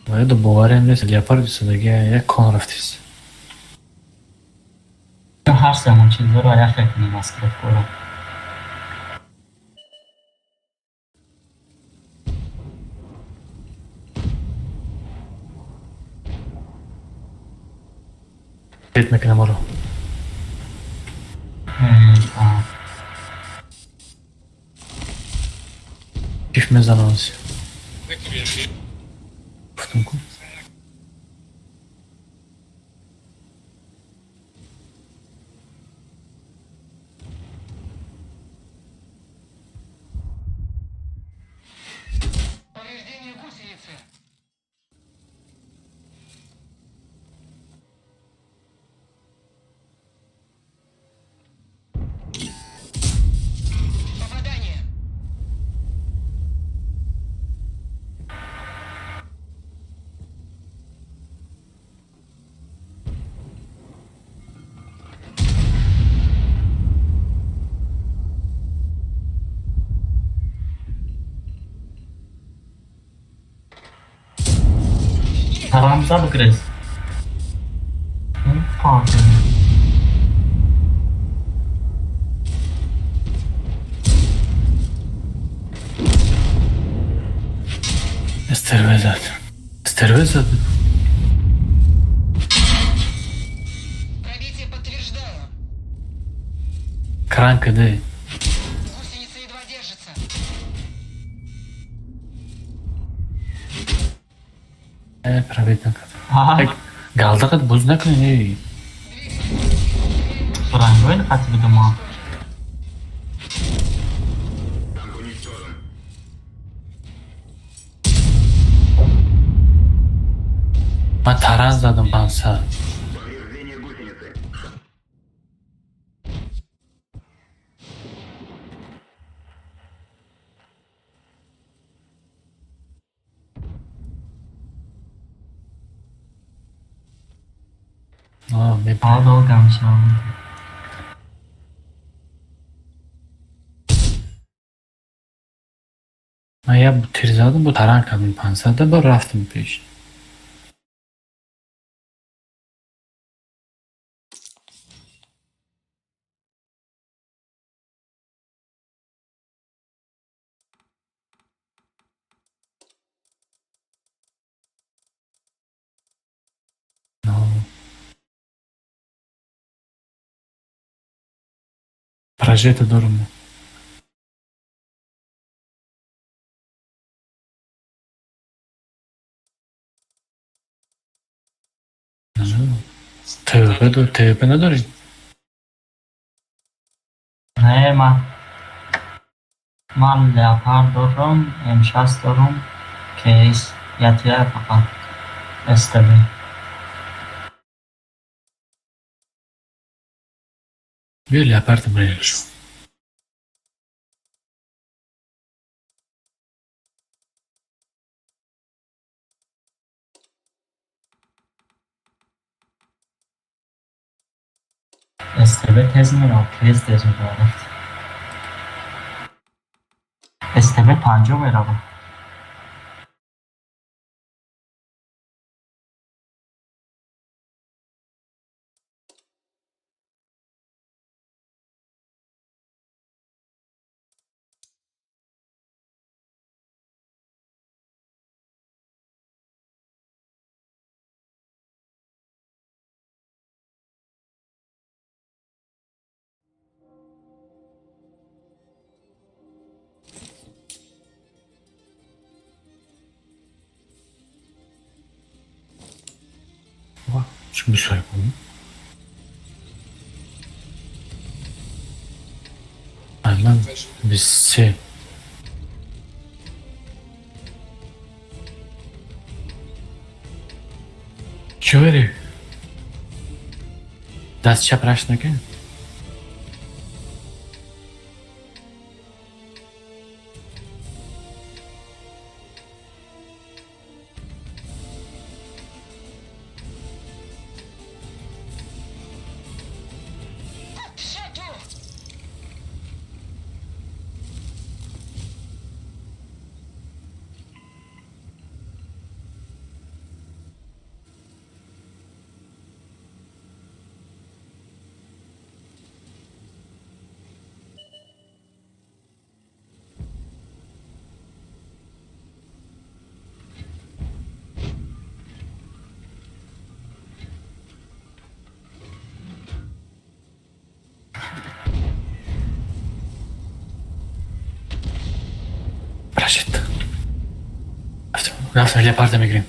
Speaker 6: Вайда боварем нест леопард судagi як кон рафтис.
Speaker 9: Her zaman çizgileri ayak ekmeği maske koyalım.
Speaker 6: Etmek ne moro. Кif мезанос. Путунку.
Speaker 12: Повреждение гусеницы. Попадание.
Speaker 9: Paramıza mı kriz? Pardon.
Speaker 6: Стервезат. Стервезат.
Speaker 12: Пробитие подтверждаю.
Speaker 6: Кранка, да.
Speaker 12: Гусеница едва держится.
Speaker 6: Пробитан.
Speaker 9: Aha.
Speaker 6: Галдагат бузнак не.
Speaker 9: Rangoyla katıldı mı?
Speaker 6: Мен таран задам банса. Мен
Speaker 9: Dolgam şu an.
Speaker 6: я тирзадам бу таран кардам пансада ба рафтам пеш. Прожето дорому. ТВП نداری؟
Speaker 9: نه من لپارد دارم، M60 دارم، کیس یتیه فقط استبی.
Speaker 6: بیا لپارد برایشو.
Speaker 9: استبی تز میره، کیس تز میره. استبی 5 میره.
Speaker 6: چی میشه کنی؟ من 23 چه بری؟ دست چپ رشت نکن؟ Рашид. Завтра леопарда میگیریم.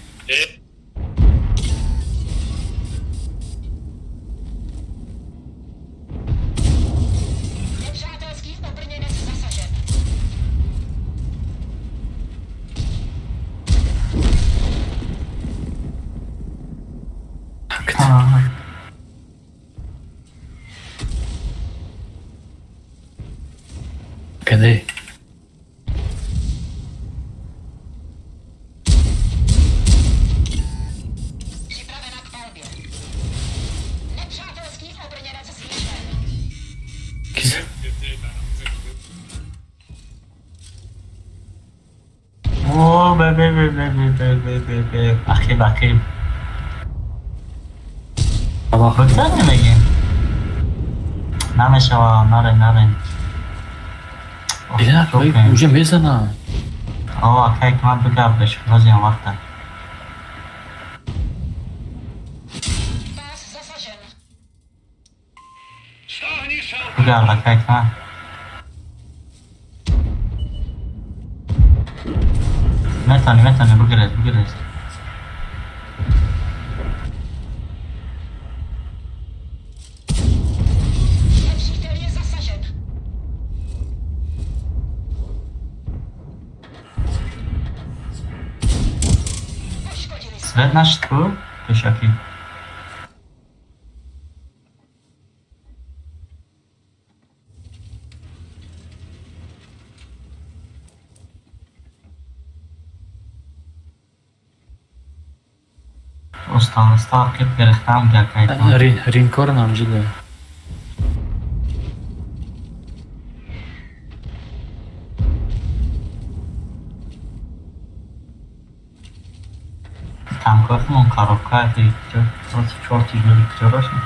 Speaker 6: Cadê?
Speaker 9: اوه به اخیب بابا خود نمیگیم نمیشه و نرین
Speaker 6: بیدر باید اوجه میزنم
Speaker 9: آقا که من بگردش بازی هم وقته بگرده که من میتونی بگیرید Свет наш tu, tu aqui. Осталось que перехтам какая-то.
Speaker 6: Ринкор нам жили.
Speaker 9: Танков коробка и просто черти жили вчерашний.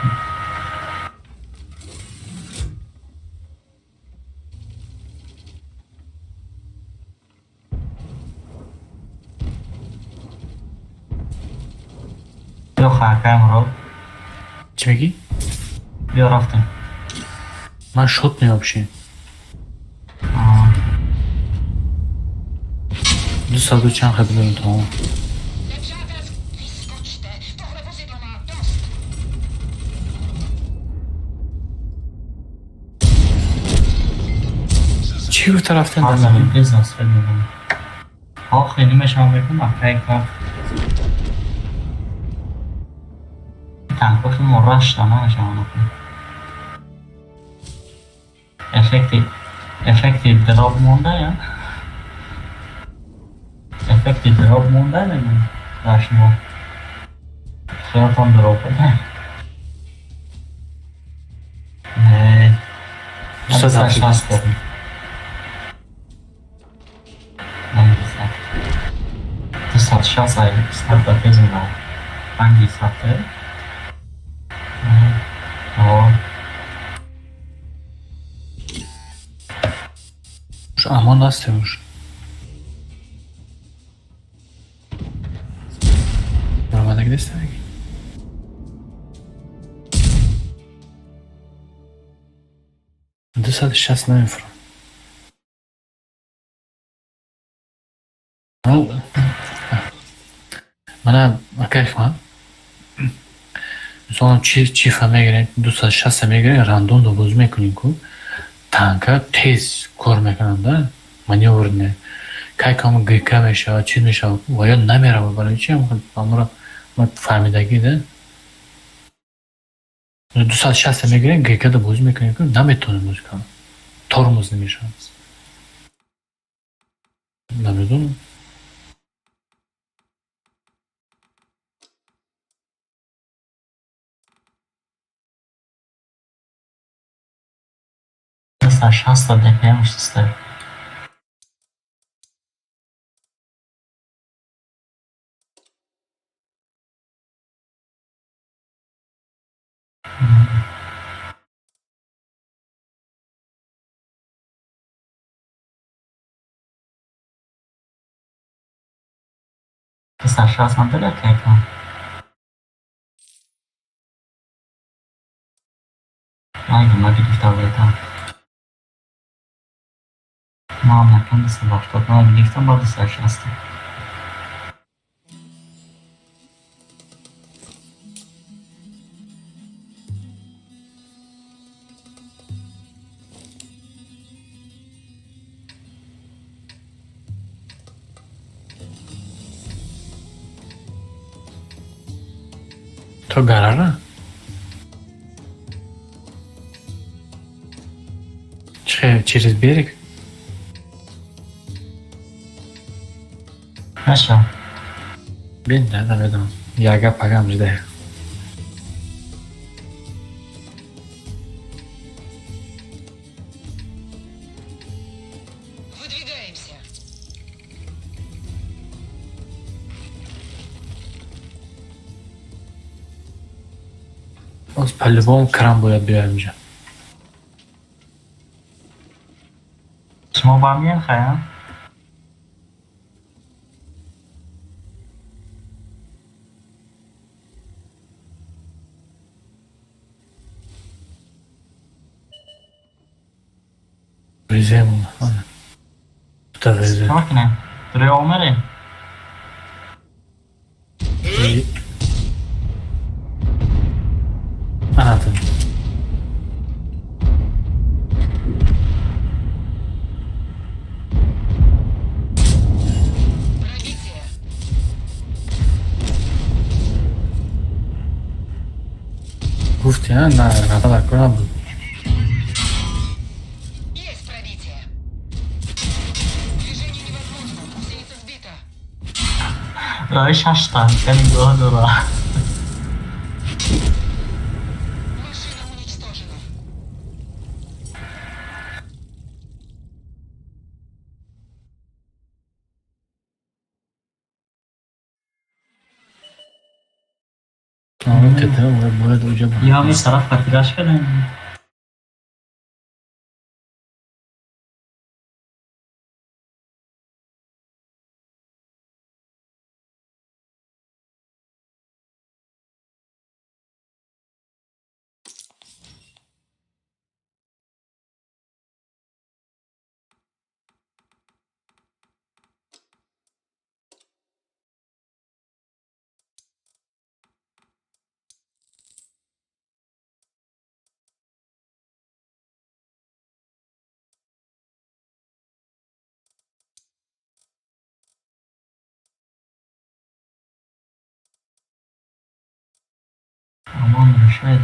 Speaker 9: Yok hakam rol.
Speaker 6: Çeki?
Speaker 9: Bia rafting.
Speaker 6: шотный вообще. 200 чанд хабилон tamam. چی رو طرف
Speaker 9: Hazır business بدونم. خیلی میشم بکنم پیکر تنکو خیلی مرش دانه میشم بکنم افکتی دراب مونده یا افکتی دراب مونده نگیم داشتیم خیالتان دراب بده نه 260 داریم 260 ay starta bezimler. Hangi saatte? O
Speaker 6: Już Amon nas już. Normalde gidersek. Dysad şahsına infra. Mana akayman. Sonra çift megiren 260 megiren random da boz mekunин ku. Tanka tez kor mekanında маневрне. Кайкам ГК меша, чи меша, вая намерава барои чи амра ма фаҳмидаги да. 260 мегирем ГК да боз мекунем ку наметонем боз кунам. Тормоз намешам. Намедонам.
Speaker 9: مثلا 60 DPM sistem. Mesela 60 da kaykan. Aynen hadi git avlayalım. Mam yakın da başta. Ben gittim bazı saçmastı.
Speaker 6: To garara? Через берег?
Speaker 9: Хорошо.
Speaker 6: Бен, да, наведом. Яга пагам ждаю.
Speaker 12: Выдвигаемся.
Speaker 6: По-любому кран будет биаем же.
Speaker 9: شما با هم یه خواهیم؟
Speaker 6: Везем. Что везем?
Speaker 9: Чого не? Три умери?
Speaker 6: Anladım.
Speaker 12: Пробитие.
Speaker 6: Гуфти, а? На радar корабль.
Speaker 12: Есть пробитие. Движение невозможно. Гусеница сбита.
Speaker 9: Röy şaştan, seni gördü ra.
Speaker 12: Машина уничтожена.
Speaker 6: Tamam, tete, buraya da uca
Speaker 9: Ya bir taraf patiraş kadar. Limon решает.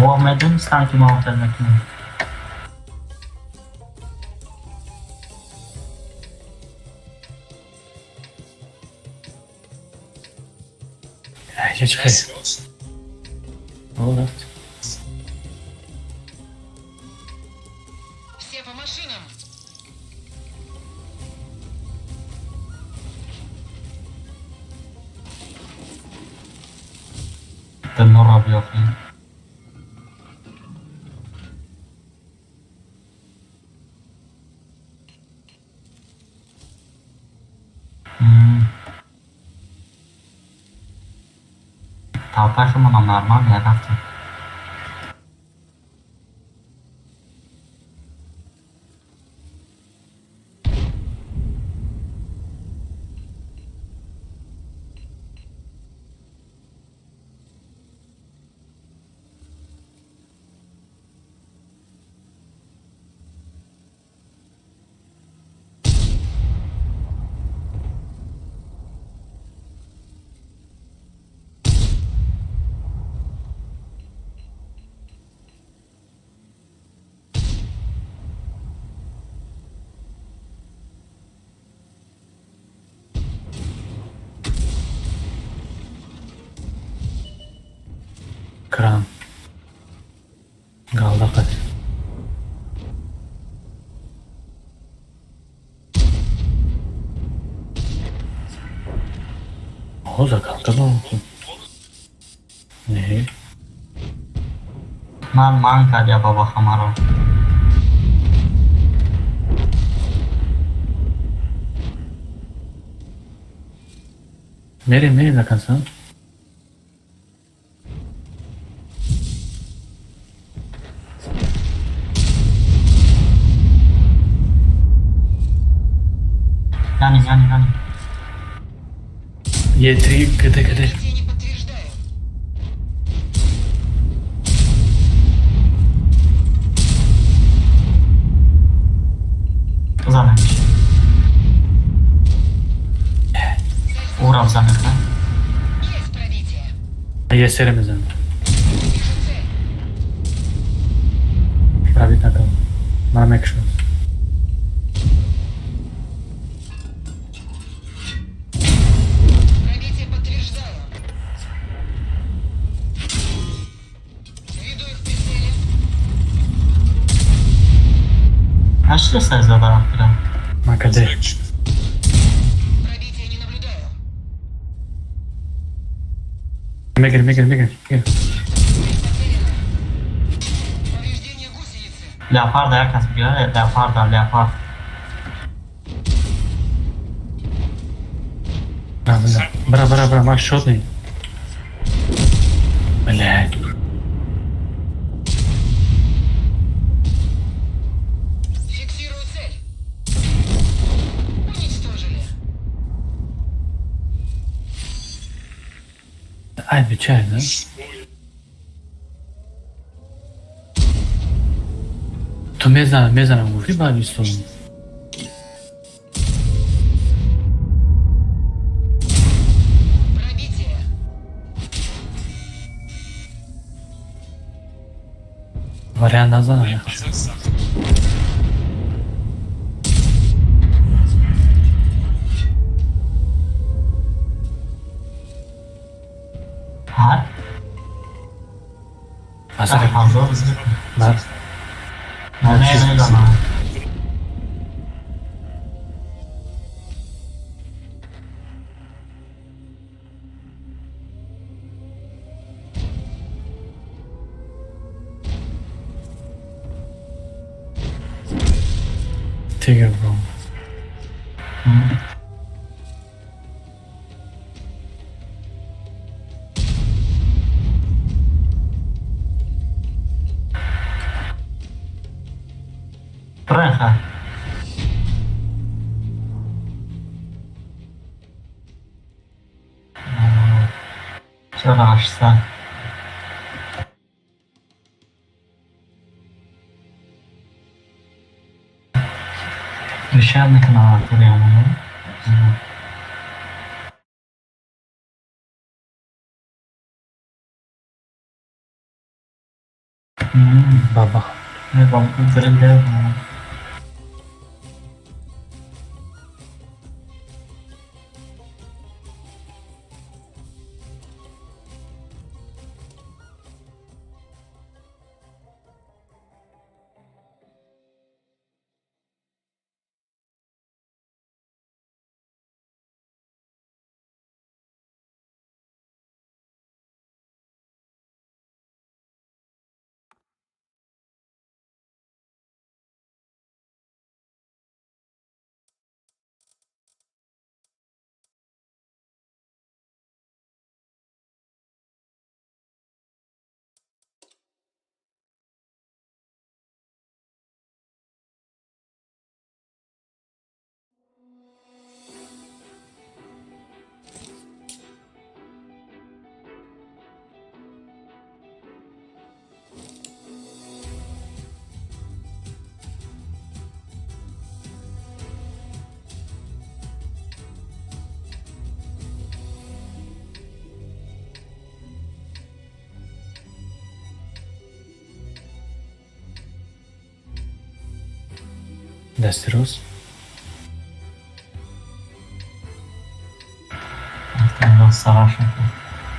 Speaker 9: Muhammed'in sanki Muhammed'in.
Speaker 6: Я чекай. Вот.
Speaker 12: Все по машинам.
Speaker 9: Ten robi okno. Tałpaszu mu normalnie rafty.
Speaker 6: Kraan. Galdakat. O, zakalka da oldu. Ne?
Speaker 9: Man kadia baba hamaro.
Speaker 6: Nereye zakalsan?
Speaker 9: Yani.
Speaker 6: Yetri gıdı.
Speaker 12: Я не подтверждаю.
Speaker 9: Zamęć. Uram zamyka.
Speaker 12: Есть пробитие.
Speaker 6: Yeserimizden.
Speaker 12: Вижу цель.
Speaker 6: Pravi takav. Mana ekşi.
Speaker 12: Пробитие подтверждаю. Веду их в прицеле.
Speaker 9: Aşırı sayıda da biraz.
Speaker 6: Makade.
Speaker 12: Пробития не наблюдаю.
Speaker 6: Migir.
Speaker 12: Повреждение гусеницы.
Speaker 9: Leopar da herkes biliyor. Leopar.
Speaker 6: Бра, маршрутный. Блядь.
Speaker 12: Фиксирую цель. Уничтожили.
Speaker 6: Отвечай, да? То мезана мужи баби сторону.
Speaker 12: Пробитие.
Speaker 6: Вариант назад.
Speaker 9: Ha?
Speaker 6: Hazır.
Speaker 9: Hazır.
Speaker 6: Var.
Speaker 9: Ne zaman?
Speaker 6: Tiger bro.
Speaker 9: چرا اشتر Решаем на канал Артуриана.
Speaker 6: Baba.
Speaker 9: Ne bambu görevler.
Speaker 6: Дастерос.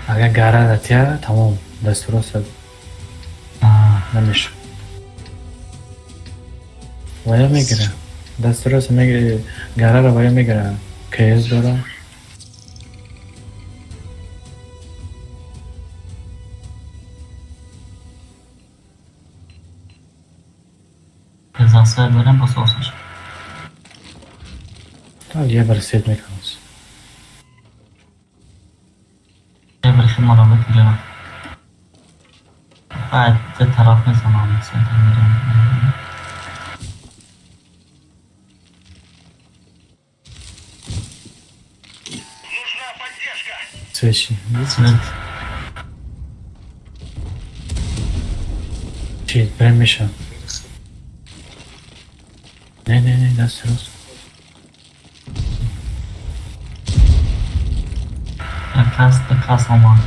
Speaker 6: Agar garaj atya, tamam. Дастерос. Намеш. Вая мегира. Дастерос мегира. Гарара вая мегира. Кейс дора.
Speaker 9: Cezası veren bas olsun.
Speaker 6: Tamam, ye bir setmek olsun.
Speaker 9: Ye bir şımara bakacağım. Gayet de taraf ne zaman sen tanıyacağım.
Speaker 6: Свечи.
Speaker 9: Свет.
Speaker 6: Чей, прям меша. Не, Дастерос.
Speaker 9: Така сама.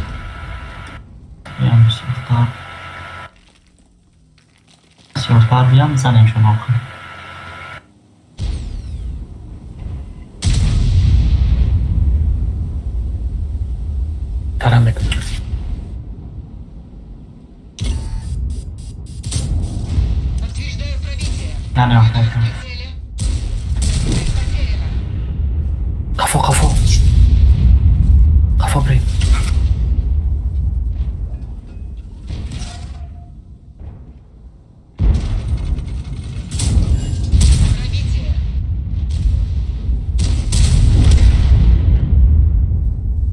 Speaker 9: بیام سوختار سوختار بیام بزنیم شما کنیم
Speaker 6: Тарам мекунам.
Speaker 9: نه نه خیلی
Speaker 6: Кафо. Кафо брей.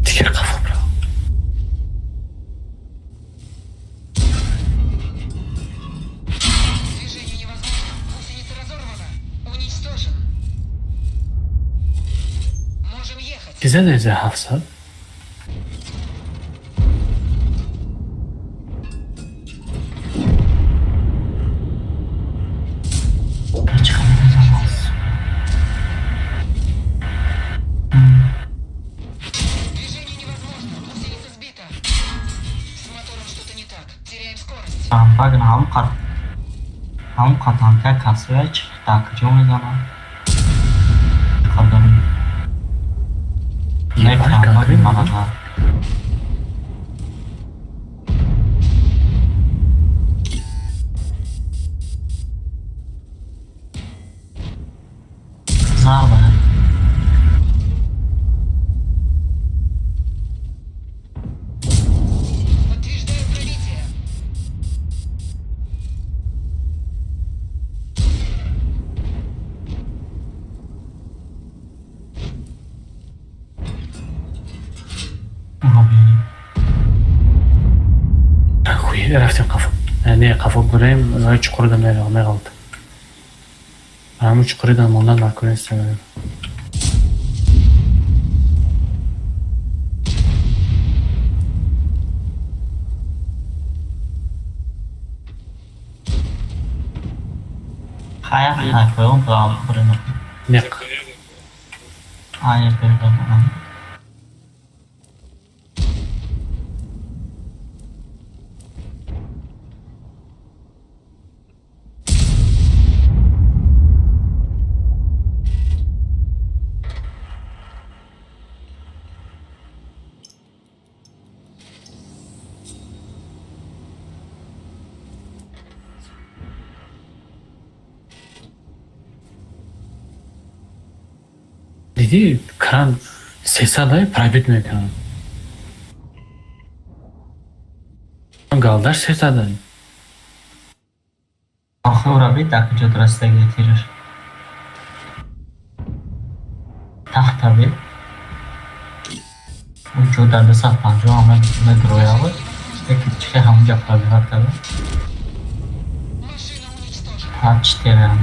Speaker 6: Теперь кафо брал.
Speaker 12: Движение невозможно. Гусеница разорвана. Уничтожен. Можем ехать.
Speaker 6: Bize de hafsa.
Speaker 12: Движение невозможно. Гусеница сбита. С мотором что-то не так. Теряем скорость.
Speaker 9: بگن هم قطعا که کسوه چی تکجو میزنم قدم نکنم بگن منظر ضربه
Speaker 12: Подтверждаю пробитие.
Speaker 6: خوی رفتیم قفو. یعنی قفو بریم رای چقور دم میغلط. همون چقوری دم موندن نکنه استمرار.
Speaker 9: Kayak apa yang kau berenang?
Speaker 6: Nek.
Speaker 9: Air berenang.
Speaker 6: Dedi kran ses alay private mekan. Galdar ses alay.
Speaker 9: Axı ora bir dakika jodrasda getirir. Taxta bir. Bu jodrada satmancı ama metro yağı. Peki çıkı ham gaplar hatta. Haç teran.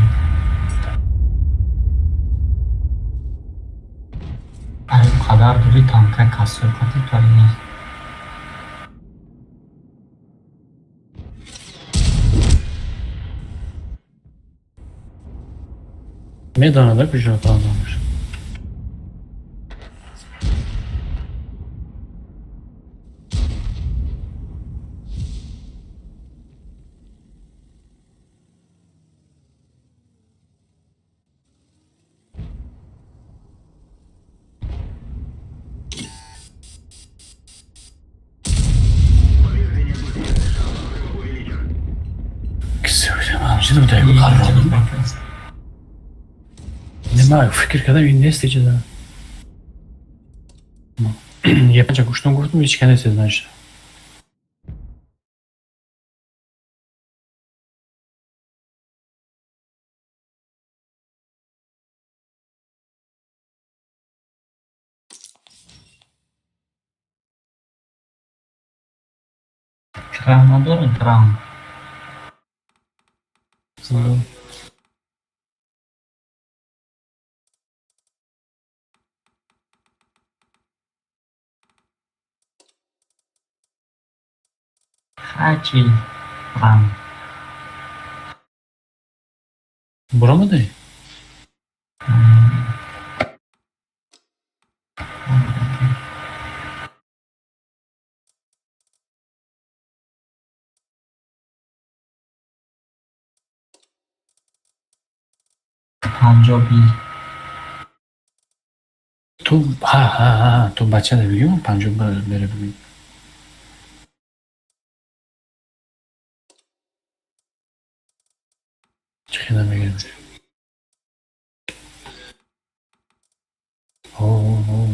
Speaker 9: Ay bu kadar duri tanka kasıyor pati torini.
Speaker 6: Meydana da bir şey anlamış. Şimdi de bu kadar oldu. Немає, fikir kadar investici da. Yapacak uçtan kurtum hiç kendisi znaешь.
Speaker 9: Kranador kran. Hachi kran.
Speaker 6: Bura mı değil?
Speaker 9: Punjabi.
Speaker 6: Tu tu baca da biliyor musun? Pancı verebiliyor. Çıkına geldi.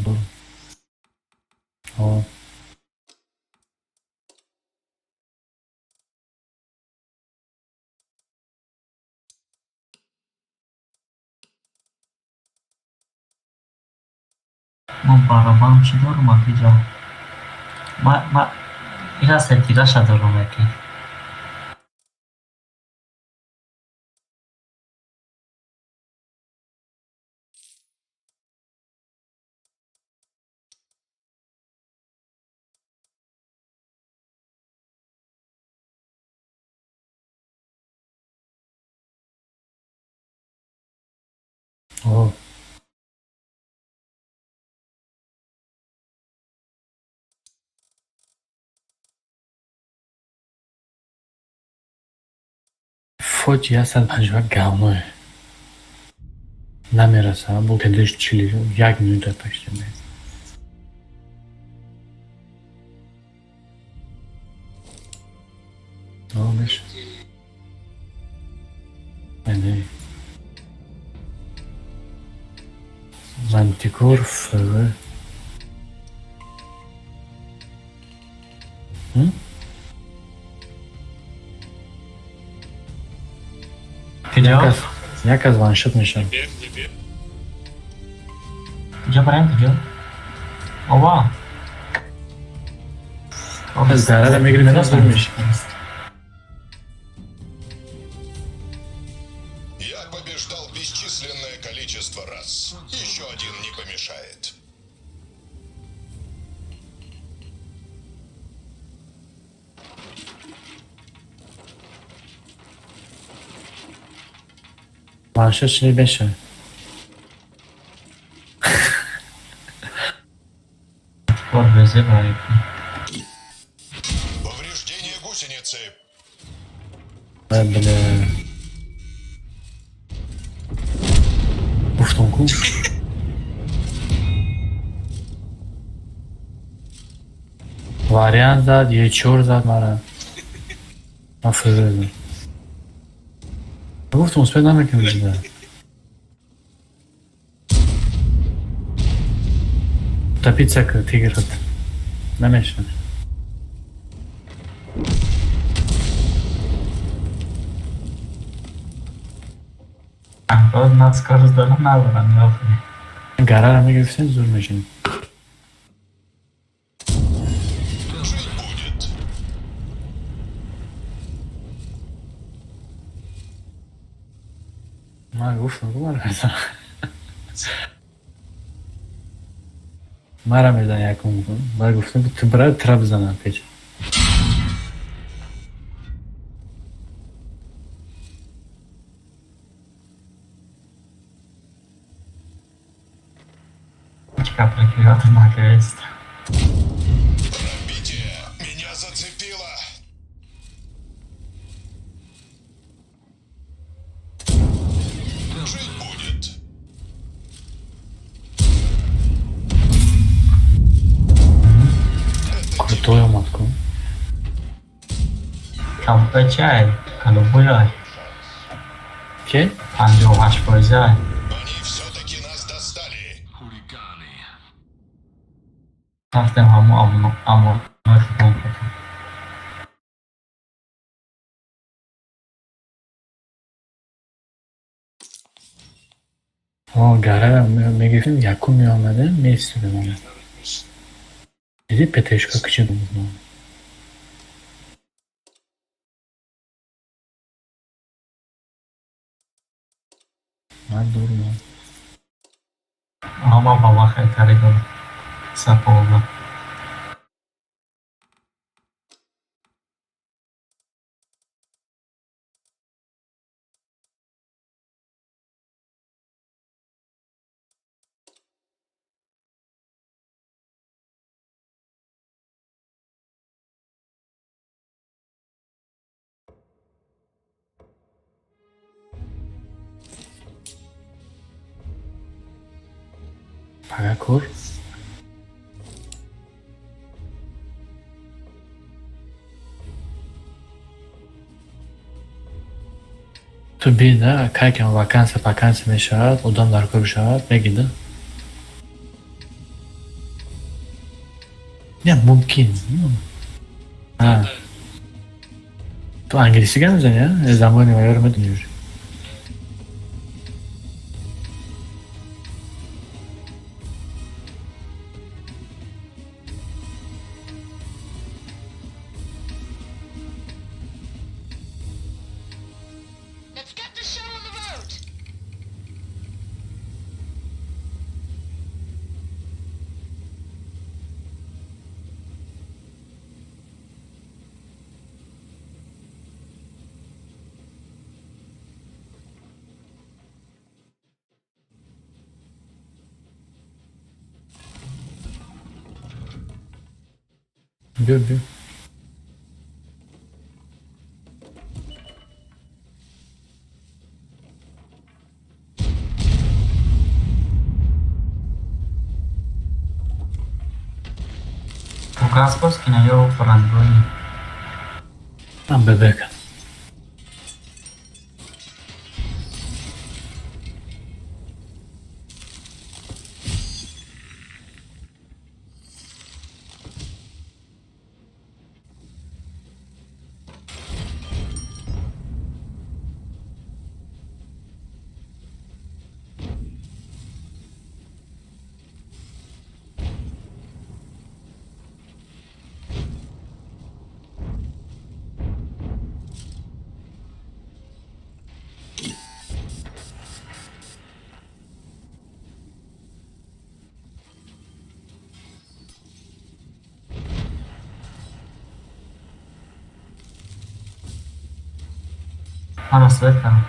Speaker 6: Dur.
Speaker 9: Ma baraban ci dormo che già. Ma ira se ti lascia dormire che.
Speaker 6: Фоти ясад панжва гавное. Намераса, бу тендеш чили, як минута почти. Olmuş. Yani Manticore fırı. Hı? Яказ ваншот мешал.
Speaker 9: Где бренд, где? Ова.
Speaker 6: Зара да мигрим на сурмиш.
Speaker 15: Я побеждал бесчисленное количество раз. Еще один не помешает.
Speaker 6: Maaşı şimdi 5 ay.
Speaker 9: Вот вызывает.
Speaker 15: Повреждение гусеницы.
Speaker 6: Бля. Уф, тонку. Вариант зад, я чёр зад мара. Афрызы. Гуфтум, успех намекнем да. Топиться к тигр. Намешан.
Speaker 9: باز نسکار دارم ندارم یافنی
Speaker 6: Гарара мегрифтен зур мешин. من گفتم مرا میدن یکم میکنم من گفتم تو برای ترا بزنم پیچ
Speaker 9: Капля накрест.
Speaker 15: Пробитие. Меня зацепило. Жить будет.
Speaker 6: Крутую матку.
Speaker 9: Капкачай, голубой.
Speaker 6: Окей?
Speaker 9: 58%.
Speaker 15: Они все-таки нас достали.
Speaker 9: رفتم اما خودم کردم
Speaker 6: Гарара мегрифтен якум меомаде место бемонад. Диди петешка кичи бумад. من دور مون
Speaker 9: اما بابا خیلی دارم سپاوه
Speaker 6: Pagakor. تو بیده که وکانس پکانس میشود ادام در کار شود بگیده نه ممکن تو انگلیسی گم میزنی زمانی رو میدونی Бю.
Speaker 9: У Касперский на его франгоне.
Speaker 6: Там бебека.
Speaker 9: Она светлая.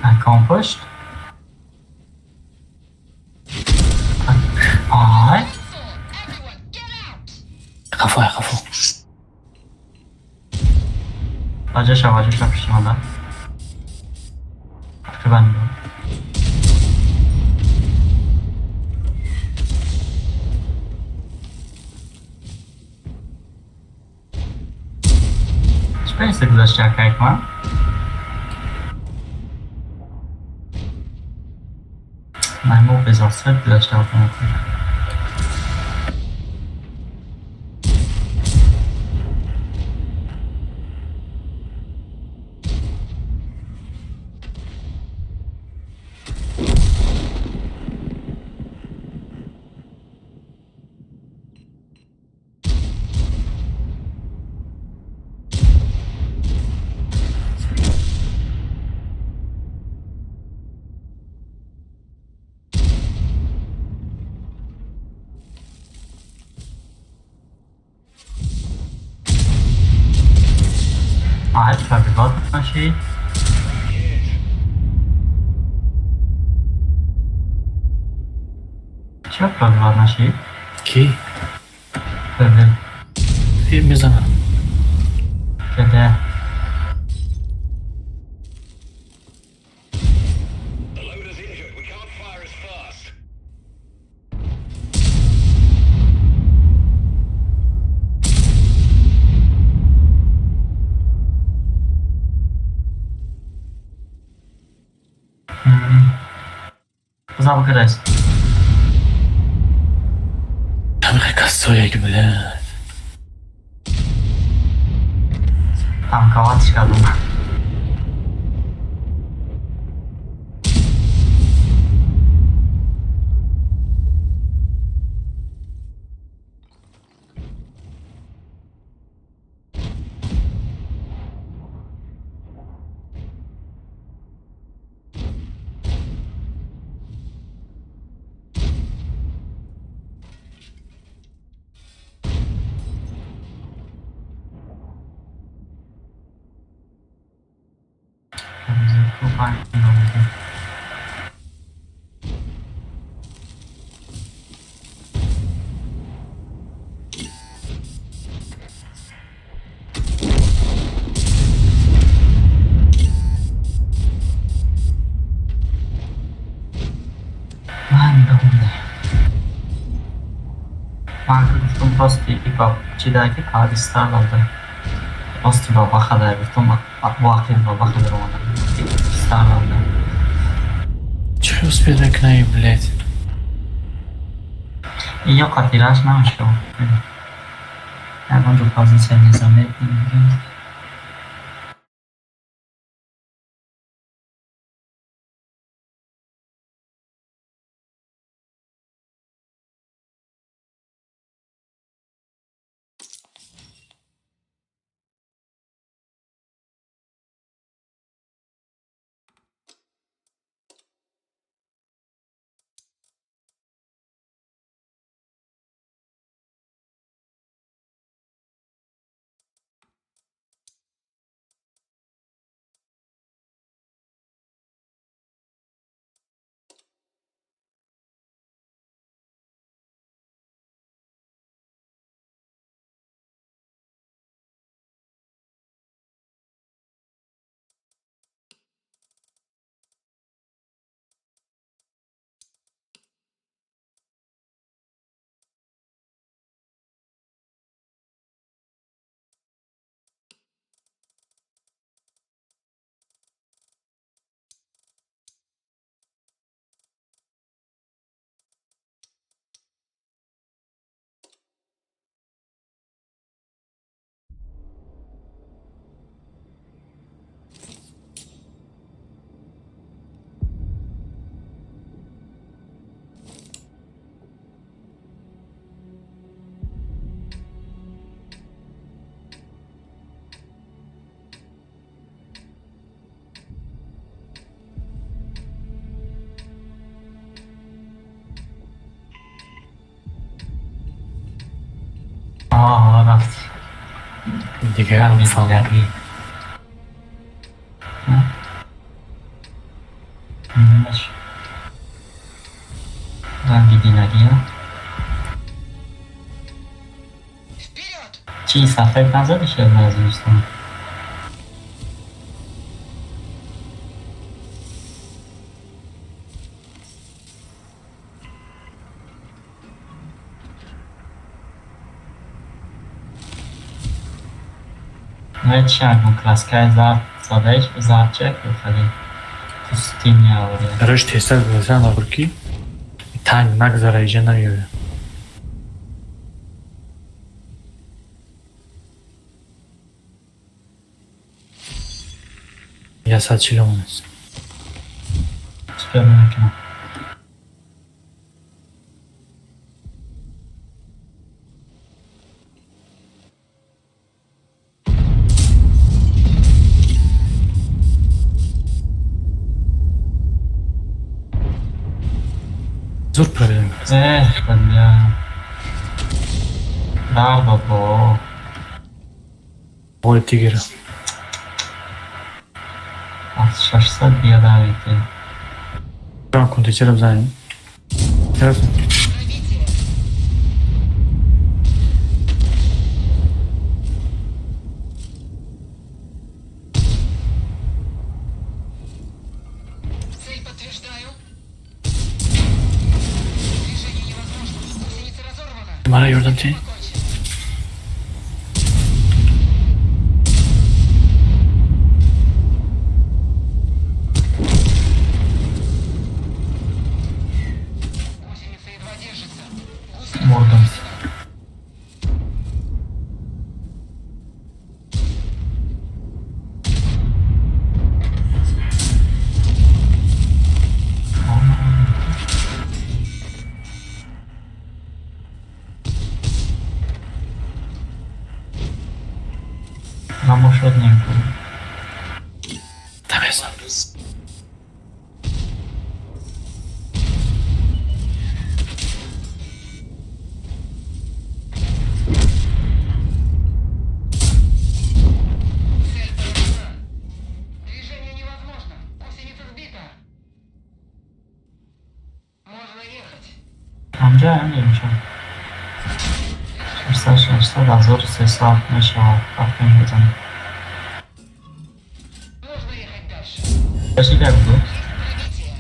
Speaker 9: Accomplished. Alright.
Speaker 6: خفا خفا.
Speaker 9: واجه پیش مادر. بند. چه پیسه گذاشته که من؟ محمود بزرسد گذاشته بکنم. تبلیغات باشید. چرا تبلیغات نشید؟
Speaker 6: کی؟
Speaker 9: بده.
Speaker 6: فیلم میزنم.
Speaker 9: بده. Poznám kres.
Speaker 6: Amerika stojí bude.
Speaker 9: Tam kavačka doma. گفتم راستی با چی داکی پاکستان داده راستی با بخدا گفتم واقعی با بخدا رو پاکستان داده
Speaker 6: چه успели к ней, блядь?
Speaker 9: Ее قتیلش نمیشه الان رو پازیشن نظامی دیگه رفت
Speaker 6: دیگه هم میفهمم
Speaker 9: چی صفحه نزدی که از دوستان نه چی اگه کلاسکای زادهش زاد چک بخلی تو ستیم یاوره
Speaker 6: Рыж тесак bo'lsa anaburki tang nagzara ijanayo'ya. Ясачило у нас.
Speaker 9: Теперь накину.
Speaker 6: Зур проверим.
Speaker 9: Эх, бля. Да, бабо.
Speaker 6: Ой, тигр.
Speaker 9: Шашса биядавите.
Speaker 6: Прям контечером занят. Teraz.
Speaker 12: Цель подтверждаю. Движение невозможно. Гусеница разорвана.
Speaker 6: Bana yordam edin.
Speaker 12: Гусеница едва держится.
Speaker 9: Морган. Нам уж одненько.
Speaker 6: Там я сам.
Speaker 12: Цель поражена. Движение невозможно. Гусеница сбита. Можно ехать.
Speaker 9: همجا هم نمیشه 600 1300 میشه رفتیم بزنیم
Speaker 12: Можно ехать дальше.
Speaker 9: کسی که بود
Speaker 12: Пробитие.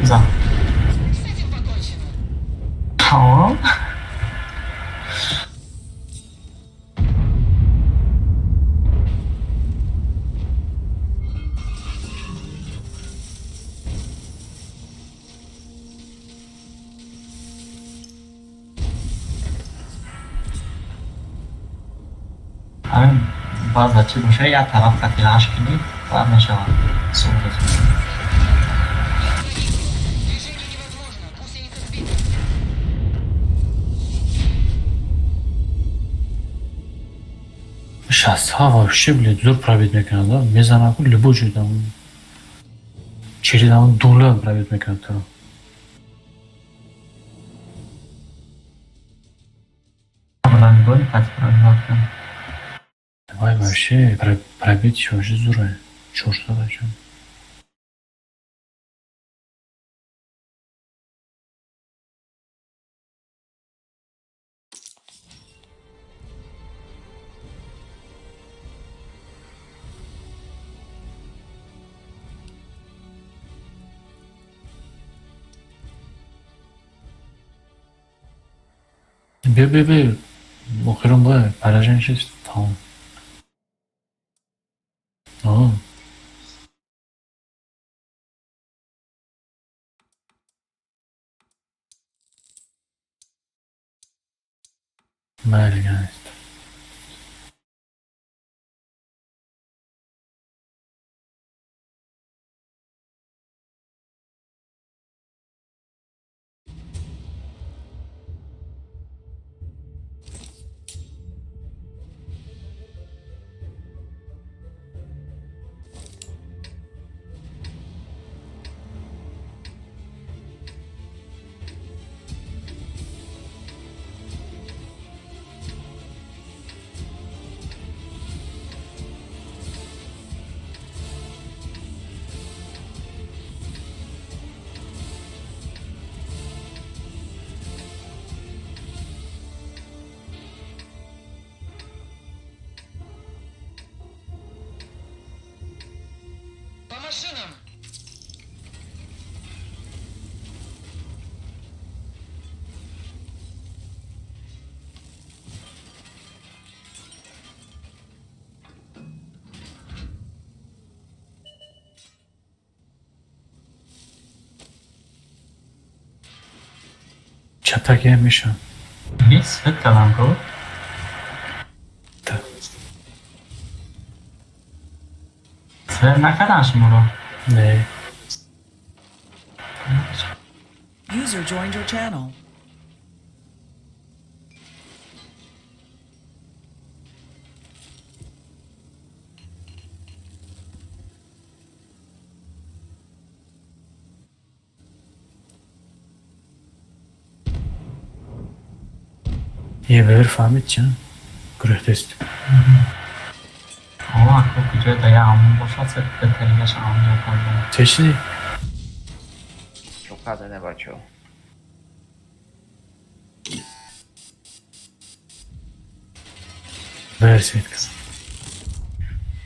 Speaker 9: за
Speaker 12: С этим покончено.
Speaker 9: tamam همین باز چی میشه یا طرف قتیلش کنید و میشه صورت
Speaker 12: Движение невозможно. Гусеница сбита.
Speaker 6: Сейчас вообще, блядь, зур пробить мекана, да? Мезана любой чуть там. Через там дула пробить мекана.
Speaker 9: Buradan gol kaç bırakın.
Speaker 6: Давай вообще пробить вообще зура. Чё что зачем? Бе. Охерон бай, поражение честь. Там. О. Mayli, guys. Чатак я мешаю.
Speaker 9: Весь свет таланку.
Speaker 6: Да.
Speaker 9: Свет на канаш муру.
Speaker 6: Не.
Speaker 11: User joined your channel.
Speaker 6: Я верфамит чан. Грехтест.
Speaker 9: O akıl gücü de ya onun boşa set beteriyle şamlı yapardı.
Speaker 6: Çeşitli.
Speaker 1: Çok fazla ne bakıyor?
Speaker 6: Ver Svetka.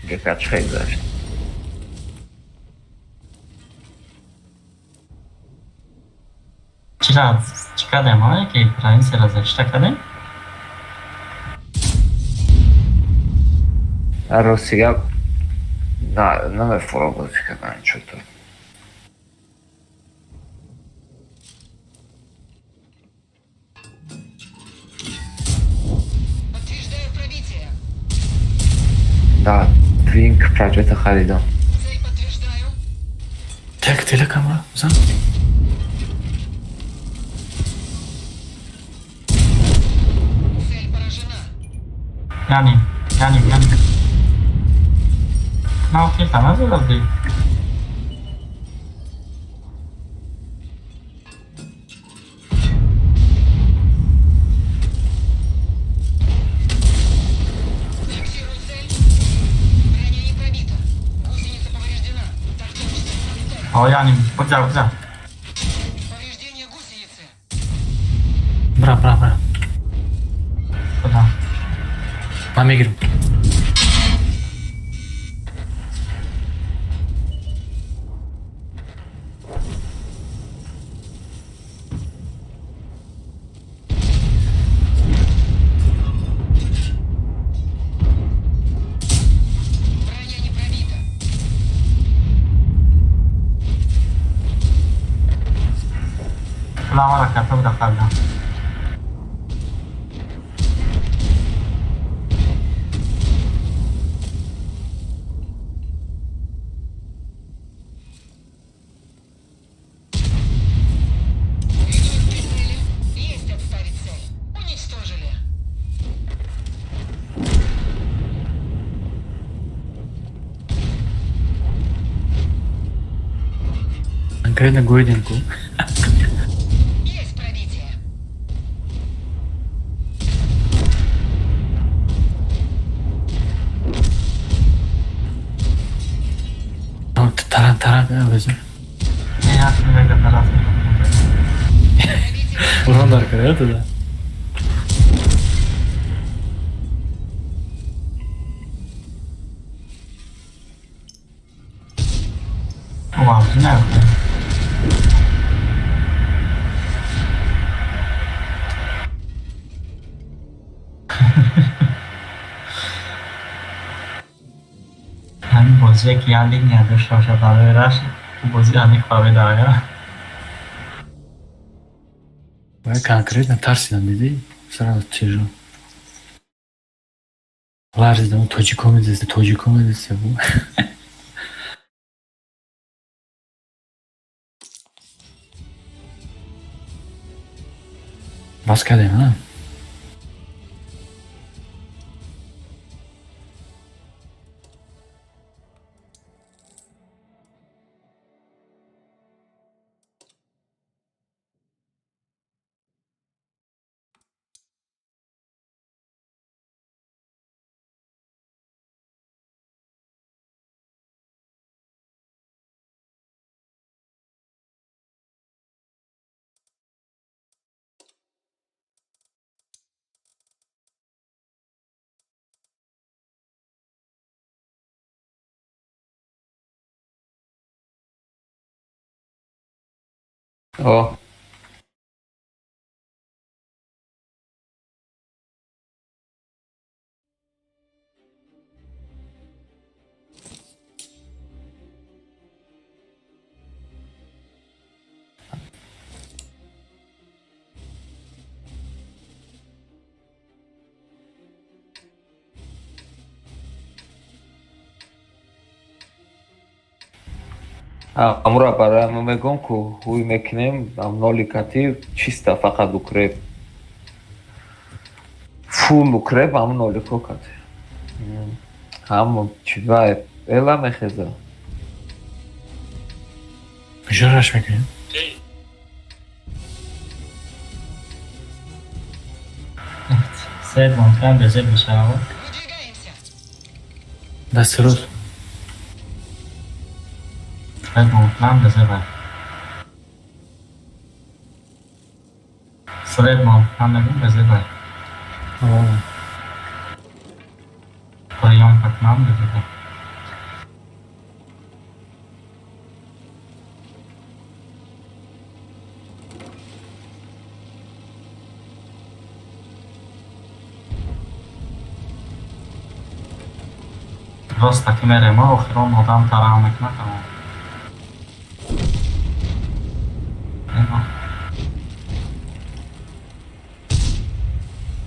Speaker 1: Birkaç şey var.
Speaker 9: Чекаємо, який границі розчекали.
Speaker 1: Rusya na me fogo çıkan что-то.
Speaker 12: Подтверждаю пробитие.
Speaker 1: Да, Twink Project Harido.
Speaker 12: Цель подтверждаю.
Speaker 6: Tek telekamera. Uzan.
Speaker 12: Цель поражена.
Speaker 9: Yani. Ne yapıyorsan nasıl oldu?
Speaker 12: Фиксирую цель. Броня не пробита. Гусеница повреждена. Так точно.
Speaker 9: O yani, güzel.
Speaker 12: Повреждение гусеницы.
Speaker 6: Bra.
Speaker 9: Güzel.
Speaker 6: Mame girin.
Speaker 12: Броня не пробита.
Speaker 9: Kulağıma bak yapı bırakalım.
Speaker 12: Рисуем три цели. Есть отставить цель. Уничтожили.
Speaker 6: Конкретно Гойденку.
Speaker 12: Есть пробитие.
Speaker 6: Taran özür.
Speaker 9: Ne yaptın ve kadar aslında.
Speaker 6: Buradan da arkaya da.
Speaker 9: Wow, ne yaptın? همین بازی که یه لینک نداشت باشه برای رش تو بازی همین خوابه داره
Speaker 6: Baya конкретно Тарсидан dedi. Сразу тяжело. Ларздан Тоджикоме десе bu. Başka değil mi ha?
Speaker 1: O.
Speaker 3: امورا برای همه میگم که هوی میکنیم ام نولیکاتی چیستا فقط اکرب فول اکرب ام نولیکاتی هم چیزای الا میخزه
Speaker 6: جرش میکنیم
Speaker 9: سید ممکن بزر بشه آقا
Speaker 6: دست روز
Speaker 9: سید ممکن بزر بشه سید ممکن نگیم بزر بشه پایان پتنام بزر بشه راست که میره ما آخران آدم ترام میکنه تمام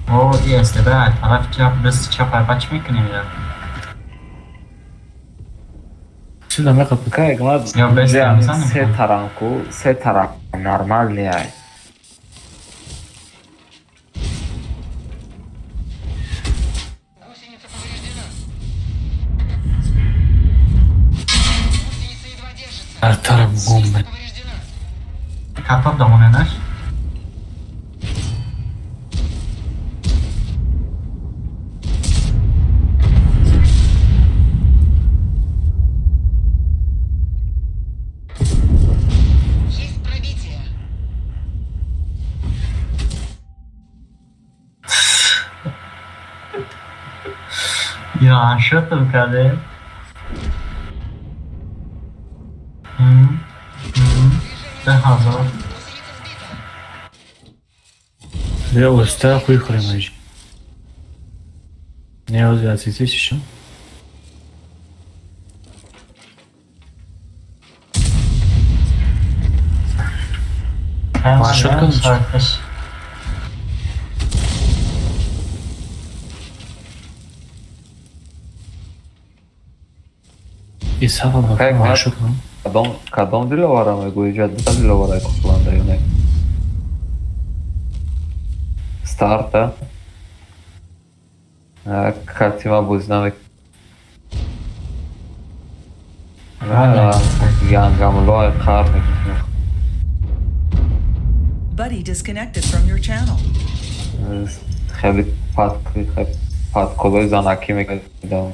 Speaker 9: او ای استباع طرف چپ بس چپ بچ میکنیم یا
Speaker 6: چی دم میخواد
Speaker 3: که اگماد
Speaker 9: یا بس
Speaker 3: سه ترانکو سه ترانک نرمال نیای
Speaker 6: هر طرف گم
Speaker 9: کتاب دامونه نش
Speaker 12: Есть пробитие.
Speaker 9: یا شد کرده ده هزار
Speaker 6: بیا اوستا خوی خوریم ایجی نیازی عزیزی چیشم ماشد کنم
Speaker 9: شرفش
Speaker 6: ای صفا با ماشد کنم
Speaker 3: کدام دیلوارا میگو ایجاد دو دیلوارا کفلانده یا نه старта картима бузнаме янгамлой қарны
Speaker 11: Buddy disconnected from your channel.
Speaker 3: خیلی پاد کلوی زنکی میکردم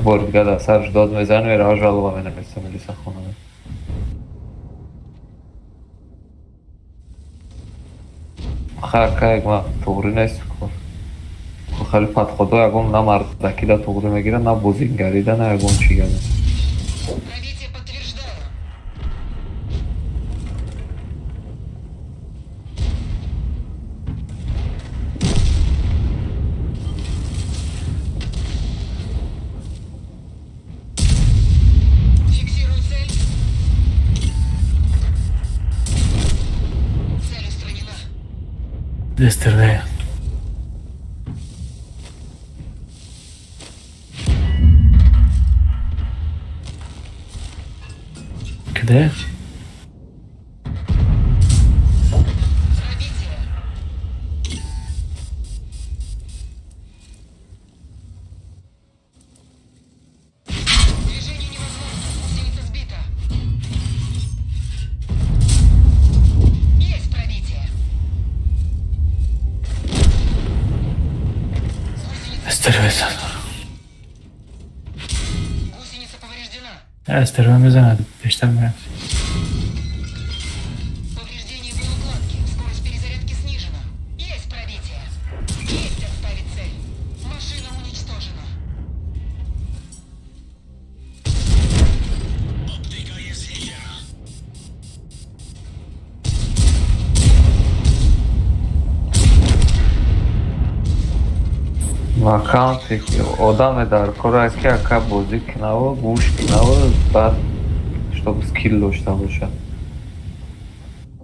Speaker 3: برد گدا سرش داد میزن و راج والو با منه مثل ملیسا خونه خیلی ما توری نیست که خیلی پد خدا اگم نه مردکی دا توری میگیره نه بوزینگری دا نه اگم چی گره
Speaker 12: Пробитие подтверждаю. Фиксирую цель. Цель устранена.
Speaker 6: دسترده كده
Speaker 12: Пробитие. Движение невозможно. Гусеница сбита. Есть пробитие.
Speaker 6: استرده
Speaker 12: Гусеница повреждена.
Speaker 6: استرده میزنه بیشتر میرد
Speaker 12: Повреждение полукладки. Скорость перезарядки снижена. Есть пробитие. Есть отставить цель. Машина уничтожена.
Speaker 3: аккаунти одаме дар кора ки ака бозӣ кинава гӯш кинава баъд чтоб скил дошта бошад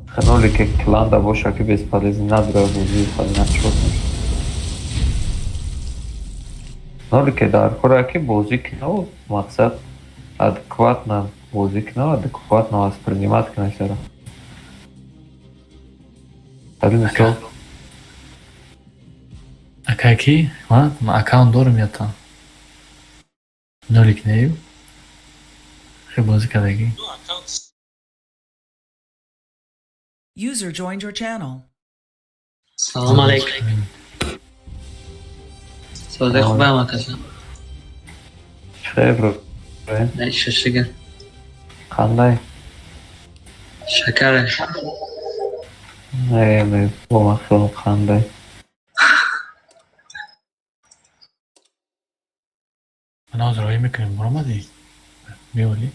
Speaker 3: ханоле ки кланда боша ки бесполезни надра бозӣ фалина чот Нолики дар хӯраки бозӣ кино мақсад адекватно бозӣ кино, адекватно воспринимать кина сара. Али мисол
Speaker 6: Акаки, ма аккаунт дорам я там. Нолик нею. Хе бозӣ кардаги.
Speaker 11: User joined your channel.
Speaker 13: Салом алейкум. Сода хубам акасан.
Speaker 3: хебро
Speaker 13: Дай шашига.
Speaker 3: қандай?
Speaker 13: Шакар.
Speaker 3: Не, бо мақсад қандай?
Speaker 6: Ман ҳозир оя мекунем, борамадӣ? Меоли?